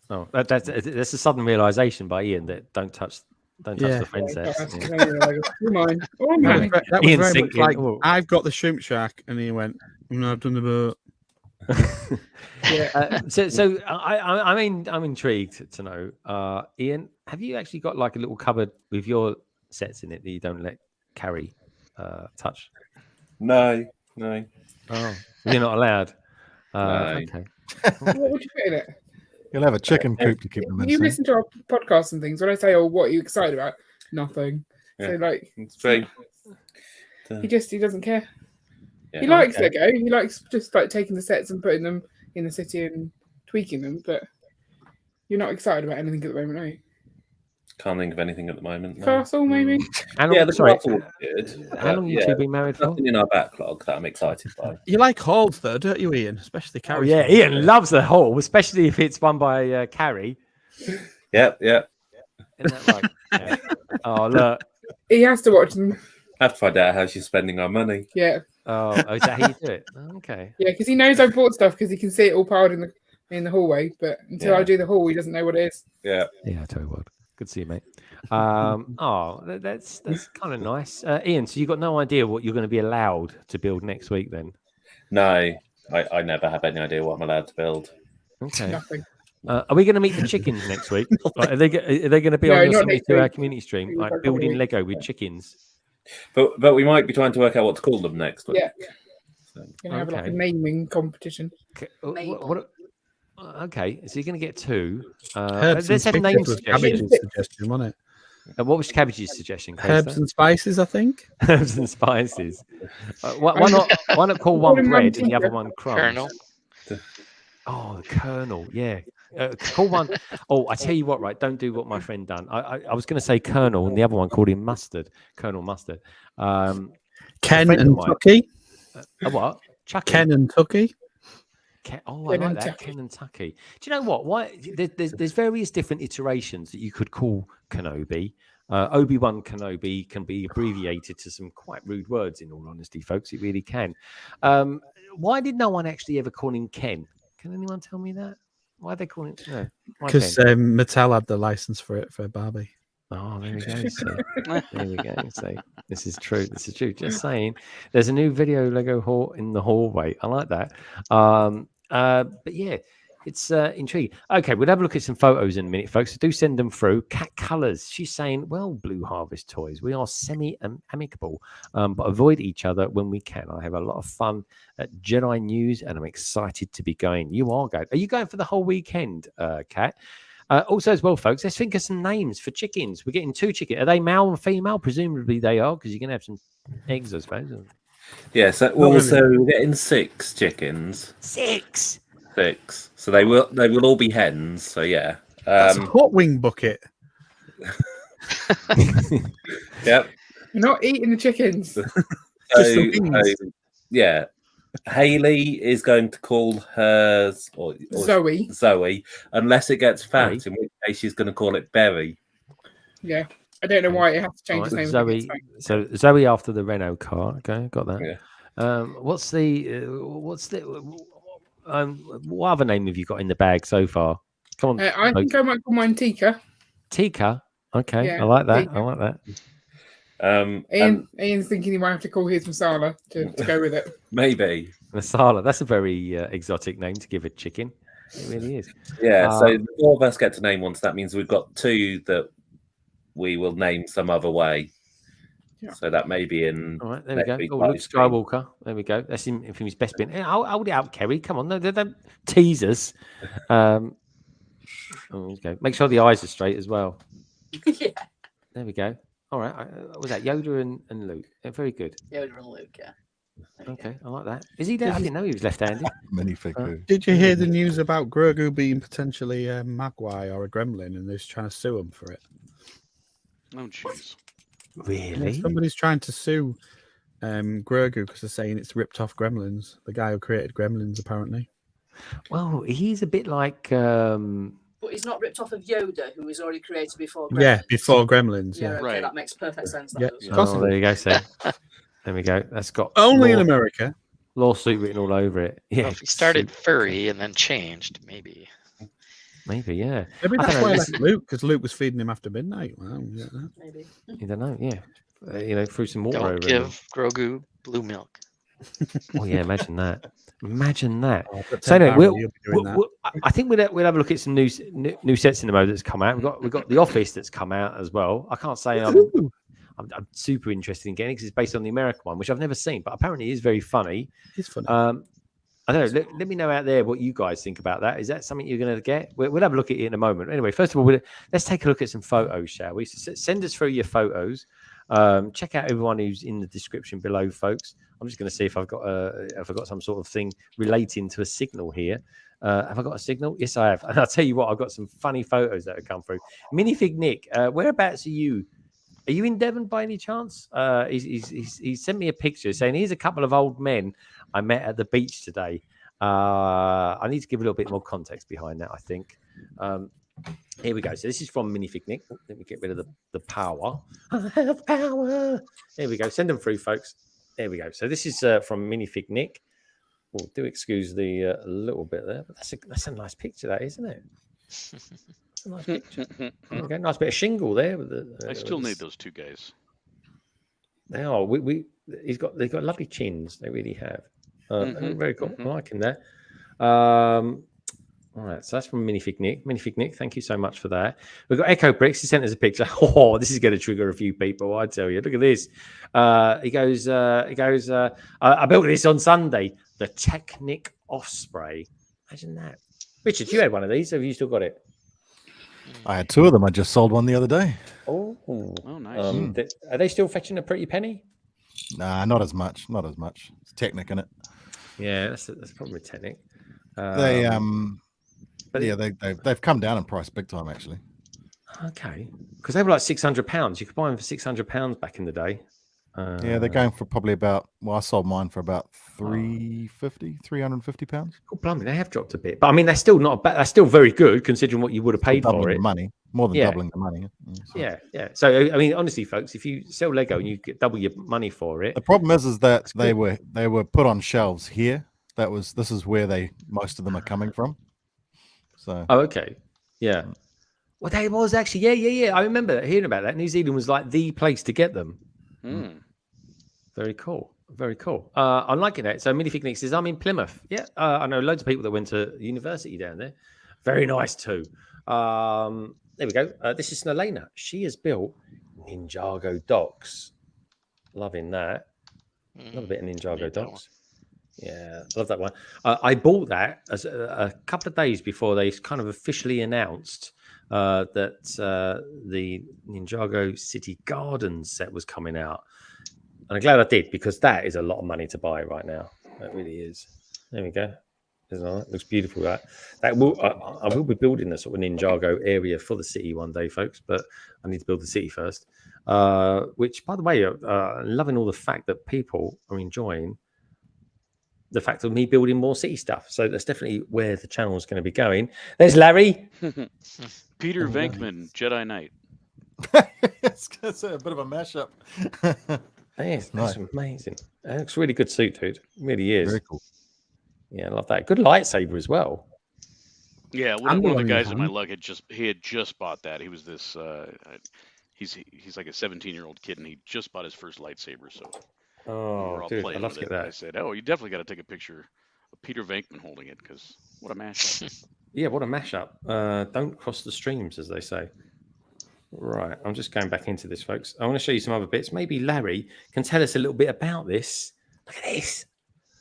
Oh, that's a sudden realization by Ian that don't touch the Friends sets. Mine. That was very much like, I've got the shrimp shack, and he went, "No, I've done the boat." So I'm intrigued to know, Ian, have you actually got like a little cupboard with your sets in it that you don't let Carrie touch? No. Oh, you're not allowed. No. Okay. What would you put in it? You'll have a chicken coop to keep them in. You listen to our podcasts and things. When I say, "Oh, what are you excited about?" Nothing. Yeah, So like, it's true. He doesn't care. Yeah. He likes Lego. He likes just like taking the sets and putting them in the city and tweaking them. But you're not excited about anything at the moment, are you? Can't think of anything at the moment. No. Castle, maybe. The castle was good. How long you two been married for? Nothing in our backlog that I'm excited by. You like halls, though, don't you, Ian? Especially Carrie. Oh, yeah, Ian loves the hall, especially if it's won by Carrie. Yep. Isn't that right? Yeah. Oh, look. He has to watch them. Have to find out how she's spending our money. Yeah. Oh, is that how you do it? Okay. Yeah, because he knows I bought stuff because he can see it all piled in the hallway. But until I do the hall, he doesn't know what it is. Yeah. Yeah, I tell you what. Good to see you, mate. That's kind of nice. Ian, so you got no idea what you're going to be allowed to build next week, then? No, I never have any idea what I'm allowed to build. Okay. Nothing. Are we going to meet the chickens next week? Like, are they going to be on your 72-hour community stream, like building Lego with chickens? But we might be trying to work out what to call them next week. Yeah. Gonna have like a naming competition. Okay, so you're going to get two. Let's have name suggestions. Wasn't it? What was Cabbage's suggestion? Herbs and spices, I think. Herbs and spices. Why not call one bread and the other one crumbs? Colonel. Oh, the Colonel. Yeah. Call one. Oh, I tell you what, right? Don't do what my friend done. I was going to say Colonel, and the other one called him Mustard. Colonel Mustard. Ken and Tucky. What? Chucky. Ken and Tucky. I like that. Ken and Tucky. Do you know what? Why there's various different iterations that you could call Kenobi. Obi-Wan Kenobi can be abbreviated to some quite rude words, in all honesty, folks. It really can. Why did no one actually ever call him Ken? Can anyone tell me that? Why are they calling it? No. Because Mattel had the license for it for Barbie. Oh, there we go. See. There we go. See, this is true. This is true. Just saying. There's a new video Lego haul in the hallway. I like that. But yeah, it's intriguing. Okay, we'll have a look at some photos in a minute, folks. So do send them through. Cat Colors. She's saying, well, Blue Harvest Toys, we are semi-amicable, but avoid each other when we can. I have a lot of fun at Jedi News, and I'm excited to be going. You are going. Are you going for the whole weekend, Cat? Also, as well, folks, let's think of some names for chickens. We're getting 2 chickens. Are they male and female? Presumably they are, because you're going to have some eggs, I suppose. Yeah, so we're getting 6 chickens. 6. So they will all be hens. So yeah, that's a hot wing bucket. Yep. You're not eating the chickens. Yeah, Haley is going to call hers or Zoe, unless it gets found, in which case she's going to call it Berry. Yeah, I don't know why it has to change its name. Zoe. So Zoe after the Renault car. Okay, got that. Yeah. What's the what other name have you got in the bag so far? Come on. I think I might call mine Tika. Tika. Okay, Yeah, I like that. Tika. I like that. Ian's thinking he might have to call his Masala to go with it. Maybe Masala. That's a very exotic name to give a chicken. It really is. Yeah. So the 4 of us get to name one. So that means we've got 2 that we will name some other way. So that may be in. All right, there we go. Oh, Luke Skywalker. There we go. That's him from his best bit. I'll hold it out, Kerry. Come on, no, don't tease us. Oh, there you go. Make sure the eyes are straight as well. Yeah. There we go. All right. Was that Yoda and Luke? Yeah, very good. Yoda and Luke, yeah. Okay, I like that. Is he there? I didn't know he was left-handed. Minifig. Did you hear the news about Grogu being potentially a Magwai or a Gremlin, and they're trying to sue him for it? Oh, jeez. Really? Yeah, somebody's trying to sue Grogu because they're saying it's ripped off Gremlins. The guy who created Gremlins, apparently. Well, he's a bit like. But he's not ripped off of Yoda, who was already created before Gremlins. Yeah, before Gremlins. Yeah, Yeah, okay, Right. that makes perfect sense. Yeah. Oh, there you go. So, there we go. That's got Only in America. Lawsuit written all over it. Yeah. Well, if he started furry and then changed, maybe. Maybe, yeah. Maybe I that's don't know, why I this- left Luke, because Luke was feeding him after midnight. Well, yeah. Maybe. You don't know, yeah. Threw some water Don't over give Grogu blue milk. it. Oh, yeah, imagine that. Imagine that. Oh, but So, anyway, Barry, you'll be doing that. I think we'll have a look at some new sets in the mode that's come out. We've got The Office that's come out as well. I can't say I'm super interested in getting it because it's based on the American one, which I've never seen, but apparently it is very funny. It's funny. I don't know. Let me know out there what you guys think about that. Is that something you're going to get? We'll have a look at it in a moment. Anyway, first of all, let's take a look at some photos, shall we? So send us through your photos. Check out everyone who's in the description below, folks. I'm just going to see if I've got some sort of thing relating to a signal here. Have I got a signal? Yes, I have. And I'll tell you what, I've got some funny photos that have come through. Minifig Nick, whereabouts are you? Are you in Devon by any chance? He sent me a picture saying here's a couple of old men I met at the beach today. I need to give a little bit more context behind that, I think. Here we go. So this is from Minifig Nick. Let me get rid of the power. I have power. There we go. Send them through, folks. There we go. So this is from Minifig Nick. Well, do excuse the little bit there, but that's a nice picture, that isn't it? That's a nice picture. Okay, nice bit of shingle there. With I still need those two guys. They are. They've got lovely chins. They really have. Very cool. I'm liking that. All right, so that's from Minifig Nick. Minifig Nick, thank you so much for that. We've got Echo Bricks. He sent us a picture. Oh, this is going to trigger a few people, I tell you. Look at this. He goes. I built this on Sunday. The Technic Osprey. Imagine that. Richard, you had one of these. Have you still got it? I had two of them. I just sold one the other day. Oh, nice. Are they still fetching a pretty penny? Nah, not as much. Not as much. It's Technic in it. Yeah, that's probably Technic. They've come down in price big time actually. Okay, because they were like £600. You could buy them for £600 back in the day. Yeah, they're going for probably about. Well, I sold mine for about £350. Oh, blimey, they have dropped a bit, but I mean, they're still not bad. They're still very good considering what you would have paid for it. Money, more than doubling the money. Yeah. So I mean, honestly, folks, if you sell Lego and you get double your money for it, the problem is that they were put on shelves here. This is where most of them are coming from. So. Oh, okay. Yeah. Well, they was actually. Yeah. I remember hearing about that. New Zealand was like the place to get them. Very cool. Very cool. I'm liking that. So Minifig Nick says, I'm in Plymouth. Yeah. I know loads of people that went to university down there. Very nice too. There we go. This is Snelena. She has built Ninjago docks. Loving that. Love a bit of Ninjago docks. Yeah, love that one. I bought that as a couple of days before they kind of officially announced that the Ninjago City Gardens set was coming out. And I'm glad I did, because that is a lot of money to buy right now. That really is. There we go. It looks beautiful. I will be building a sort of Ninjago area for the city one day, folks, but I need to build the city first. Which, by the way, loving all the fact that people are enjoying the fact of me building more city stuff. So that's definitely where the channel is going to be going. There's Larry. Peter Venkman, Jedi Knight. It's a bit of a mashup. That's amazing. It looks really good suit, dude. It really is. Very cool. Yeah, I love that. Good lightsaber as well. Yeah, one of the guys in my luck had just bought that. He was this. He's like a 17-year-old kid, and he just bought his first lightsaber. So we're all dude, playing I'd love with to get it. that. I said, "Oh, you definitely got to take a picture of Peter Venkman holding it, because what a mashup." Yeah, what a mashup. Don't cross the streams, as they say. Right, I'm just going back into this, folks. I want to show you some other bits. Maybe Larry can tell us a little bit about this. Look at this.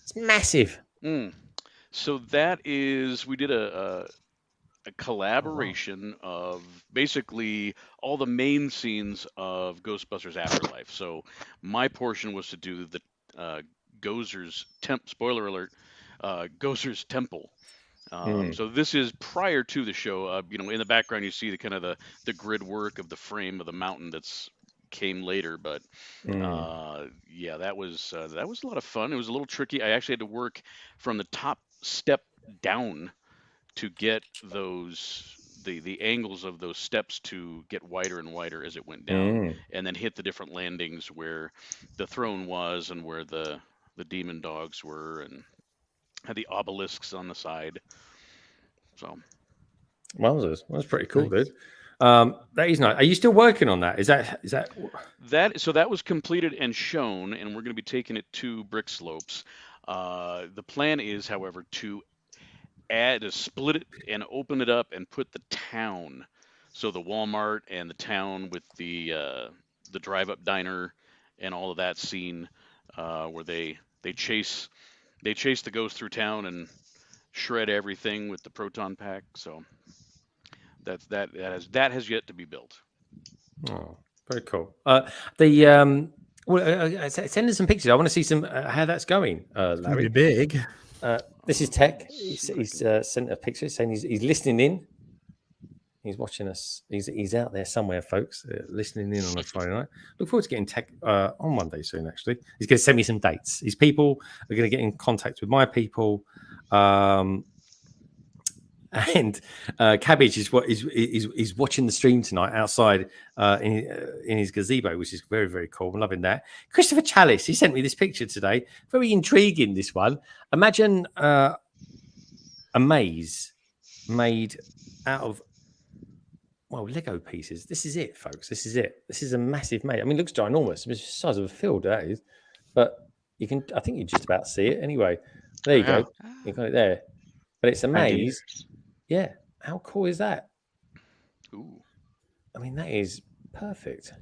It's massive. So that is, we did a collaboration of basically all the main scenes of Ghostbusters Afterlife. So my portion was to do the Gozer's spoiler alert, Gozer's Temple. So this is prior to the show. In the background you see the kind of the grid work of the frame of the mountain that's came later. But yeah, that was a lot of fun. It was a little tricky. I actually had to work from the top step down to get the angles of those steps to get wider and wider as it went down, and then hit the different landings where the throne was and where the demon dogs were, and had the obelisks on the side. So, Wowzers. That's pretty cool, dude. That is nice. Are you still working on that? Is that so that was completed and shown, and we're going to be taking it to Brick Slopes. The plan is, however, to split it and open it up and put the town, so the Walmart and the town with the drive-up diner and all of that scene, where they chase the ghost through town and shred everything with the proton pack. So that has yet to be built. Oh, very cool. Send us some pictures. I want to see some how that's going, Larry. Big. This is Tech. He's sent a picture saying he's listening in. He's watching us. He's out there somewhere, folks, listening in on a Friday night. Look forward to getting Tech on Monday soon, actually. He's going to send me some dates. His people are going to get in contact with my people. And Cabbage is watching the stream tonight outside in his gazebo, which is very, very cool. I'm loving that. Christopher Chalice, he sent me this picture today. Very intriguing, this one. Imagine a maze made out of, Lego pieces. This is it, folks. This is it. This is a massive maze. I mean, it looks ginormous. It's the size of a field, that is. But I think you just about see it anyway. There you go. You got it there. But it's a maze. Yeah. How cool is that? Ooh. I mean, that is perfect.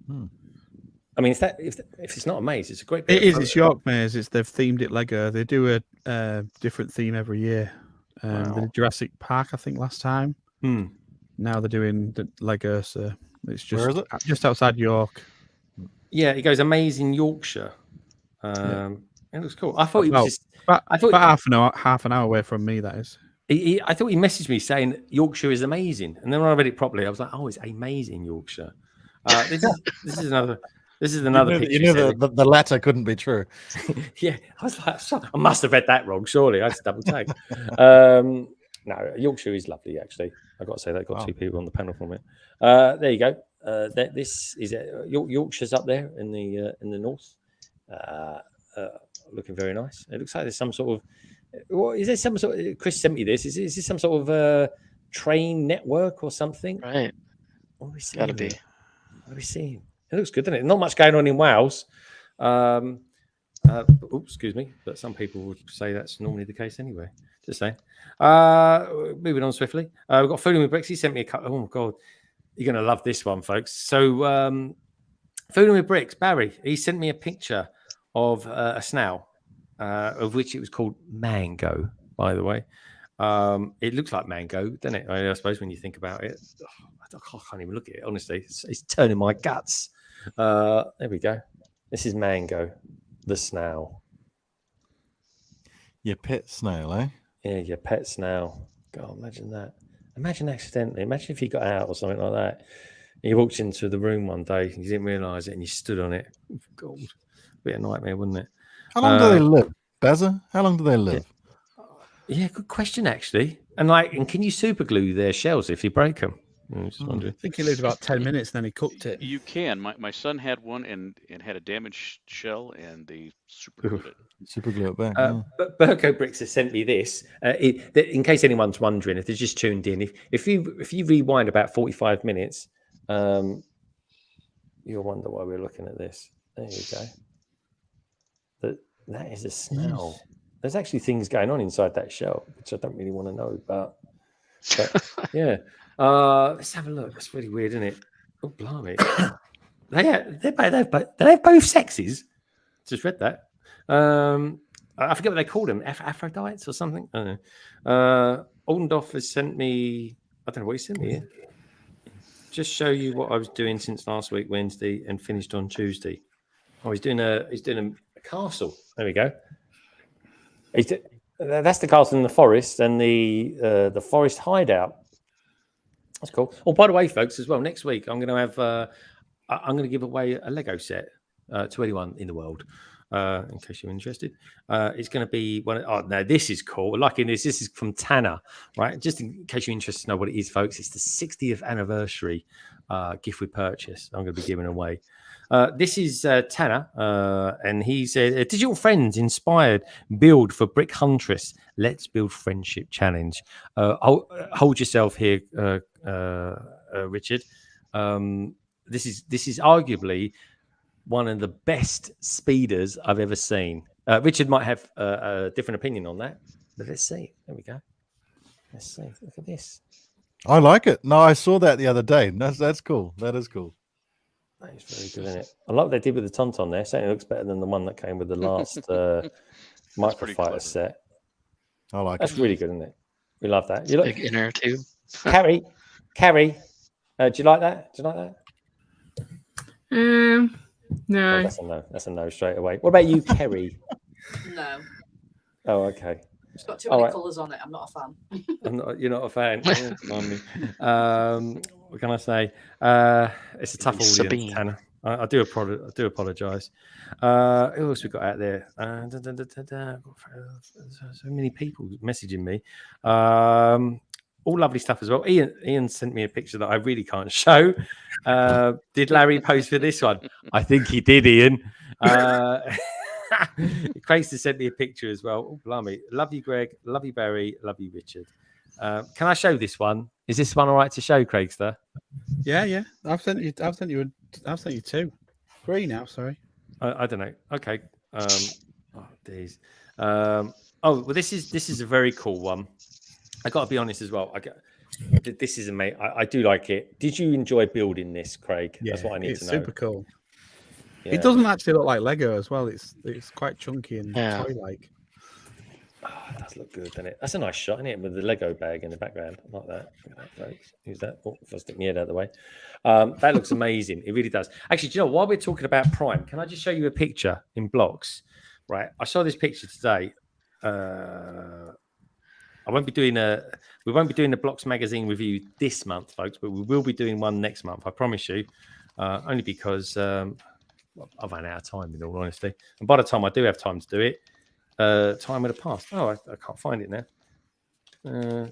I mean, if it's not a maze, it's a great. It is. It's York Maze. They've themed it Lego. They do a different theme every year. They did Jurassic Park, I think, last time. Now they're doing the Lego. So it's just Where is it? Just outside York. Yeah, it goes Amazing Yorkshire. It looks cool. I thought it was just. I thought half an hour away from me. That is. I thought he messaged me saying Yorkshire is amazing, and then when I read it properly, I was like, "Oh, it's amazing Yorkshire." This is another. This is another picture. You knew the latter couldn't be true. Yeah, I was like, I must have read that wrong. Surely I had to double check. No, Yorkshire is lovely. Actually, I got to say that got two people on the panel from it. There you go. This is Yorkshire's up there in the north, looking very nice. It looks like there's some sort of. What is there? Some sort of, Chris sent me this. Is this some sort of train network or something? Right. What are we seeing? Gotta be. What are we seeing? It looks good, doesn't it? Not much going on in Wales. Excuse me, but some people would say that's normally the case anyway. Just saying. Moving on swiftly. We've got Fooling with Bricks. He sent me a couple. Oh my god, you're gonna love this one, folks. So, Fooling with Bricks, Barry. He sent me a picture of a snail. Of which it was called Mango, by the way. It looks like mango, doesn't it? I suppose when you think about it. I can't even look at it, honestly. It's turning my guts. There we go. This is Mango, the snail. Your pet snail, eh? Yeah, your pet snail. God, imagine that. Imagine accidentally. Imagine if you got out or something like that. And you walked into the room one day and you didn't realise it and you stood on it. God, bit of a nightmare, wouldn't it? How long do they live, Bazza? How long do they live? Yeah, good question, actually. And can you super glue their shells if you break them? I'm just wondering. I think he lived about 10 minutes, then he cooked it. You can. My son had one and had a damaged shell, and they super glued it. Super glue it back. But Burko Bricks has sent me this. In case anyone's wondering, if they're just tuned in, if you rewind about 45 minutes, you'll wonder why we're looking at this. There you go. That is a snail. Yes. There's actually things going on inside that shell, which I don't really want to know about. But yeah, Let's have a look. That's really weird, isn't it? Oh, blimey. they have both sexes. Just read that. I forget what they called them. Aphrodites or something? I don't know. Oldendorf has sent me... I don't know what he sent me here. Just show you what I was doing since last week, Wednesday, and finished on Tuesday. Oh, he's doing a castle. There we go. That's the castle in the forest and the forest hideout. That's cool. Oh, by the way, folks, as well, next week I'm going to have I'm going to give away a Lego set to anyone in the world. In case you're interested, it's going to be one. Oh no, this is cool. Like in this is from Tanner, right? Just in case you're interested to know what it is, folks. It's the 60th anniversary gift with purchase. I'm going to be giving away. This is Tanner, and he said, "Digital friends inspired build for Brick Huntress. Let's build friendship challenge. Hold yourself here, Richard. This is arguably one of the best speeders I've ever seen. Richard might have a different opinion on that, but let's see. There we go. Let's see. Look at this. I like it. No, I saw that the other day. That's cool. That is cool. That is very good, isn't it? I like what they did with the Tauntaun there. Certainly looks better than the one that came with the last Microfighter set. I like That's it. really good, isn't it? We love that. You look big inner too. Carrie, do you like that? Do you like that? No. Oh, that's a no. That's a no straight away. What about you, Kerry? No. Oh, okay. It's got too many colours on it. I'm not a fan. You're not a fan. What can I say? It's a tough audience, Sabine. Tanner. I do apologise. Who else we got out there? So many people messaging me. All lovely stuff as well. Ian sent me a picture that I really can't show. Did Larry post for this one? I think he did, Ian. Craigster sent me a picture as well. Oh, blimey. Love you, Greg. Love you, Barry. Love you, Richard. Can I show this one? Is this one all right to show, Craigster? Yeah. I've sent you 2. 3 now, sorry. I don't know. Okay. These. Well, this is a very cool one. I got to be honest as well. This is amazing. I do like it. Did you enjoy building this, Craig? Yeah, that's what I need to know. It's super cool. Yeah. It doesn't actually look like Lego as well. It's quite chunky and toy-like. Oh, it does look good, doesn't it? That's a nice shot, isn't it? With the Lego bag in the background. I like that. Who's that? Oh, if I stick my head out of the way. That looks amazing. It really does. Actually, do you know, while we're talking about Prime, can I just show you a picture in blocks? Right. I saw this picture today. We won't be doing the Blocks magazine review this month, folks, but we will be doing one next month. I promise you. Only because I've run out of time, in all honesty. And by the time I do have time to do it, time would have passed. Oh, I can't find it now. No.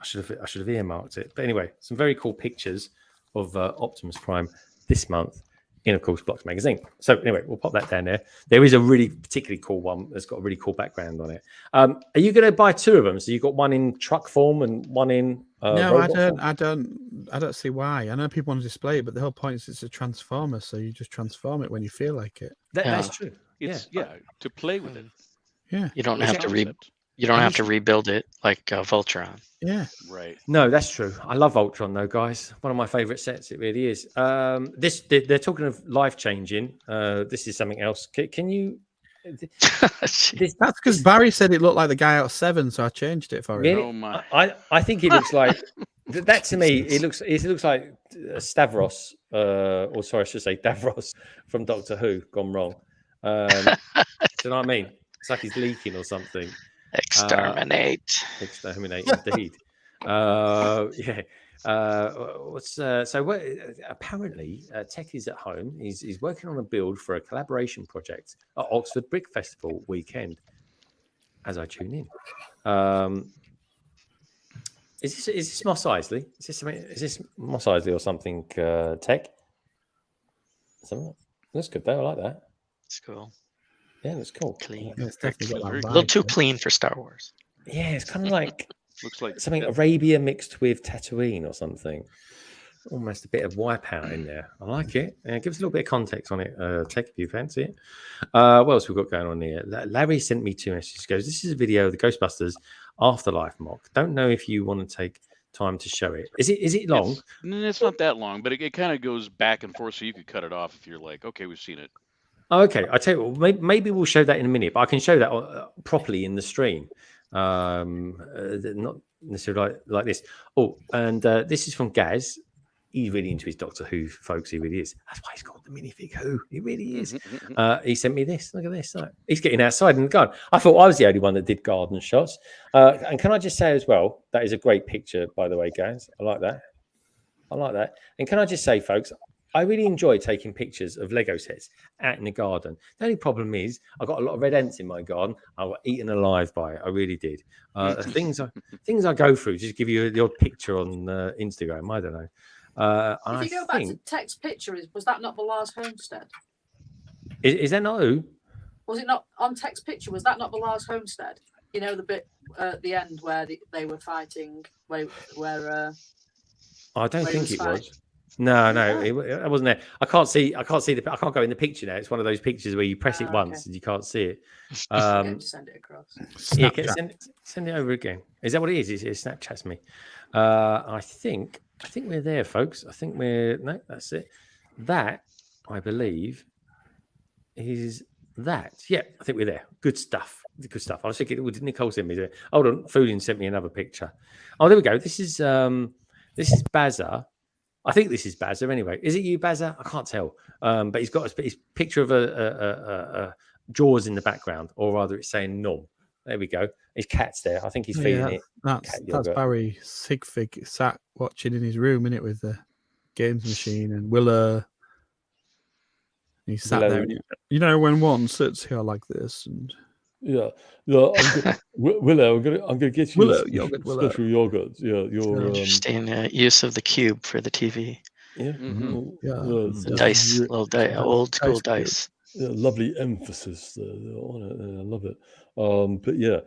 I should have earmarked it. But anyway, some very cool pictures of Optimus Prime this month in, of course, Blocks magazine. So anyway, we'll pop that down there. There is a really particularly cool one that's got a really cool background on it. Are you going to buy 2 of them? So you've got one in truck form and one in no, robot I don't see why. I know people want to display it, but the whole point is it's a transformer, so you just transform it when you feel like it. That's true. It's to play with it. Yeah. You don't have to rebuild it like Voltron. Yeah. Right. No, that's true. I love Voltron though, guys. One of my favourite sets. It really is. They're talking of life changing. This is something else. Can you? That's because Barry said it looked like the guy out of 7, so I changed it for him. Really? Oh my! I think it looks like that to me. It looks like Stavros, or sorry, I should say Davros from Doctor Who gone wrong. Do you know what I mean? It's like he's leaking or something. Exterminate. Exterminate, indeed. Yeah. Apparently, Tech is at home. He's working on a build for a collaboration project at Oxford Brick Festival weekend. As I tune in, is this Moss Isley? Is this Moss Isley or something? Tech. That's good though. I like that. It's cool. Yeah, that's cool. Clean. Yeah, it's definitely got that A little vibe, too clean for Star Wars. Yeah, it's kind of like Looks like something Arabia mixed with Tatooine or something. Almost a bit of Wipeout in there. I like it. It gives a little bit of context on it. Tech, if you fancy it. What else we've got going on here? Larry sent me 2 messages. He goes, this is a video of the Ghostbusters Afterlife mock. Don't know if you want to take time to show it. Is it long? It's not that long, but it kind of goes back and forth, so you could cut it off if you're like, okay, we've seen it. Okay, I tell you what, maybe we'll show that in a minute, but I can show that properly in the stream. Not necessarily like this. Oh, and this is from Gaz. He's really into his Doctor Who, folks. He really is. That's why he's called the minifig Who. He really is. He sent me this. Look at this. He's getting outside in the garden. I thought I was the only one that did garden shots. And can I just say as well, that is a great picture, by the way, Gaz. I like that. I like that. And can I just say, folks, I really enjoy taking pictures of Lego sets out in the garden. The only problem is I got a lot of red ants in my garden. I got eaten alive by it. I really did. Things I go through, just give you the odd picture on Instagram. I don't know. If you go back to text picture, was that not the last homestead? Is that not who? Was it not on text picture? Was that not the last homestead? You know, the bit at the end where they were fighting, where I don't think it was. No, it wasn't there. I can't see I can't go in the picture now. It's one of those pictures where you press it once and you can't see it. Send it across. Yeah, send it over again. Is that what it is? It Snapchats me. I think we're there, folks. I think that's it. That, I believe, is that. Yeah, I think we're there. Good stuff. Good stuff. I was thinking, did Nicole send me there? Hold on, Foodin sent me another picture. Oh, there we go. This is Bazza. I think this is Bazza anyway. Is it you, Bazza? I can't tell. But he's got his picture of a Jaws in the background, or rather it's saying Nom. There we go. His cat's there. I think he's feeding it. That's Barry Sigfig sat watching in his room, innit, with the games machine, and Willa. He sat there. You know, when one sits here like this, and Willow, I'm gonna get you special yogurt. Yeah, your interesting use of the cube for the TV. Yeah, Dice, old school dice. Yeah, lovely emphasis on it. I love it. But yeah,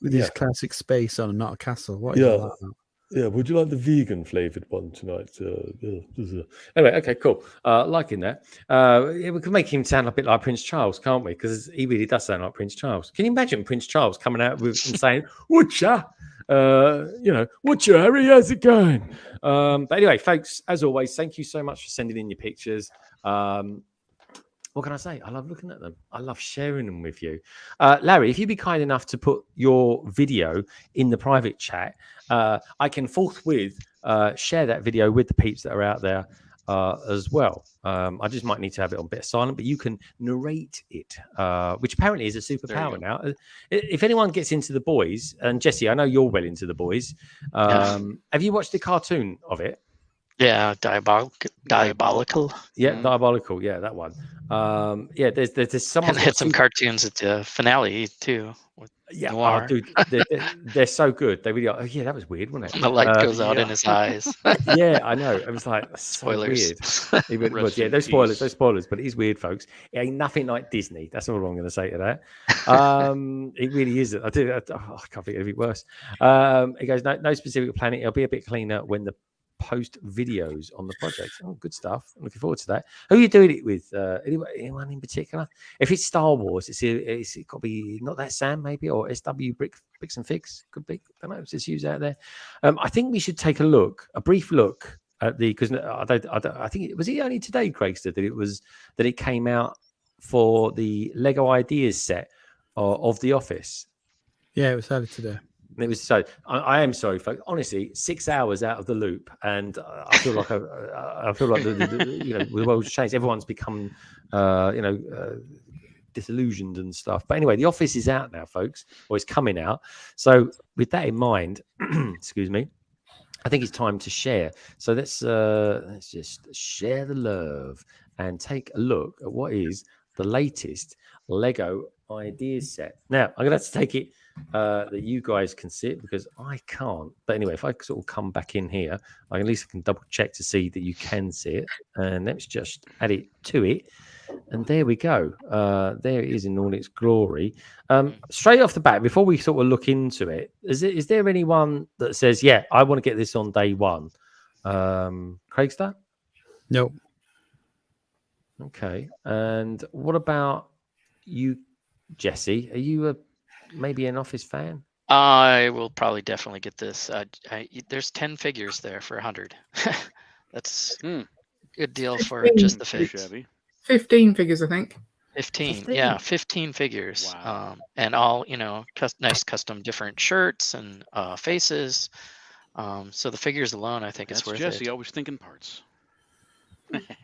with his classic space on, not a castle. What is that? Yeah, would you like the vegan flavored one tonight? Anyway, okay, cool. Liking that. We can make him sound a bit like Prince Charles, can't we? Because he really does sound like Prince Charles. Can you imagine Prince Charles coming out and saying, "Whatcha? Whatcha, Harry? How's it going?" But anyway, folks, as always, thank you so much for sending in your pictures. What can I say? I love looking at them. I love sharing them with you. Larry, if you'd be kind enough to put your video in the private chat, I can forthwith share that video with the peeps that are out there as well. I just might need to have it on a bit of silent, but you can narrate it, which apparently is a superpower now. If anyone gets into The Boys, and Jesse, I know you're well into The Boys. Have you watched the cartoon of it? Yeah, diabolical. Yeah, diabolical. Yeah, that one. Yeah, there's someone. And they had some cartoons at the finale too. Yeah, oh, dude, they're so good. They really are. Oh, yeah, that was weird, wasn't it? The light goes out in his eyes. Yeah, I know. It was like spoilers. So weird. Yeah, those spoilers. But it is weird, folks. It ain't nothing like Disney. That's all I'm going to say to that. It really isn't. I can't think of it worse. It goes no specific planet. It'll be a bit cleaner when the post videos on the project. Oh, good stuff. I'm looking forward to that. Who are you doing it with? Anyone in particular? If it's Star Wars, it's got to be not that Sam maybe, or SW Bricks and Figs could be. I don't know. Just use out there. I think we should take a brief look at because I think it was only today, Craigster, that it came out for the Lego Ideas set of The Office. Yeah, it was early today. It was so. I am sorry, folks. Honestly, 6 hours out of the loop, and I feel like the world's changed. Everyone's become, disillusioned and stuff. But anyway, The Office is out now, folks, or it's coming out. So with that in mind, excuse me, I think it's time to share. So let's just share the love and take a look at what is the latest Lego Ideas set. Now I'm gonna have to take it. That you guys can see it because I can't. But anyway, if I sort of come back in here, at least I can double check to see that you can see it. And let's just add it to it. And there we go. There it is in all its glory. Straight off the bat, before we sort of look into it, is there anyone that says, yeah, I want to get this on day one? Craigster? No. Okay. And what about you, Jesse? Are you maybe an Office fan? I will probably definitely get this. There's 10 figures there for 100. That's good deal for just the figs. 15 figures, I think. 15, yeah, 15 figures. Wow. And all, nice custom different shirts and faces. So the figures alone, I think it's worth Jesse, it. always thinking parts.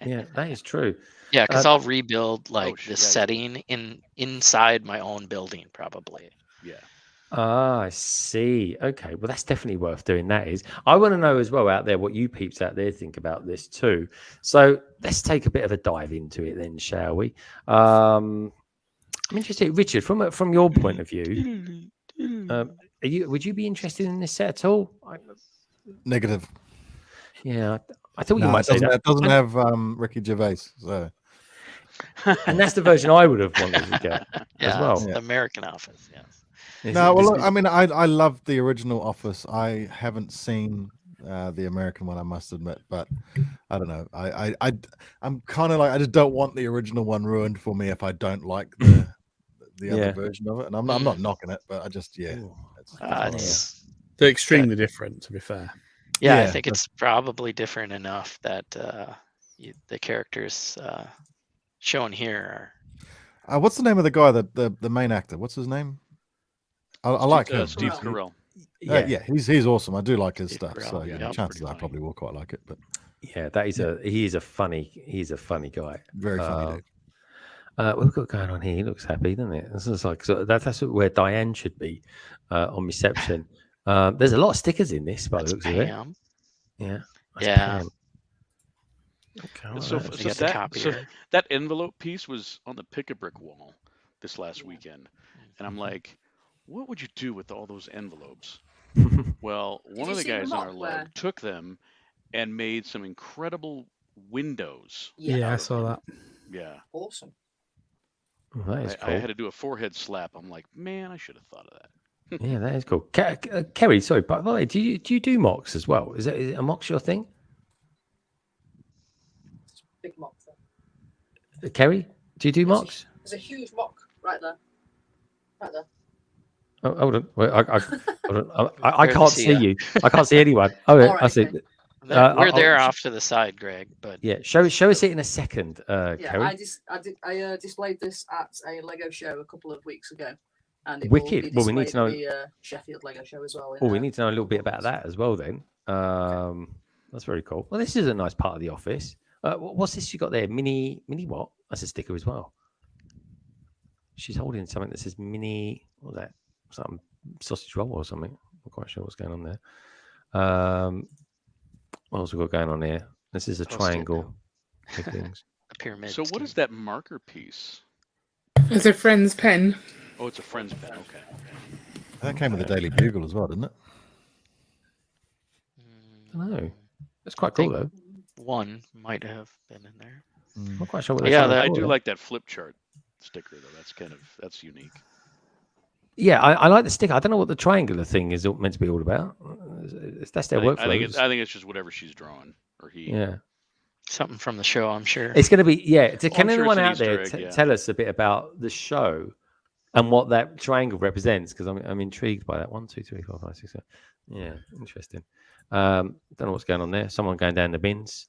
Yeah, that is true. Yeah, because I'll rebuild the setting inside my own building probably. Yeah. Ah, I see. Okay, well, that's definitely worth doing. That is. I want to know as well out there what you peeps out there think about this too. So let's take a bit of a dive into it then, shall we? I'm interested, Richard, from your point of view. Would you be interested in this set at all? Negative. Yeah, I thought you might say that. It doesn't have Ricky Gervais, so. And that's the version I would have wanted to get as well. The American Office, yes. No, well, look, I mean, I love the original Office. I haven't seen the American one, I must admit, but I don't know. I'm kind of like, I just don't want the original one ruined for me if I don't like the other version of it. And I'm not knocking it, but I just they're extremely different, to be fair. Yeah, I think it's probably different enough that the characters shown here are. What's the name of the guy, the main actor? What's his name? I like him. Steve Carell. Yeah, he's awesome. I do like his stuff. Carell, So chances are I probably will quite like it. But yeah, he's a funny guy. Very funny dude. What we've got going on here, he looks happy, doesn't it? This is like that's where Diane should be on reception. There's a lot of stickers in this, by the looks of it. Yeah. Yeah. Okay, So that envelope piece was on the Pick-a-Brick wall this last weekend, and I'm like, what would you do with all those envelopes? Well, one of the guys in our lab took them and made some incredible windows. Yeah, I saw that. Yeah. Awesome. Well, that is cool. I had to do a forehead slap. I'm like, man, I should have thought of that. Yeah, that is cool. Kerry, sorry, by the way, do you do mocks as well? Is a mocks your thing? Big mock. Kerry, do you do mocks? There's a huge mock right there. Right there. Oh, hold on. Wait, hold on. I can't see you. I can't see anyone. Oh, yeah, I see. We're there off to the side, Greg. But yeah, show us it in a second, Kerry. I displayed this at a Lego show a couple of weeks ago, and it wicked. Well, we need to know the Sheffield Lego show as well. We need to know a little bit about that as well. Then that's very cool. Well, this is a nice part of the office. What's this you got there? Mini what? That's a sticker as well. She's holding something that says mini. What's that? Some sausage roll or something. I'm not quite sure what's going on there. What else we got going on here? This is a triangle. Things. A pyramid. So what is that marker piece? It's a friend's pen. Oh, it's a friend's pen. Okay. That came with the Daily Bugle as well, didn't it? No, that's quite cool though. One might have been in there. I'm not quite sure what. I do like that flip chart sticker though. That's unique. Yeah, I like the sticker. I don't know what the triangular thing is meant to be all about. That's their workflow. I think it's just whatever she's drawing or he. Yeah. Something from the show, I'm sure. It's going to be Can anyone out there tell us a bit about the show and what that triangle represents? Because I'm intrigued by that. 1, 2, 3, 4, 5, 6, 7. Yeah, interesting. Don't know what's going on there. Someone going down the bins,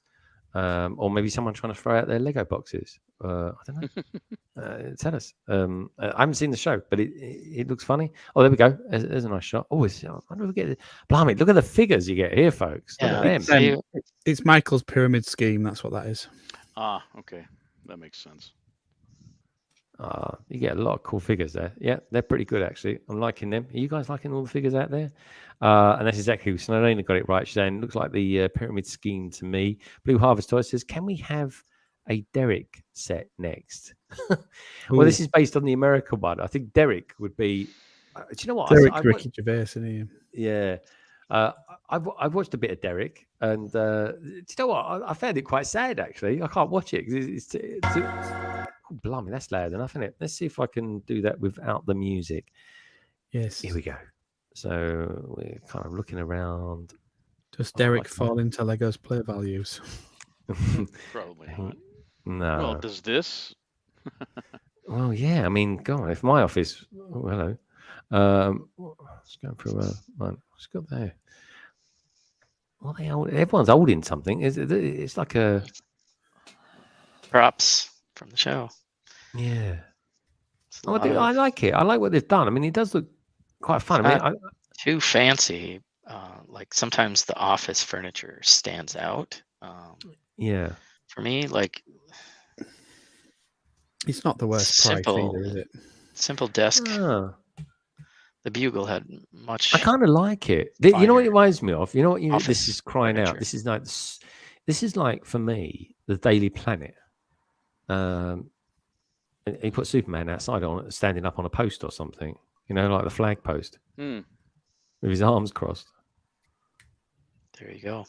or maybe someone trying to throw out their Lego boxes. I don't know. Tell us. I haven't seen the show, but it looks funny. Oh, there we go. There's a nice shot. Oh, blimey, look at the figures you get here, folks. Look at them. It's Michael's pyramid scheme. That's what that is. Ah, okay. That makes sense. You get a lot of cool figures there. Yeah, they're pretty good, actually. I'm liking them. Are you guys liking all the figures out there? And that's exactly, Snowdana got it right. She's saying, looks like the pyramid scheme to me. Blue Harvest Toy says, can we have a Derek set next? Well, this is based on the American one. I think Derek would be. Do you know what? Derek Ricky Gervais, isn't he? Yeah. I've watched a bit of Derek, and do you know what? I found it quite sad, actually. I can't watch it because oh, blimey, that's loud enough, isn't it? Let's see if I can do that without the music. Yes. Here we go. So we're kind of looking around. Does Derek fall into Lego's play values? Probably not. No. Well, does this? Well, yeah. I mean, God, if my office. Oh, hello. Let's go through what's got there? Well, everyone's holding something. It's like a props from the show. Yeah. I like it. I like what they've done. I mean, it does look quite fun. I mean, too fancy. Like sometimes the office furniture stands out. Yeah. For me, like it's not the worst price either, is it? Simple desk. The Bugle had much. I kind of like it. You know what it reminds me of? You know what? This is crying out. This is like for me the Daily Planet. He put Superman outside standing up on a post or something. You know, like the flag post with his arms crossed. There you go.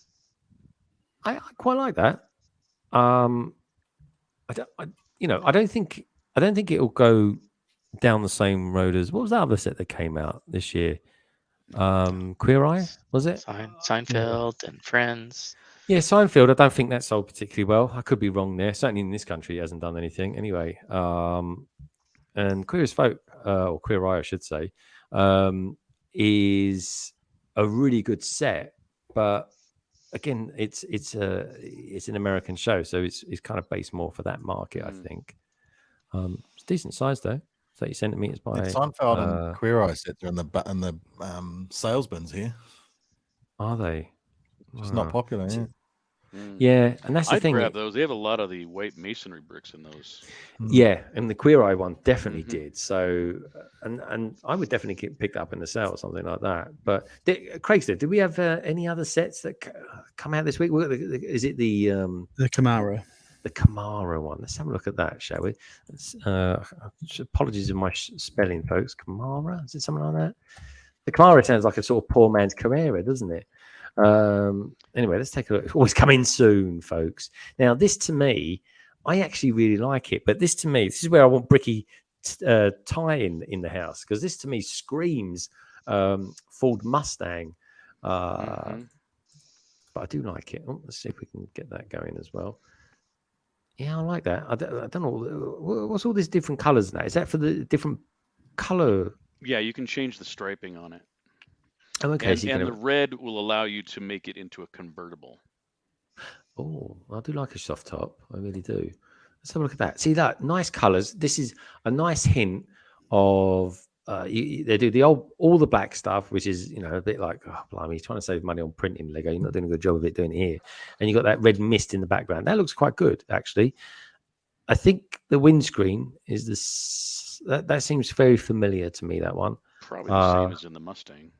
I quite like that. I don't think it'll go down the same road as what was that other set that came out this year? Queer Eye, was it? Seinfeld and Friends. Yeah, Seinfeld. I don't think that sold particularly well. I could be wrong there. Certainly in this country, it hasn't done anything anyway. And Queer as Folk, or Queer Eye, I should say, is a really good set, but again, it's an American show, so it's kind of based more for that market, I think. It's decent size though, 30 centimeters by. Seinfeld and Queer Eye sets are in the sales bins here. Are they? It's not popular. Yeah. Yeah, and that's the thing. I'd grab those. They have a lot of the white masonry bricks in those. Yeah, and the Queer Eye one definitely did. So, and I would definitely get picked up in the sale or something like that. But Craigster, did we have any other sets that come out this week? Is it the Camaro? The Camaro one. Let's have a look at that, shall we? Apologies for my spelling, folks. Camaro? Is it something like that? The Camaro sounds like a sort of poor man's Carrera, doesn't it? Anyway, let's take a look. Always coming soon, folks. Now, this to me, I actually really like it. But this to me, this is where I want Bricky tie in the house, because this to me screams Ford Mustang. But I do like it. Let's see if we can get that going as well. Yeah, I like that. I don't know. What's all these different colors now? Is that for the different color? Yeah, you can change the striping on it. Oh, okay. And the red will allow you to make it into a convertible. Oh, I do like a soft top. I really do. Let's have a look at that. See that? Nice colors. This is a nice hint of they do all the black stuff, which is, a bit like, oh, blimey, he's trying to save money on printing Lego. You're not doing a good job of it doing it here. And you got that red mist in the background. That looks quite good, actually. I think the windscreen is that seems very familiar to me, that one. Probably the same as in the Mustang.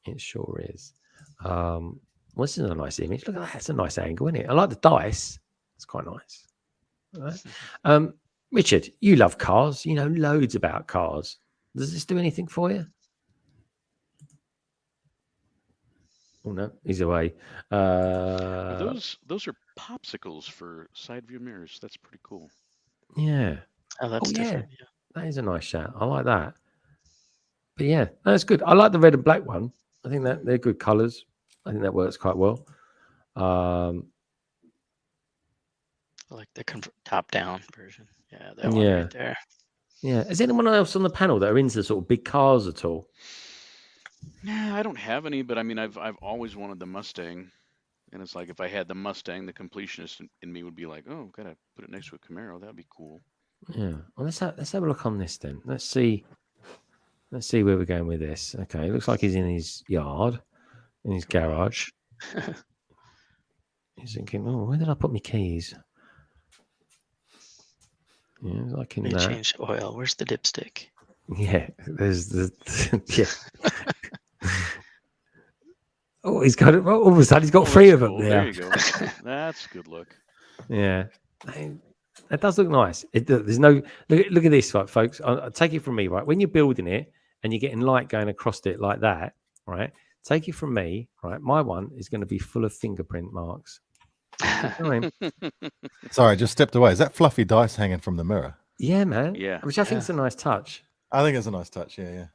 It sure is. Well, this is a nice image. Look at that. It's a nice angle, isn't it? I like the dice. It's quite nice. All right. Richard, you love cars. You know loads about cars. Does this do anything for you? Oh, no. He's away. Those are popsicles for side view mirrors. That's pretty cool. Yeah. Oh, that's different. Yeah. That is a nice shot. I like that. But yeah, that's good. I like the red and black one. I think that they're good colors. I think that works quite well. I like the top-down version. Yeah, that one right there. Yeah. Is anyone else on the panel that are into sort of big cars at all? Yeah, I don't have any, but I mean, I've always wanted the Mustang, and it's like if I had the Mustang, the completionist in me would be like, oh, gotta put it next to a Camaro. That'd be cool. Yeah. Well, let's have a look on this then. Let's see where we're going with this. Okay, it looks like he's in his yard, in his garage. He's thinking, oh, where did I put my keys? Yeah, like in that. Change oil. Where's the dipstick? Yeah, there's the yeah. Oh, he's got it. All of a sudden, he's got three of them cool. there. There you go. That's a good look. Yeah, that does look nice. There's no look at this, right, folks. I'll take it from me, right? When you're building it and you're getting light going across it like that, right? Take it from me, right? My one is going to be full of fingerprint marks. Sorry, I just stepped away. Is that fluffy dice hanging from the mirror? Yeah, man. Yeah. Which I think is a nice touch. I think it's a nice touch. Yeah.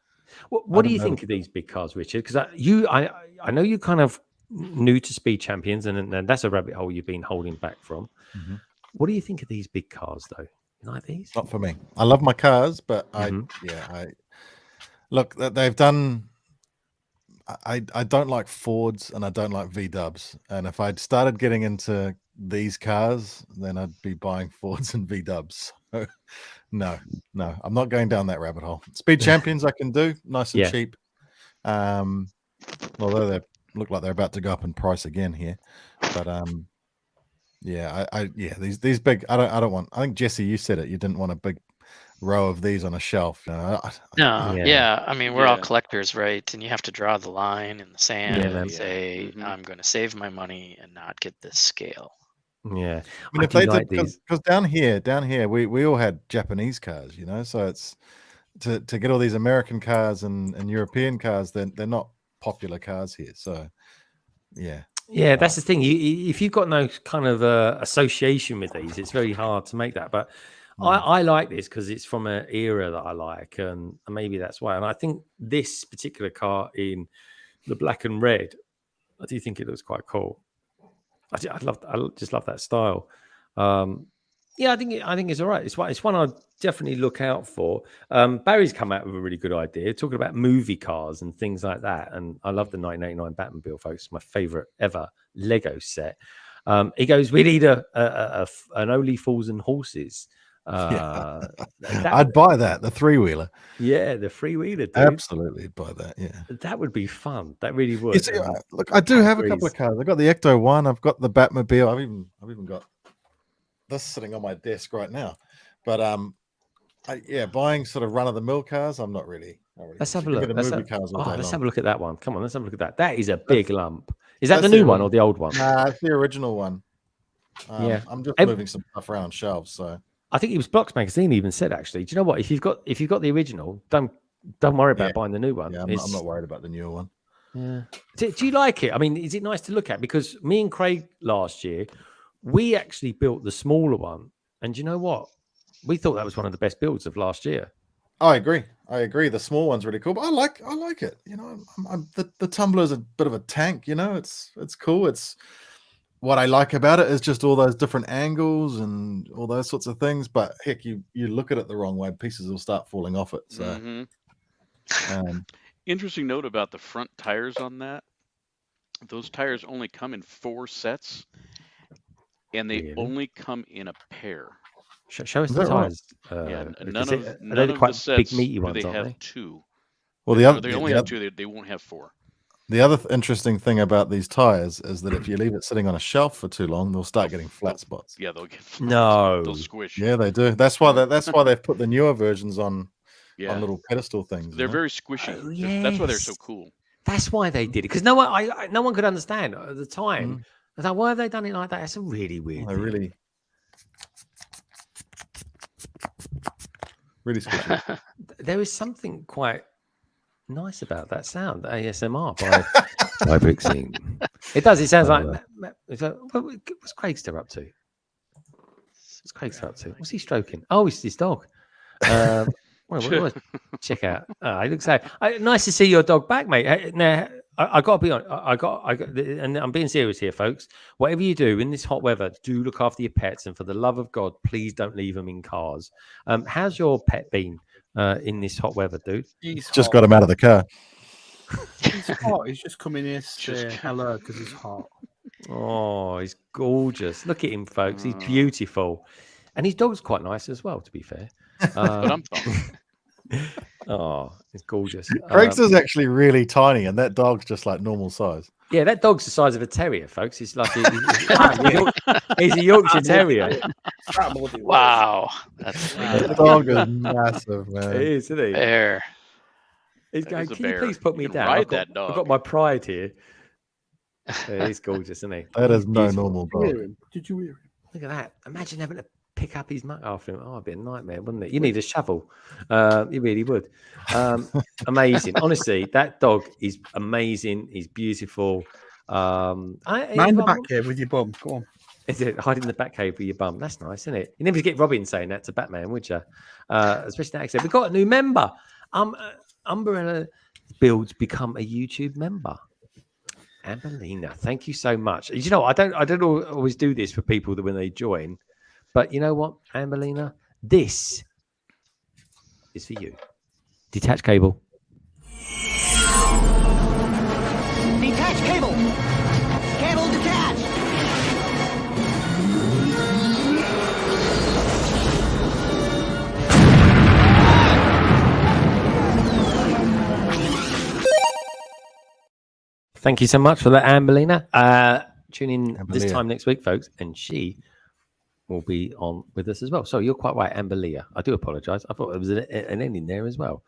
What do you think of these big cars, Richard? Because I know you kind of new to Speed Champions, and that's a rabbit hole you've been holding back from. Mm-hmm. What do you think of these big cars, though? You like these? Not for me. I love my cars, but a Look, they've done. I don't like Fords and I don't like V-dubs. And if I'd started getting into these cars, then I'd be buying Fords and V-dubs. So, no, I'm not going down that rabbit hole. Speed Champions I can do, nice and cheap. Although they look like they're about to go up in price again here. But these big. I don't want. I think Jesse, you said it. You didn't want a big row of these on a shelf. Yeah. I mean, we're all collectors, right? And you have to draw the line in the sand and say, I'm going to save my money and not get this scale. Yeah. I mean, if they did, because down here, we all had Japanese cars, you know, so it's to get all these American cars and European cars, they're not popular cars here. So, yeah. Yeah, that's the thing. If you've got no kind of association with these, it's very hard to make that. But I like this because it's from an era that I like, and maybe that's why. And I think this particular car in the black and red, I do think it looks quite cool. I just love that style. I think it's all right. It's one I'd definitely look out for. Barry's come out with a really good idea, talking about movie cars and things like that. And I love the 1989 Batmobile, folks. My favorite ever Lego set. He goes, we need an Only Fools and Horses. I'd buy that, the three-wheeler. Yeah, the three-wheeler, dude. Absolutely buy that. Yeah, that would be fun. That really would. See, look, I do have a couple of cars. I've got the Ecto 1. I've got the Batmobile. I've even got this sitting on my desk right now. But buying sort of run-of-the-mill cars, I'm not really. Let's have a look. Let's have a look at that one. Come on, let's have a look at that. That is a big lump. Is that the new one or the old one? Nah, it's the original one. I'm just moving some stuff around shelves. So I think it was Blocks Magazine even said, actually, do you know what? If you've got the original, don't worry about buying the new one. Yeah, I'm not worried about the newer one. Yeah. Do you like it? I mean, is it nice to look at? Because me and Craig last year, we actually built the smaller one, and do you know what? We thought that was one of the best builds of last year. I agree. The small one's really cool, but I like it. You know, the Tumbler's a bit of a tank. You know, it's cool. It's what I like about it is just all those different angles and all those sorts of things. But heck, you look at it the wrong way, pieces will start falling off it. So, interesting note about the front tires on that. Those tires only come in 4 sets, and they only come in a pair. Show us the tires. None of the sets big meaty ones, they aren't have they? 2. Well, they only have 2. They won't have 4. The other interesting thing about these tires is that if you leave it sitting on a shelf for too long, they'll start getting flat spots. Yeah, they'll get they'll squish. Yeah, they do. That's why they've put the newer versions on little pedestal things. They're very squishy. Oh, yes. That's why they're so cool. That's why they did it, because no one could understand at the time. I thought, why have they done it like that? That's a really weird. They're really squishy. There is something quite nice about that sound, ASMR by BrickScene. It does. It sounds like. What's Craigster up to? What's he stroking? Oh, it's his dog. Check out. He looks like nice to see your dog back, mate. Now I got to be honest. And I'm being serious here, folks. Whatever you do in this hot weather, do look after your pets, and for the love of God, please don't leave them in cars. How's your pet been in this hot weather, dude? He's just got him out of the car. He's hot. He's just coming here to say hello because he's hot. Oh, he's gorgeous. Look at him, folks. He's beautiful, and his dog's quite nice as well, to be fair. But I'm fine. Oh, it's gorgeous. Craig's is actually really tiny, and that dog's just like normal size. Yeah, that dog's the size of a terrier, folks. It's like he's a Yorkshire Terrier. Wow, the dog is massive, man. It is, isn't he? Bear. He's going, can you please put me down? I've got my pride here. Yeah, he's gorgeous, isn't he? That is no normal dog. Did you hear him? Look at that. Imagine having to pick up his muck after him. Oh, it'd be a nightmare, wouldn't it? You need a shovel. You really would. Amazing. Honestly, that dog is amazing. He's beautiful. Mind the back cave with your bum. Go on. Is it hiding in the back cave with your bum? That's nice, isn't it? You never get Robin saying that to Batman, would you? Especially that accent. We've got a new member. Umbrella Builds become a YouTube member. Ambelina, thank you so much. You know, I don't always do this for people that when they join, but you know what, Ambelina, this is for you. Detached cable, Detach cable! Cable detached! Thank you so much for that, Amberlina. Tune in this Amberlia. time next week, folks, and she will be on with us as well. So you're quite right, Amberlia. I do apologise. I thought there was an ending there as well.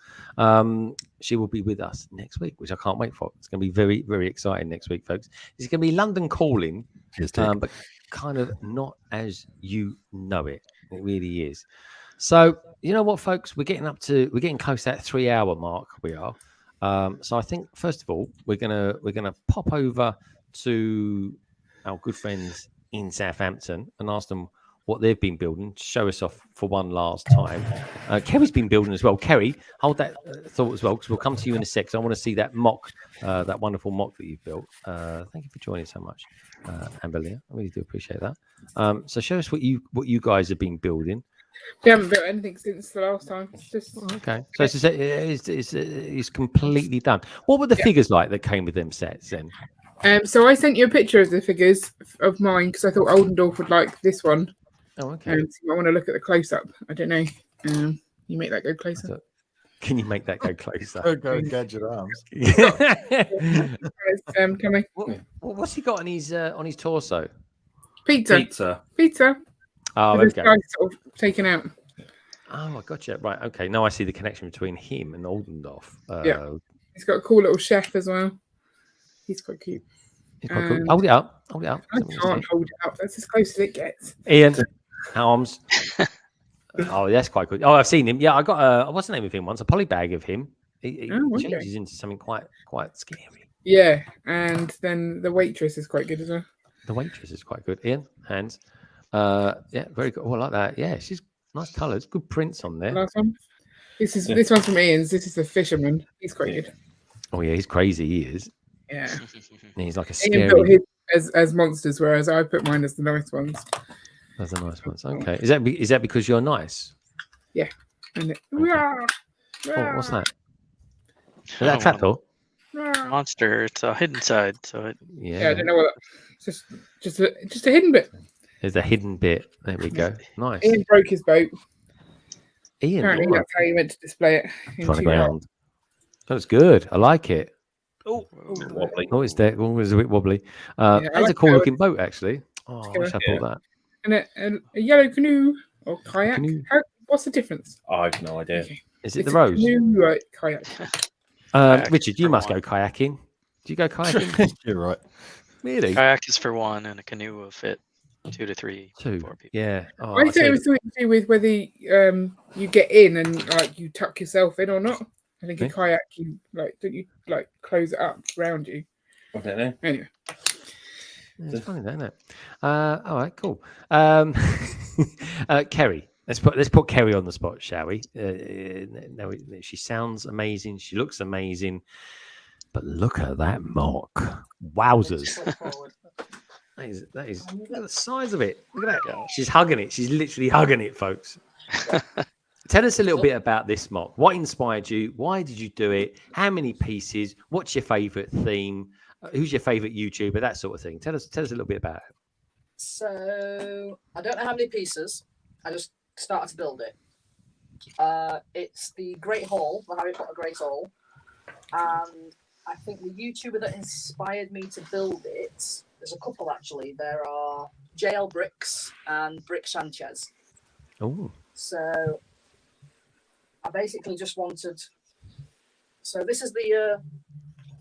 She will be with us next week, which I can't wait for. It's going to be very, very exciting next week, folks. It's going to be London calling, but kind of not as you know it. It really is. So you know what, folks, we're getting close to that 3-hour mark. We are. So I think first of all we're gonna pop over to our good friends in Southampton and ask them what they've been building. Show us off for one last time. Kerry's been building as well. Kerry, hold that thought as well, because we'll come to you in a sec. So I want to see that mock, that wonderful mock that you've built. Thank you for joining so much, Amberlia. I really do appreciate that. So show us what you guys have been building. We haven't built anything since the last time. It's just okay. So it's completely done. What were the figures like that came with them sets then? So I sent you a picture of the figures of mine because I thought Oldendorf would like this one. Oh, okay. So I want to look at the close up. I don't know. You make that go closer. Can you make that go closer? Oh, go gadget arms. Coming. What's he got on his torso? Pizza. Oh, with okay. the slice sort of taken out. Oh, I gotcha. Right. Okay. Now I see the connection between him and Oldendorf. Yeah. He's got a cool little chef as well. He's quite cute. He's quite cool. Hold it up. I can't hold it up. That's as close as it gets. Ian, arms. Oh, that's quite good. Oh, I've seen him. Yeah, I got what's the name of him once? A polybag of him. He changes into something quite scary. Yeah, and then the waitress is quite good as well. The waitress is quite good. Ian, hands. Yeah, very good. Oh, I like that. Yeah, she's nice colours, good prints on there. Last one. This one's from Ian's. This is the fisherman. He's quite good. Oh yeah, he's crazy. He is. Yeah. And he's like a Ian scary. built his as monsters, whereas I put mine as the nice ones. That's the nice ones. Okay. Is that because you're nice? Yeah. And Oh, what's that? Is that a trapdoor? Monster. It's a hidden side. So yeah, I don't know what. Just a hidden bit. There's a hidden bit. There we go. Nice. Ian broke his boat. Ian, apparently that's how you meant to display it. On the ground. That's good. I like it. Oh, wobbly. Oh, it's there. Oh, it's a bit wobbly. That's a cool looking boat, actually. Oh, I wish I bought that. And a yellow canoe or kayak. What's the difference? I have no idea. Okay. Is it the rose? Canoe, right, kayak. Richard, you must go kayaking. Do you go kayaking? You're right. Really? Kayak is for one, and a canoe will fit 2 to 3, 4 people. Yeah. Oh, I thought it was something to do with whether you get in and like you tuck yourself in or not. I think a kayak, you don't you close it up around you? I don't know. Anyway. It's funny, isn't it? All right, cool. Kerry, let's put Kerry on the spot, shall we? No, she sounds amazing. She looks amazing, but look at that mock! Wowzers! That is look at the size of it. Look at that. She's hugging it. She's literally hugging it, folks. Tell us a little bit about this mock. What inspired you? Why did you do it? How many pieces? What's your favourite theme? Who's your favourite YouTuber? That sort of thing. Tell us a little bit about it. So I don't know how many pieces. I just started to build it. It's the Great Hall, the Harry Potter Great Hall, and I think the YouTuber that inspired me to build it. There's a couple actually. There are JL Bricks and Brick Sanchez. Oh. So I basically just wanted. So this is the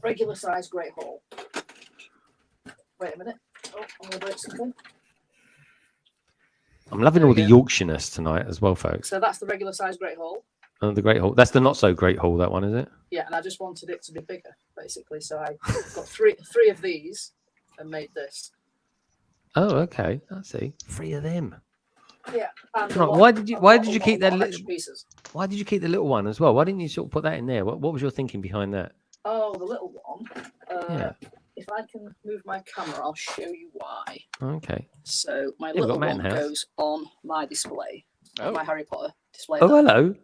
regular size Great Hall. Wait a minute. Oh, I'm gonna break something. I'm loving all the Yorkshireness tonight as well, folks. So that's the regular size Great Hall. Oh, the Great Hall. That's the not so great hall. That one, is it? Yeah, and I just wanted it to be bigger, basically. So I got three of these and made this. Oh, okay. I see. 3 of them. Yeah. Right. Why did you keep that little pieces? Why did you keep the little one as well? Why didn't you sort of put that in there? What was your thinking behind that? Oh, the little one. Yeah. If I can move my camera, I'll show you why. Okay. So my Yeah, little one goes on my display, my Harry Potter display. Oh, hello.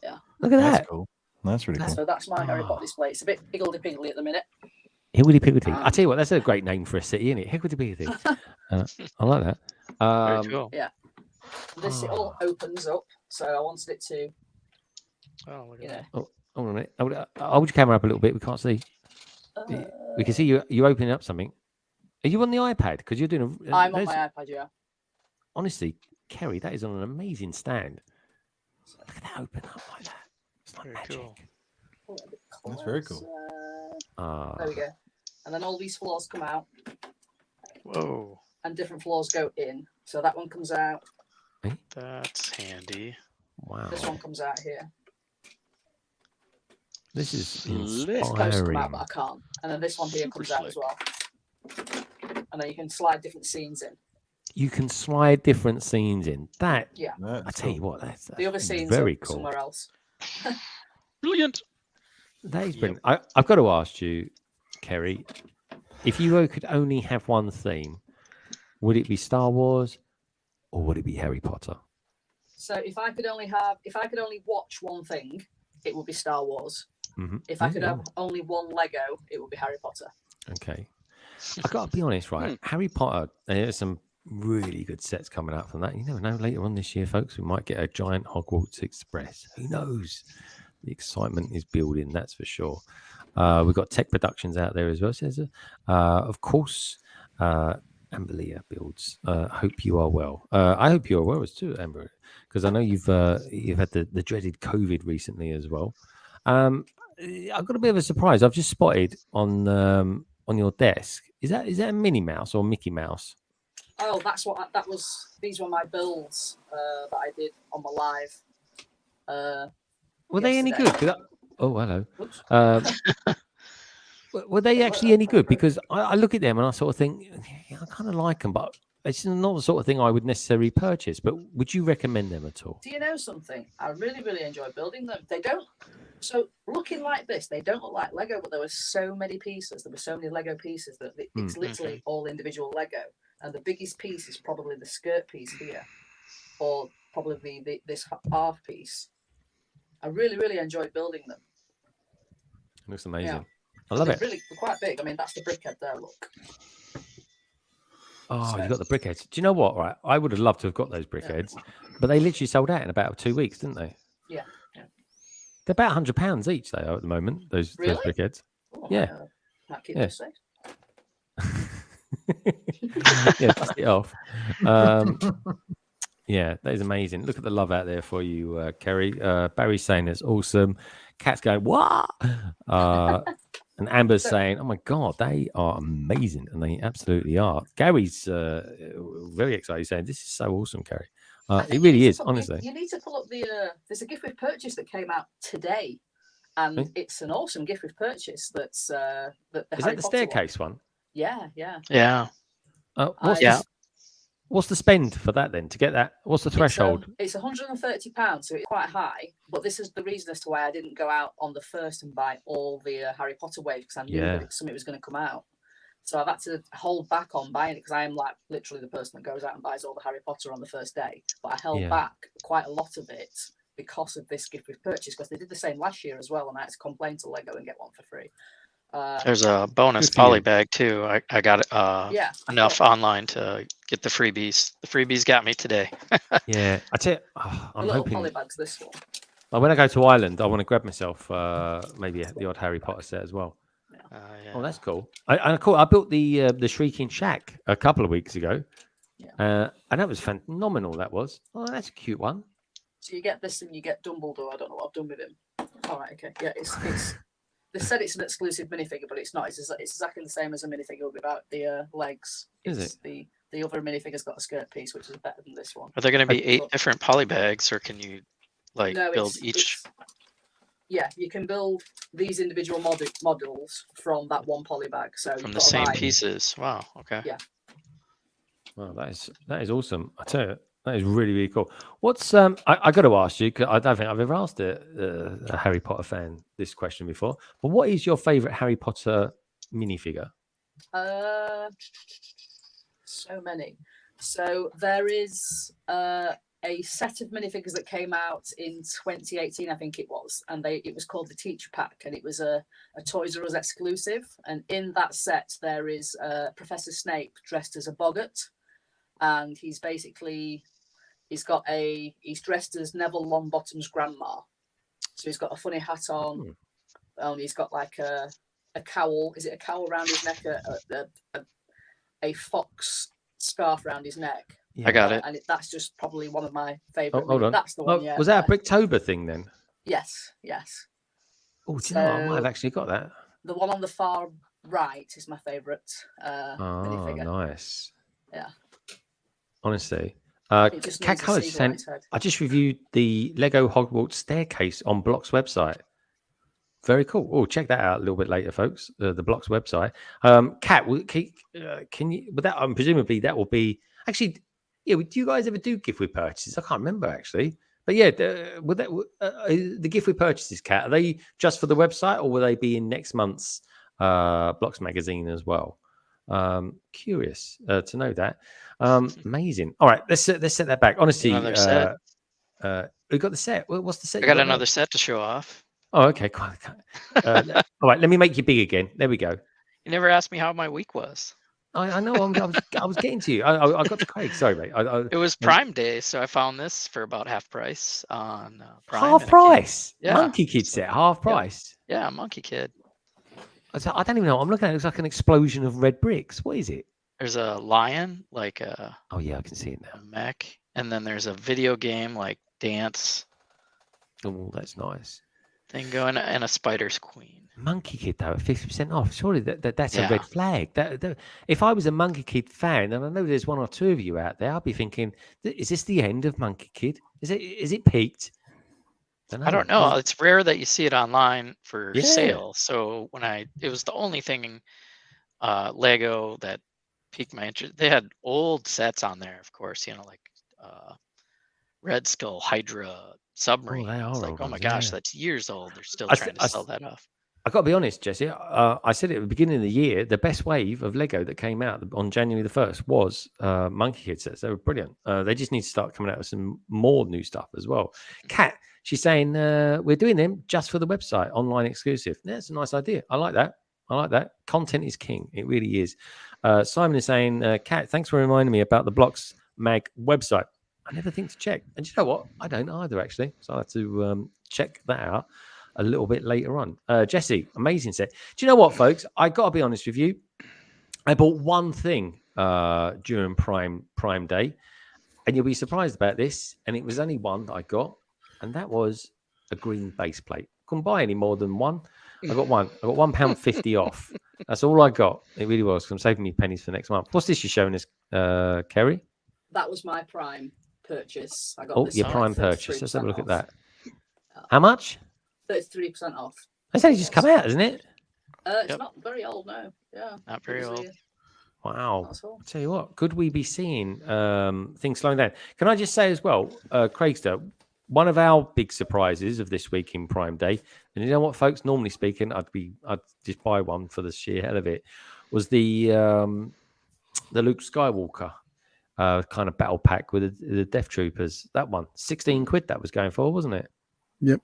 Yeah. Look at that. That's cool. That's really cool. So that's my Harry Potter display. It's a bit higgledy-piggledy at the minute. Higgledy-piggledy. I tell you what, that's a great name for a city, isn't it? Higgledy-piggledy. I like that. Very cool. Yeah. This it all opens up, so I wanted it to. Oh, look at that. Oh, hold on a minute. Hold your camera up a little bit. We can't see. We can see you opening up something. Are you on the iPad? Because you're doing a. I'm on my iPad, yeah. Honestly, Kerry, that is on an amazing stand. Look at that open up like that. It's like magic. Cool. That's very cool. There we go. And then all these floors come out. Whoa. And different floors go in. So that one comes out. That's handy. Wow. This one comes out here. This is This supposed to come out, inspiring. but I can't. And then this one here comes out as well. And then you can slide different scenes in. You can slide different scenes in. That, Yeah. I tell you what, that's The other scenes very are cool. somewhere else. Brilliant. That is brilliant. I've got to ask you, Kerry, if you could only have one theme, would it be Star Wars or would it be Harry Potter? So if I could only watch one thing, it would be Star Wars. Mm-hmm. If I could have only one Lego, it would be Harry Potter. Okay. I've got to be honest, right? Harry Potter, there's some really good sets coming out from that. You never know, later on this year, folks, we might get a giant Hogwarts Express. Who knows? The excitement is building, that's for sure. We've got Tech Productions out there as well. So of course, Amberlia builds. Hope you are well. I hope you are well as too, Amber, because I know you've had the dreaded COVID recently as well. I've got a bit of a surprise. I've just spotted on your desk. Is that a Minnie Mouse or Mickey Mouse? Oh, that was. These were my builds that I did on my live. Were they any good? Oh, hello. Were they actually any good? Because I look at them and I sort of think, yeah, I kind of like them, but it's not the sort of thing I would necessarily purchase. But would you recommend them at all? Do you know something? I really, really enjoy building them. They don't. So looking like this, they don't look like Lego, but there were so many pieces. There were so many Lego pieces that it's literally all individual Lego. And the biggest piece is probably the skirt piece here, or probably this half piece. I really, really enjoyed building them. It looks amazing. Yeah. I love it. They're quite big. I mean, that's the brickhead there. Look. Oh, you got the brickheads. Do you know what? Right, I would have loved to have got those brickheads, but they literally sold out in about 2 weeks, didn't they? Yeah. They're about £100 each, they are at the moment. Those brickheads. Oh, yeah. Might keep this safe. Yeah, dust it off. Yeah, that is amazing. Look at the love out there for you, Kerry. Barry's saying it's awesome. Cat's going, what? And Amber's saying, oh my God, they are amazing. And they absolutely are. Gary's very excited. He's saying, this is so awesome, Kerry. It really is, honestly. You need to pull up there's a gift with purchase that came out today. And it's an awesome gift with purchase that's... is that the staircase one? Yeah. Yeah. What's the spend for that then to get that? What's the threshold? It's £130, so it's quite high. But this is the reason as to why I didn't go out on the first and buy all the Harry Potter waves, because I knew that something was going to come out. So I've had to hold back on buying it because I am like literally the person that goes out and buys all the Harry Potter on the first day. But I held back quite a lot of it because of this gift with purchase, because they did the same last year as well, and I had to complain to Lego and get one for free. There's a bonus poly bag too. I got enough online to get the freebies. The freebies got me today. Yeah, I tell you, I'm hoping. Poly bags, this one. When I go to Ireland, I want to grab myself maybe the odd Harry Potter set as well. Oh, that's cool. I built the Shrieking Shack a couple of weeks ago, and that was phenomenal. That was. Oh, that's a cute one. So you get this and you get Dumbledore. I don't know what I've done with him. All right, okay, yeah, it's. They said it's an exclusive minifigure, but it's not. It's exactly the same as a minifigure without the legs. Is it? The other minifigure's got a skirt piece, which is better than this one. Are there going to be 8 different poly bags, or can you build each? Yeah, you can build these individual models from that one poly bag. So from the same pieces. Wow. Okay. Yeah. Wow, that is awesome. I tell you. That is really, really cool. What's I got to ask you, because I don't think I've ever asked a Harry Potter fan this question before. But what is your favourite Harry Potter minifigure? So many. So there is a set of minifigures that came out in 2018, I think it was, and it was called the Teacher Pack, and it was a Toys R Us exclusive. And in that set, there is Professor Snape dressed as a boggart, and he's dressed as Neville Longbottom's grandma. So he's got a funny hat on, and he's got like a cowl. Is it a cowl around his neck? A fox scarf around his neck. Yeah. I got it. And that's just probably one of my favourite. Hold on. That's the one. Yeah. Was that a Bricktober thing then? Yes. Oh, do you know what? I might have actually got that. The one on the far right is my favourite minifigure. Nice. Yeah. Honestly. Cat Colours saying, I just reviewed the Lego Hogwarts staircase on Block's website. Very cool. Oh, check that out a little bit later, folks. The Block's website. Cat, can you? But that presumably that will be actually. Yeah, do you guys ever do gift with purchases? I can't remember actually. But yeah, the gift with purchases, Cat, are they just for the website, or will they be in next month's Blocks magazine as well? Curious to know that. Amazing. All right, let's set that back. Honestly, we got the set. What's the set? I got another set to show off. Oh, okay. Cool. All right, let me make you big again. There we go. You never asked me how my week was. I know. I was getting to you. I got to Craig. Sorry, mate. It was Prime Day, so I found this for about half price on Prime. Half price? Yeah. Monkey Kid set, half price. Yeah, Monkey Kid. I don't even know. I'm looking at it. It's like an explosion of red bricks. What is it? There's a lion, like a. Oh yeah, I can see it now. A mech, and then there's a video game like dance. Oh, that's nice. Thing going, and a Spider's Queen. Monkey Kid though, at 50% off. Surely that's a red flag. If I was a Monkey Kid fan, and I know there's one or two of you out there, I'd be thinking, is this the end of Monkey Kid? Is it peaked? I don't know. It's rare that you see it online for sale. So it was the only thing Lego that piqued my interest. They had old sets on there, of course, like Red Skull, Hydra, Submarine. It's like, oh my gosh, that's years old. They're still trying to sell that off. I got to be honest, Jesse. I said it at the beginning of the year. The best wave of Lego that came out on January the 1st was Monkey Kid sets. They were brilliant. They just need to start coming out with some more new stuff as well. Kat, she's saying we're doing them just for the website, online exclusive. That's a nice idea. I like that. Content is king. It really is. Simon is saying, Kat, thanks for reminding me about the Blocks Mag website. I never think to check. And you know what? I don't either, actually. So I have to check that out a little bit later on. Jesse, amazing set. Do you know what, folks? I got to be honest with you. I bought one thing during Prime Day, and you'll be surprised about this. And it was only one that I got, and that was a green base plate. Couldn't buy any more than one. I got one. I got £1.50 off. That's all I got. It really was. Because I'm saving me pennies for next month. What's this you're showing us, Kerry? That was my Prime purchase. I got this your Prime purchase. Let's have a look at that. How much? 33% off. That's only just come out, isn't it? It's not very old, no. Yeah. Not very old. Wow. I'll tell you what, could we be seeing things slowing down? Can I just say as well, Craigster, one of our big surprises of this week in Prime Day, and you know what, folks, normally speaking, I'd just buy one for the sheer hell of it, was the Luke Skywalker kind of battle pack with the Death Troopers. That one, 16 quid that was going for, wasn't it? Yep.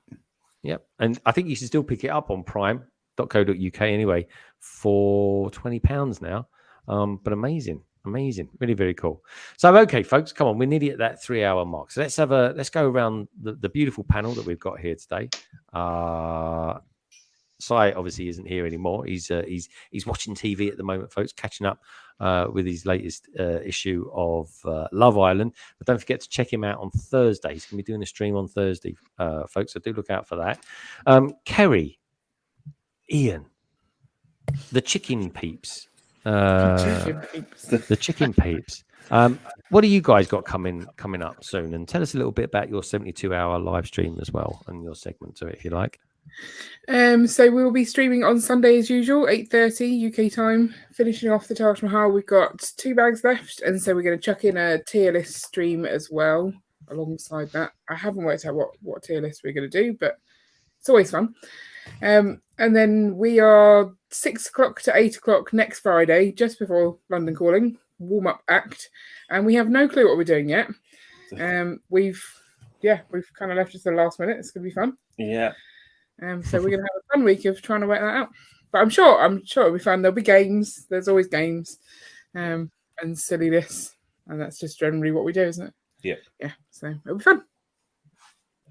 And I think you should still pick it up on prime.co.uk anyway for £20 now. But amazing. Really, very cool. So, okay, folks, come on. We're nearly at that 3-hour mark. So let's go around the beautiful panel that we've got here today. Sai obviously isn't here anymore. He's watching TV at the moment, folks, catching up with his latest issue of Love Island. But don't forget to check him out on Thursday. He's going to be doing a stream on Thursday, folks. So do look out for that. Kerry, Ian, the chicken peeps. The chicken peeps. What do you guys got coming up soon? And tell us a little bit about your 72-hour live stream as well, and your segment to it, if you like. So we'll be streaming on Sunday as usual, 8:30 UK time, finishing off the Taj Mahal. We've got 2 bags left, and so we're going to chuck in a tier list stream as well alongside that. I haven't worked out what tier list we're going to do, but it's always fun. And then we are 6 o'clock to 8 o'clock next Friday, just before London Calling, warm-up act, and we have no clue what we're doing yet. We've kind of left it to the last minute. It's gonna be fun. Yeah. So we're gonna have a fun week of trying to work that out. But I'm sure it'll be fun. There'll be games. There's always games, and silliness, and that's just generally what we do, isn't it? Yeah. Yeah. So it'll be fun.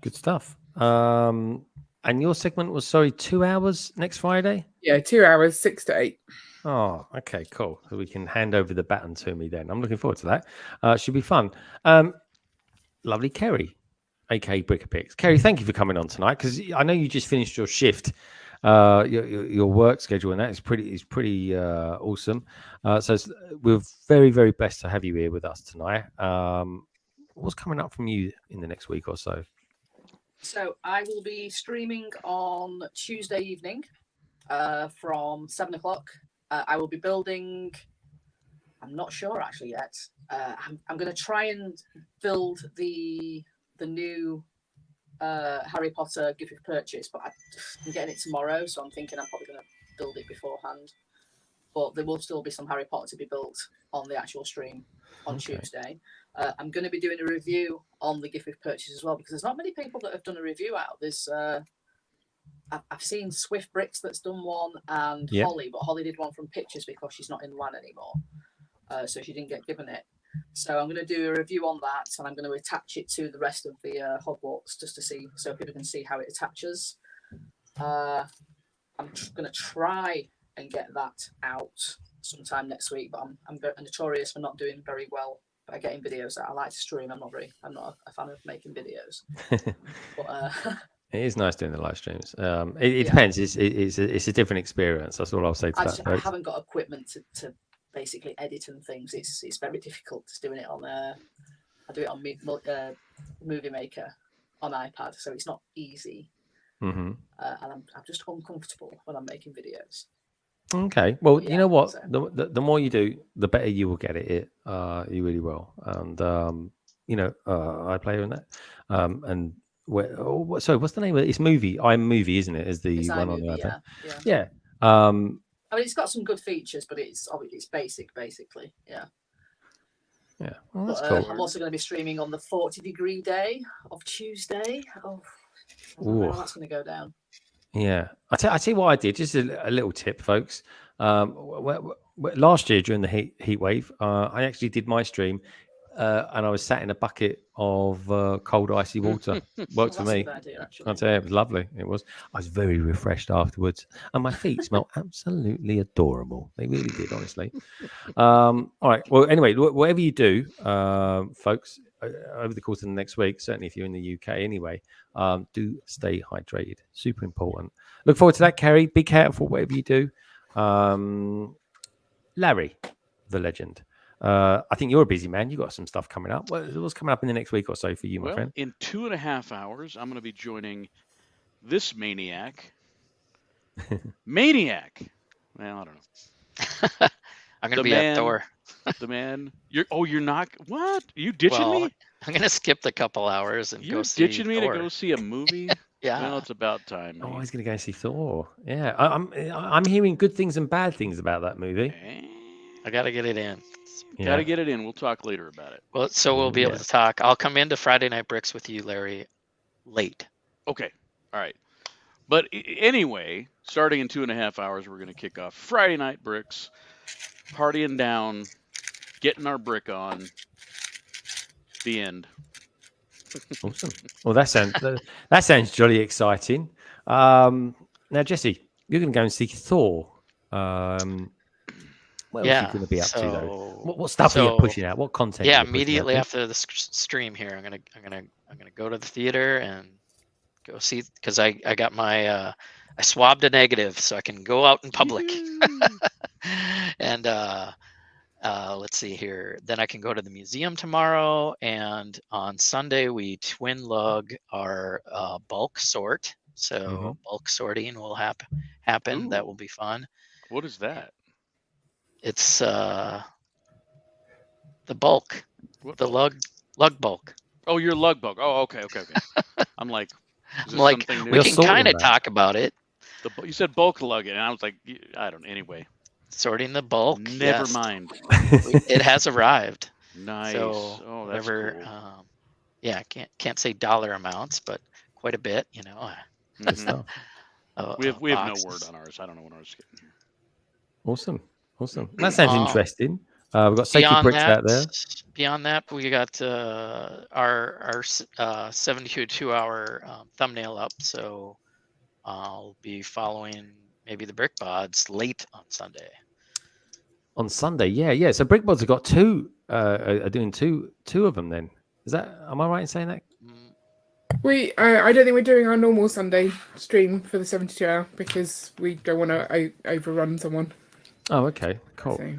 Good stuff. And your segment was 2 hours next Friday? Yeah, 2 hours, 6 to 8. Oh, okay, cool. So we can hand over the baton to me then. I'm looking forward to that. Should be fun. Lovely Kerry, aka BrickAPics. Kerry, thank you for coming on tonight, because I know you just finished your shift, your work schedule, and that is pretty awesome. So we're very, very blessed to have you here with us tonight. What's coming up from you in the next week or so? So I will be streaming on Tuesday evening from 7 o'clock. I will be building, I'm not sure actually yet. I'm going to try and build the new Harry Potter gift of purchase, but I'm getting it tomorrow, so I'm thinking I'm probably going to build it beforehand. But there will still be some Harry Potter to be built on the actual stream on Tuesday. I'm going to be doing a review on the gift of purchase as well, because there's not many people that have done a review out. There's I've seen Swift Bricks that's done one, and Holly, but Holly did one from pictures because she's not in LAN anymore, so she didn't get given it. So I'm going to do a review on that, and I'm going to attach it to the rest of the Hogwarts just to see, so people can see how it attaches. I'm going to try and get that out sometime next week, but I'm notorious for not doing very well by getting videos out. I like to stream. I'm not a fan of making videos. But, it is nice doing the live streams. It depends. It's a different experience. That's all I'll say to that. I haven't got equipment to basically edit and things. It's very difficult just doing it on I do it on Movie Maker on iPad, so it's not easy. Mm-hmm. And I'm just uncomfortable when I'm making videos. Okay, well, you know what? So. The more you do, the better you will get at it. You really will. And I play in that. And what's the name of it? It's iMovie, isn't it? Is the one on the iPad? Yeah. I mean, it's got some good features, but it's basic, basically. Yeah. Yeah. Well, that's cool. I'm also going to be streaming on the 40-degree day of Tuesday. Oh, I don't know how that's going to go down. Yeah, I tell you what I did. Just a little tip, folks. Last year during the heat wave, I actually did my stream, and I was sat in a bucket of cold icy water. Worked for me. I'll tell you, it was lovely. It was. I was very refreshed afterwards, and my feet smelled absolutely adorable. They really did, honestly. All right. Well, anyway, whatever you do, folks, over the course of the next week, certainly if you're in the UK anyway, do stay hydrated. Super important. Look forward to that, Kerry. Be careful, whatever you do. Larry, the legend. I think you're a busy man. You got some stuff coming up. What's coming up in the next week or so for you, my friend? In 2.5 hours, I'm going to be joining this maniac. Maniac. Well, I don't know. I'm going to be at Thor. The man. You're not. What? Are you ditching me? I'm going to skip the couple hours and go see. You're ditching me Thor. to go see a movie? Yeah. Well, it's about time. Oh, he's going to go see Thor. Yeah, I'm hearing good things and bad things about that movie. I got to get it in. Yeah. Got to get it in. We'll talk later about it. Well, so we'll be able to talk. I'll come into Friday Night Bricks with you, Larry, late. Okay. All right. But anyway, starting in 2.5 hours, we're going to kick off Friday Night Bricks, partying down, getting our brick on. The end. Awesome. Well, that sounds jolly exciting. Now, Jesse, you're going to go and see Thor. What else are you going to be up to though? What stuff are you pushing out? What content? Yeah, immediately after the stream here, I'm gonna go to the theater and go see, because I got my I swabbed a negative, so I can go out in public. And let's see here. Then I can go to the museum tomorrow, and on Sunday we twin lug our bulk sort. So bulk sorting will happen. Ooh. That will be fun. What is that? It's the bulk, the lug bulk. Oh, your lug bulk. Oh, okay. I'm like, we can kind of talk about it. You said bulk lugging, and I was like, I don't. Anyway, sorting the bulk. Never mind. It has arrived. Nice. So that's whatever. Cool. yeah, can't say dollar amounts, but quite a bit, you know. We have no word on ours. I don't know what ours is getting here. Awesome. That sounds interesting. We've got Sacred Bricks out there. Beyond that, we got our 72-hour thumbnail up. So I'll be following maybe the Brickbods late on Sunday. On Sunday, yeah. So Brickbods have got two. Are doing two of them. Then am I right in saying that? I don't think we're doing our normal Sunday stream for the 72-hour because we don't want to overrun someone. Oh, okay, cool. So.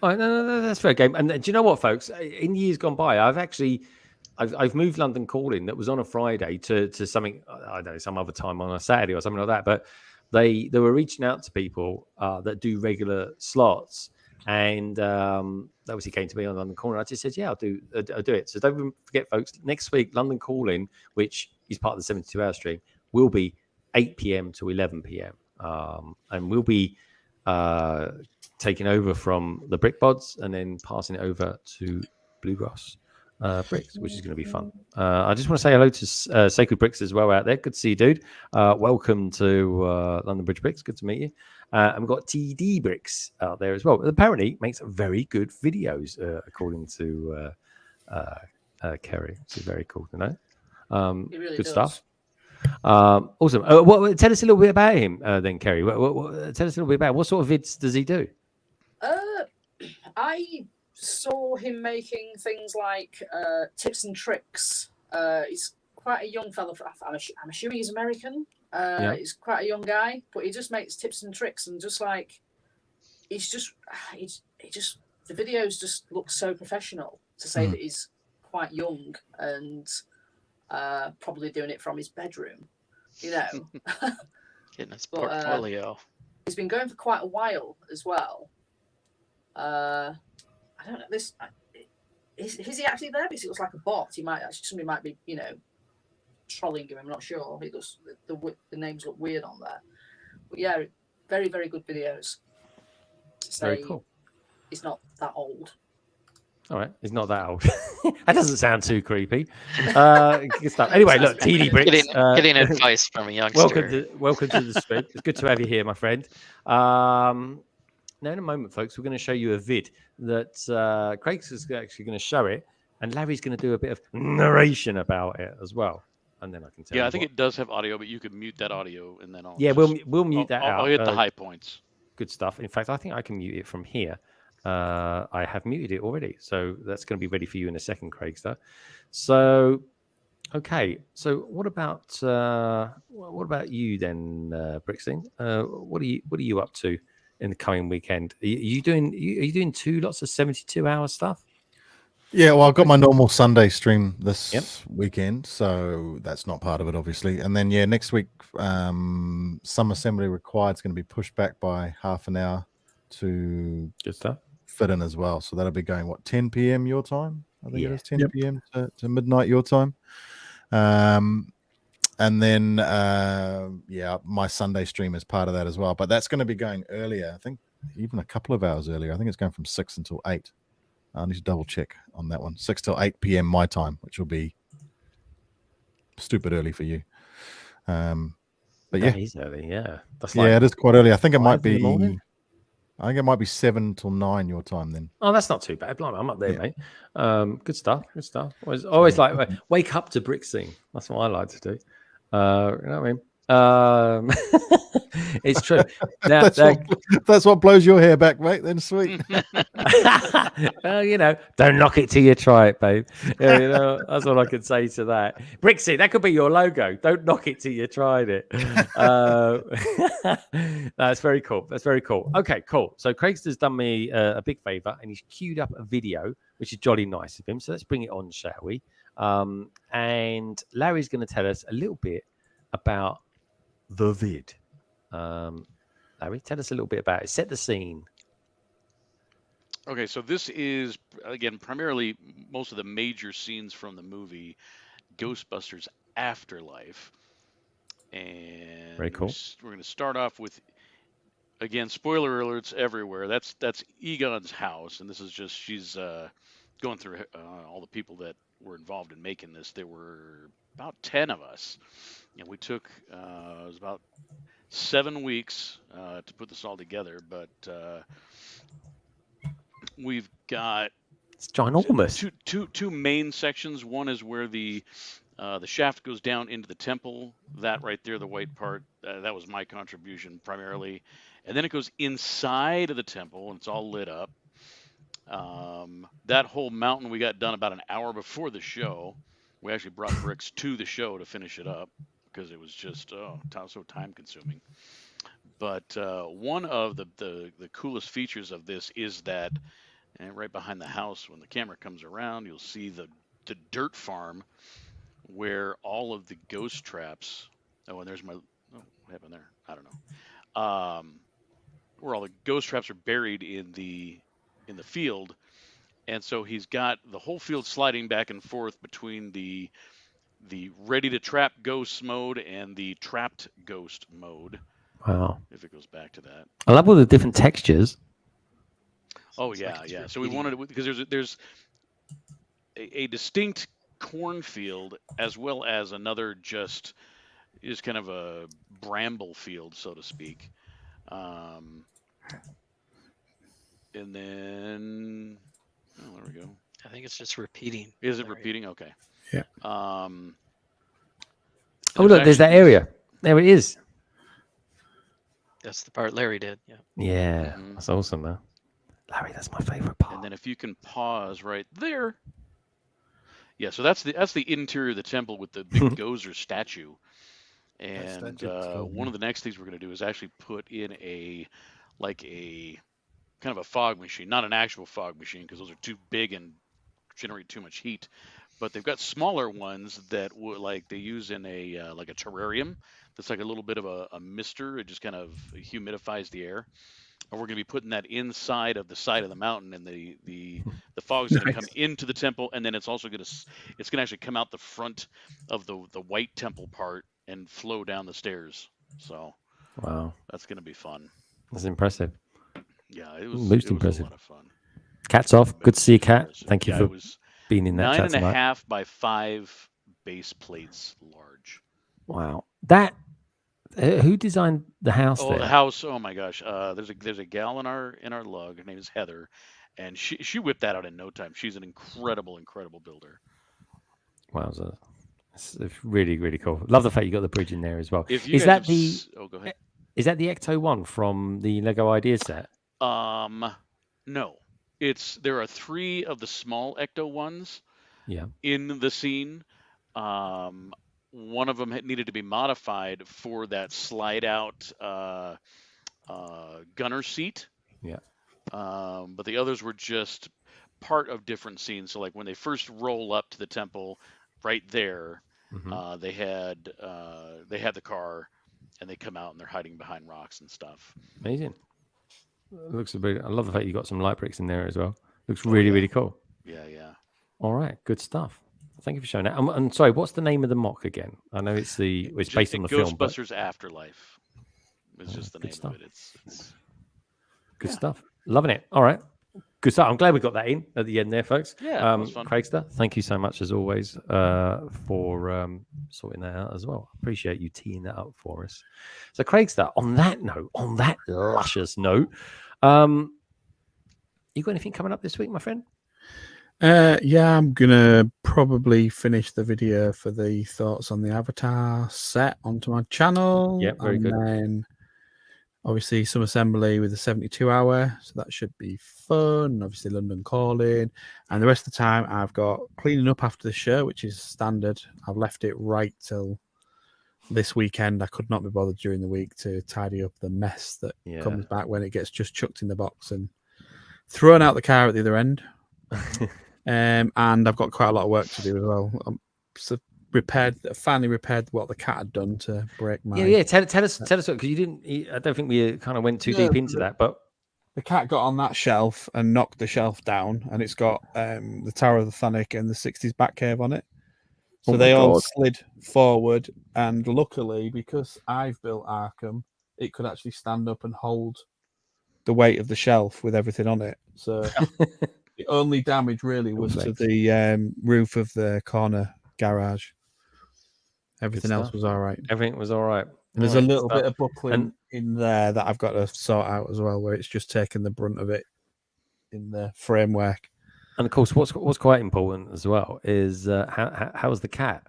Oh, no, that's fair game. And do you know what, folks? In years gone by, I've moved London Calling that was on a Friday to something, I don't know, some other time on a Saturday or something like that. But they were reaching out to people that do regular slots, and they obviously came to me on London Calling. I just said, yeah, I'll do it. So don't forget, folks, next week, London Calling, which is part of the 72-hour stream, will be 8 p.m. to 11 p.m. And we'll be taking over from the Brickbods and then passing it over to Bluegrass Bricks, which is going to be fun. I just want to say hello to Sacred Bricks as well out there. Good to see you, dude. Welcome to London Bridge Bricks. Good to meet you. And we've got TD Bricks out there as well. Apparently makes very good videos, according to Kerry, which is very cool to know. He really good does. Stuff. Awesome. Tell us a little bit about him, then, Kerry. Tell us a little bit about what sort of vids does he do? I saw him making things like tips and tricks. He's quite a young fellow. I'm assuming he's American. He's quite a young guy, but he just makes tips and tricks, and just like he just the videos just look so professional. To say that he's quite young and probably doing it from his bedroom, you know. Getting his portfolio. He's been going for quite a while as well. I don't know. Is he actually there? Because it looks like a bot. Somebody might be, you know, trolling him. I'm not sure. He looks, the names look weird on there. But yeah, very, very good videos. Very cool. He's not that old. All right, he's not that old. That doesn't sound too creepy. Good stuff. Anyway, look, TD Bricks. Getting advice from a youngster. Welcome to the stream. It's good to have you here, my friend. Now, in a moment, folks, we're going to show you a vid that Craig's is actually going to show it, and Larry's going to do a bit of narration about it as well. And then I can tell you. I think it does have audio, but you could mute that audio, and then we'll mute that out. I'll hit the high points. Good stuff. In fact, I think I can mute it from here. I have muted it already, so that's going to be ready for you in a second, Craigster. So, okay. So, what about you then, Brickscene? What are you up to in the coming weekend? Are you doing two lots of 72-hour stuff? Yeah, well, I've got my normal Sunday stream this weekend, so that's not part of it, obviously. And then, next week, some assembly required is going to be pushed back by half an hour to fit in as well. So that'll be going, 10 p.m. your time? I think it is 10 p.m. to midnight your time. And then, my Sunday stream is part of that as well. But that's going to be going earlier. I think even a couple of hours earlier. I think it's going from 6 until 8. I need to double check on that one. 6 till 8 p.m. my time, which will be stupid early for you. But that is early, yeah. That's it is quite early. I think it might be 7 till 9 your time then. Oh, that's not too bad. I'm up there, mate. Good stuff. Always like wake up to Brickscene. That's what I like to do. You know what I mean? It's true. Now, that's what blows your hair back, mate. Then sweet. Well, don't knock it till you try it, babe. That's all I can say to that. Brickscene, that could be your logo. Don't knock it till you tried it. That's very cool. Okay, cool. So Craigster's done me a big favor, and he's queued up a video, which is jolly nice of him. So let's bring it on, shall we? And Larry's going to tell us a little bit about the vid. Larry, tell us a little bit about it. Set the scene. Okay, so this is, again, primarily most of the major scenes from the movie Ghostbusters Afterlife. And very cool. We're going to start off with, again, spoiler alerts everywhere. That's Egon's house, and this is just, she's going through all the people that were involved in making this, there were about 10 of us, and we took it was about 7 weeks to put this all together. But we've got it's ginormous. Two main sections. One is where the shaft goes down into the temple. That right there, the white part, that was my contribution primarily. And then it goes inside of the temple, and it's all lit up. That whole mountain we got done about an hour before the show. We actually brought bricks to the show to finish it up because it was just so time consuming. But one of the coolest features of this is that right behind the house, when the camera comes around, you'll see the dirt farm where all of the ghost traps. Oh, and there's my. Oh, what happened there? I don't know. Where all the ghost traps are buried in the field, and so he's got the whole field sliding back and forth between the ready to trap ghosts mode and the trapped ghost mode. Wow. If it goes back to that. I love all the different textures. Oh yeah, like yeah. So we wanted to, because there's a distinct cornfield as well as another just kind of a bramble field, so to speak. And then, there we go. I think it's just repeating. Is it repeating? Okay. Yeah. Oh, look, there's that area. There it is. That's the part Larry did. Yeah. Yeah, that's awesome, man. Larry, that's my favorite part. And then if you can pause right there. Yeah, so that's the interior of the temple with the big Gozer statue. And one of the next things we're going to do is actually put in a kind of a fog machine, not an actual fog machine because those are too big and generate too much heat. But they've got smaller ones that they use in a like a terrarium. That's like a little bit of a mister. It just kind of humidifies the air. And we're going to be putting that inside of the side of the mountain, and the fog's going to come into the temple, and then it's also going to actually come out the front of the white temple part and flow down the stairs. So wow, that's going to be fun. That's impressive. Yeah, it was most impressive. A lot of fun. Cat's off. Good to see you, Cat. Thank you for being in that chat tonight. 9.5 by 5 base plates large. Wow, that. Who designed the house? Oh, there? The house! Oh my gosh! There's a gal in our lug. Her name is Heather, and she whipped that out in no time. She's an incredible builder. Wow, it's really really cool. Love the fact you got the bridge in there as well. Go ahead. Is that the Ecto one from the Lego Idea set? No. There are 3 of the small Ecto ones. Yeah. In the scene. One of them needed to be modified for that slide out gunner seat. Yeah. But the others were just part of different scenes. So like when they first roll up to the temple, right there, they had the car, and they come out and they're hiding behind rocks and stuff. Amazing. It looks a bit. I love the fact you got some light bricks in there as well. Looks really really cool. Yeah, yeah. All right, good stuff. Thank you for showing that. I'm sorry, what's the name of the mock again? I know it's based on the film. Ghostbusters Afterlife. It's just the name of it. It's good stuff. Loving it. All right. Good stuff. I'm glad we got that in at the end there, folks. Yeah, that was fun. Craigster, thank you so much as always for sorting that out as well. Appreciate you teeing that up for us. So, Craigster, on that luscious note, you got anything coming up this week, my friend? Yeah, I'm gonna probably finish the video for the thoughts on the Avatar set onto my channel. Yeah, very good. And then obviously some assembly with the 72-hour, so that should be fun. Obviously London Calling, and the rest of the time I've got cleaning up after the show, which is standard. I've left it right till this weekend. I could not be bothered during the week to tidy up the mess that comes back when it gets just chucked in the box and thrown out the car at the other end. And I've got quite a lot of work to do as well. Finally repaired what the cat had done to break my. Yeah. Tell us because you didn't. I don't think we kind of went too deep into that, but the cat got on that shelf and knocked the shelf down, and it's got the Tower of the Thonic and the 60s Batcave on it. So they all slid forward, and luckily, because I've built Arkham, it could actually stand up and hold the weight of the shelf with everything on it. So The only damage really was to the roof of the corner garage. Everything else was all right. Everything was all right. And there's a little bit of buckling in there that I've got to sort out as well, where it's just taken the brunt of it in the framework. And of course, what's quite important as well is how's the cat?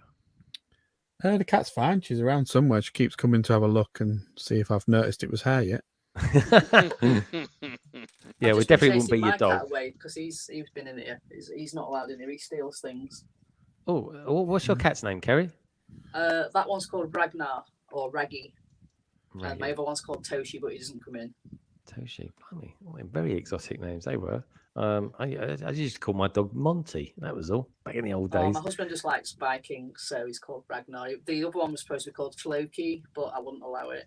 The cat's fine. She's around somewhere. She keeps coming to have a look and see if I've noticed it was her yet. Yeah, we definitely won't be your dog. Because he's been in here. He's not allowed in here. He steals things. Oh, what's your cat's name, Kerry? That one's called Ragnar or Raggy. And my other one's called Toshi, but he doesn't come in. Toshi, blimey, very exotic names they were. I used to call my dog Monty. That was all back in the old days. My husband just likes Vikings, so he's called Ragnar. The other one was supposed to be called Floki, but I wouldn't allow it.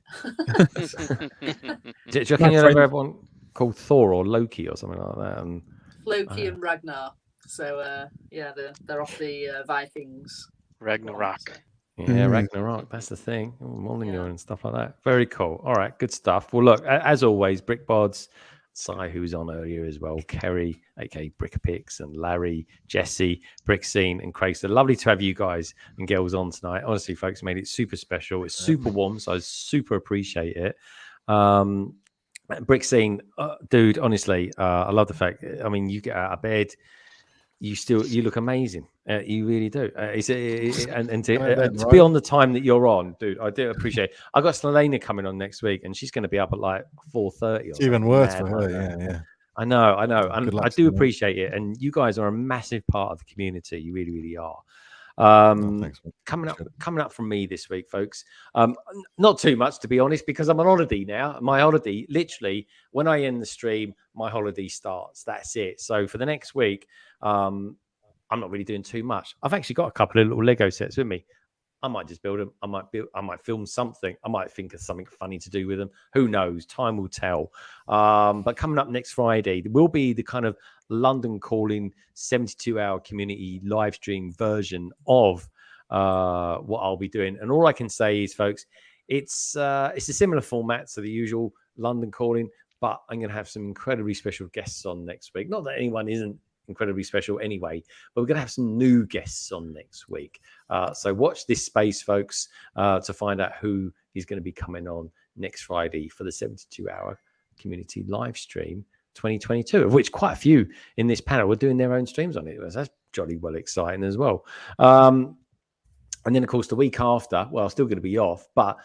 Do you reckon you'll ever have one called Thor or Loki or something like that? And Floki and Ragnar. So yeah, they're off the Vikings. Ragnarok. Yeah, Ragnarok. That's the thing. Molyneux and stuff like that. Very cool. All right, good stuff. Well, look, as always, Brickbods, Si, who was on earlier as well, Kerry, aka BrickAPics, and Larry, Jesse, BrickScene, and Craig. So lovely to have you guys and girls on tonight. Honestly, folks, made it super special. It's super warm, so I super appreciate it. BrickScene, dude, honestly, I love the fact. I mean, you get out of bed. You look amazing. You really do. To be on the time that you're on, dude, I do appreciate it. I got Selena coming on next week, and she's going to be up at like 4:30. It's even worse for her. Yeah. I know. And I do appreciate it. And you guys are a massive part of the community. You really, really are. Thanks, coming up from me this week, folks. Not too much, to be honest, because I'm on holiday now. My holiday, literally, when I end the stream, my holiday starts. That's it. So for the next week, I'm not really doing too much. I've actually got a couple of little Lego sets with me. I might just build them. I might film something. I might think of something funny to do with them. Who knows? Time will tell. But coming up next Friday, there will be the kind of London Calling 72-hour community live stream version of what I'll be doing. And all I can say is, folks, it's a similar format to the usual London Calling, but I'm going to have some incredibly special guests on next week. Not that anyone isn't incredibly special anyway, but we're going to have some new guests on next week. So watch this space, folks, to find out who is going to be coming on next Friday for the 72-hour community live stream 2022, of which quite a few in this panel were doing their own streams on it. That's jolly well exciting as well. And then, of course, the week after, well, I'm still going to be off, but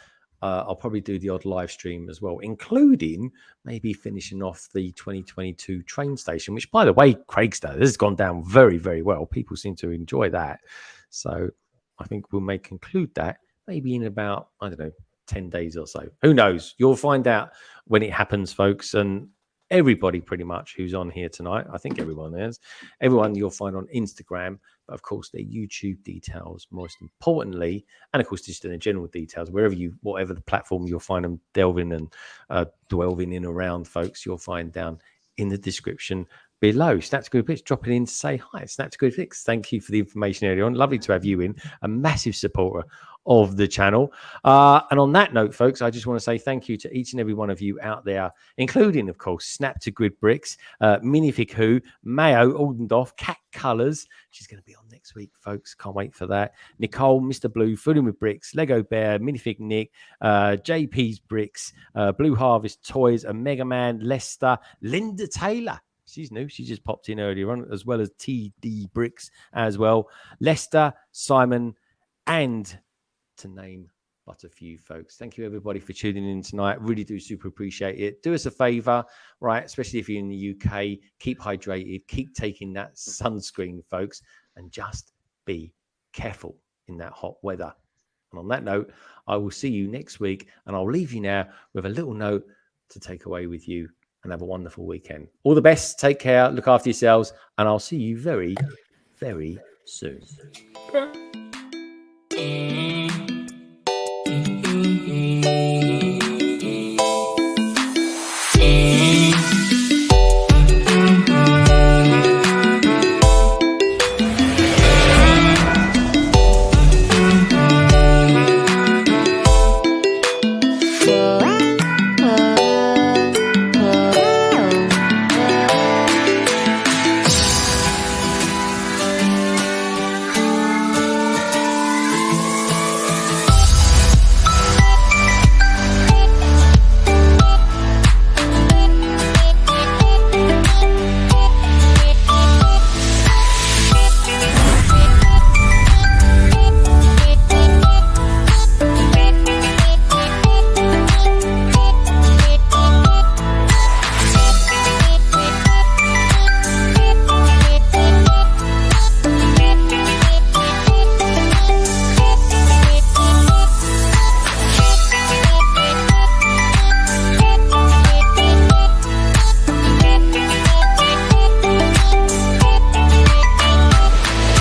I'll probably do the odd live stream as well, including maybe finishing off the 2022 train station, which, by the way, Craig's done. This has gone down very, very well. People seem to enjoy that. So I think we may conclude that maybe in about, 10 days or so. Who knows? You'll find out when it happens, folks. And everybody pretty much who's on here tonight, I think everyone you'll find on Instagram, but of course their YouTube details most importantly, and of course just in the general details, whatever the platform you'll find them delving and dwelling in around, folks, you'll find down in the description below. Snap to Good Pics dropping in to say hi. Snap to Good Pics, thank you for the information earlier on. Lovely to have you in, a massive supporter of the channel. And on that note, folks, I just want to say thank you to each and every one of you out there, including, of course, Snap to Grid Bricks, Minifig Who, Mayo, Aldendorf, Cat Colors. She's going to be on next week, folks. Can't wait for that. Nicole, Mr. Blue, Fooling with Bricks, Lego Bear, Minifig Nick, JP's Bricks, Blue Harvest Toys, and Mega Man, Lester, Linda Taylor. She's new. She just popped in earlier on, as well as TD Bricks as well. Lester, Simon, and to name but a few, folks. Thank you, everybody, for tuning in tonight. Really do super appreciate it. Do us a favor, right? Especially if you're in the UK, keep hydrated, keep taking that sunscreen, folks, and just be careful in that hot weather. And on that note, I will see you next week, and I'll leave you now with a little note to take away with you, and have a wonderful weekend. All the best. Take care. Look after yourselves, and I'll see you very, very soon.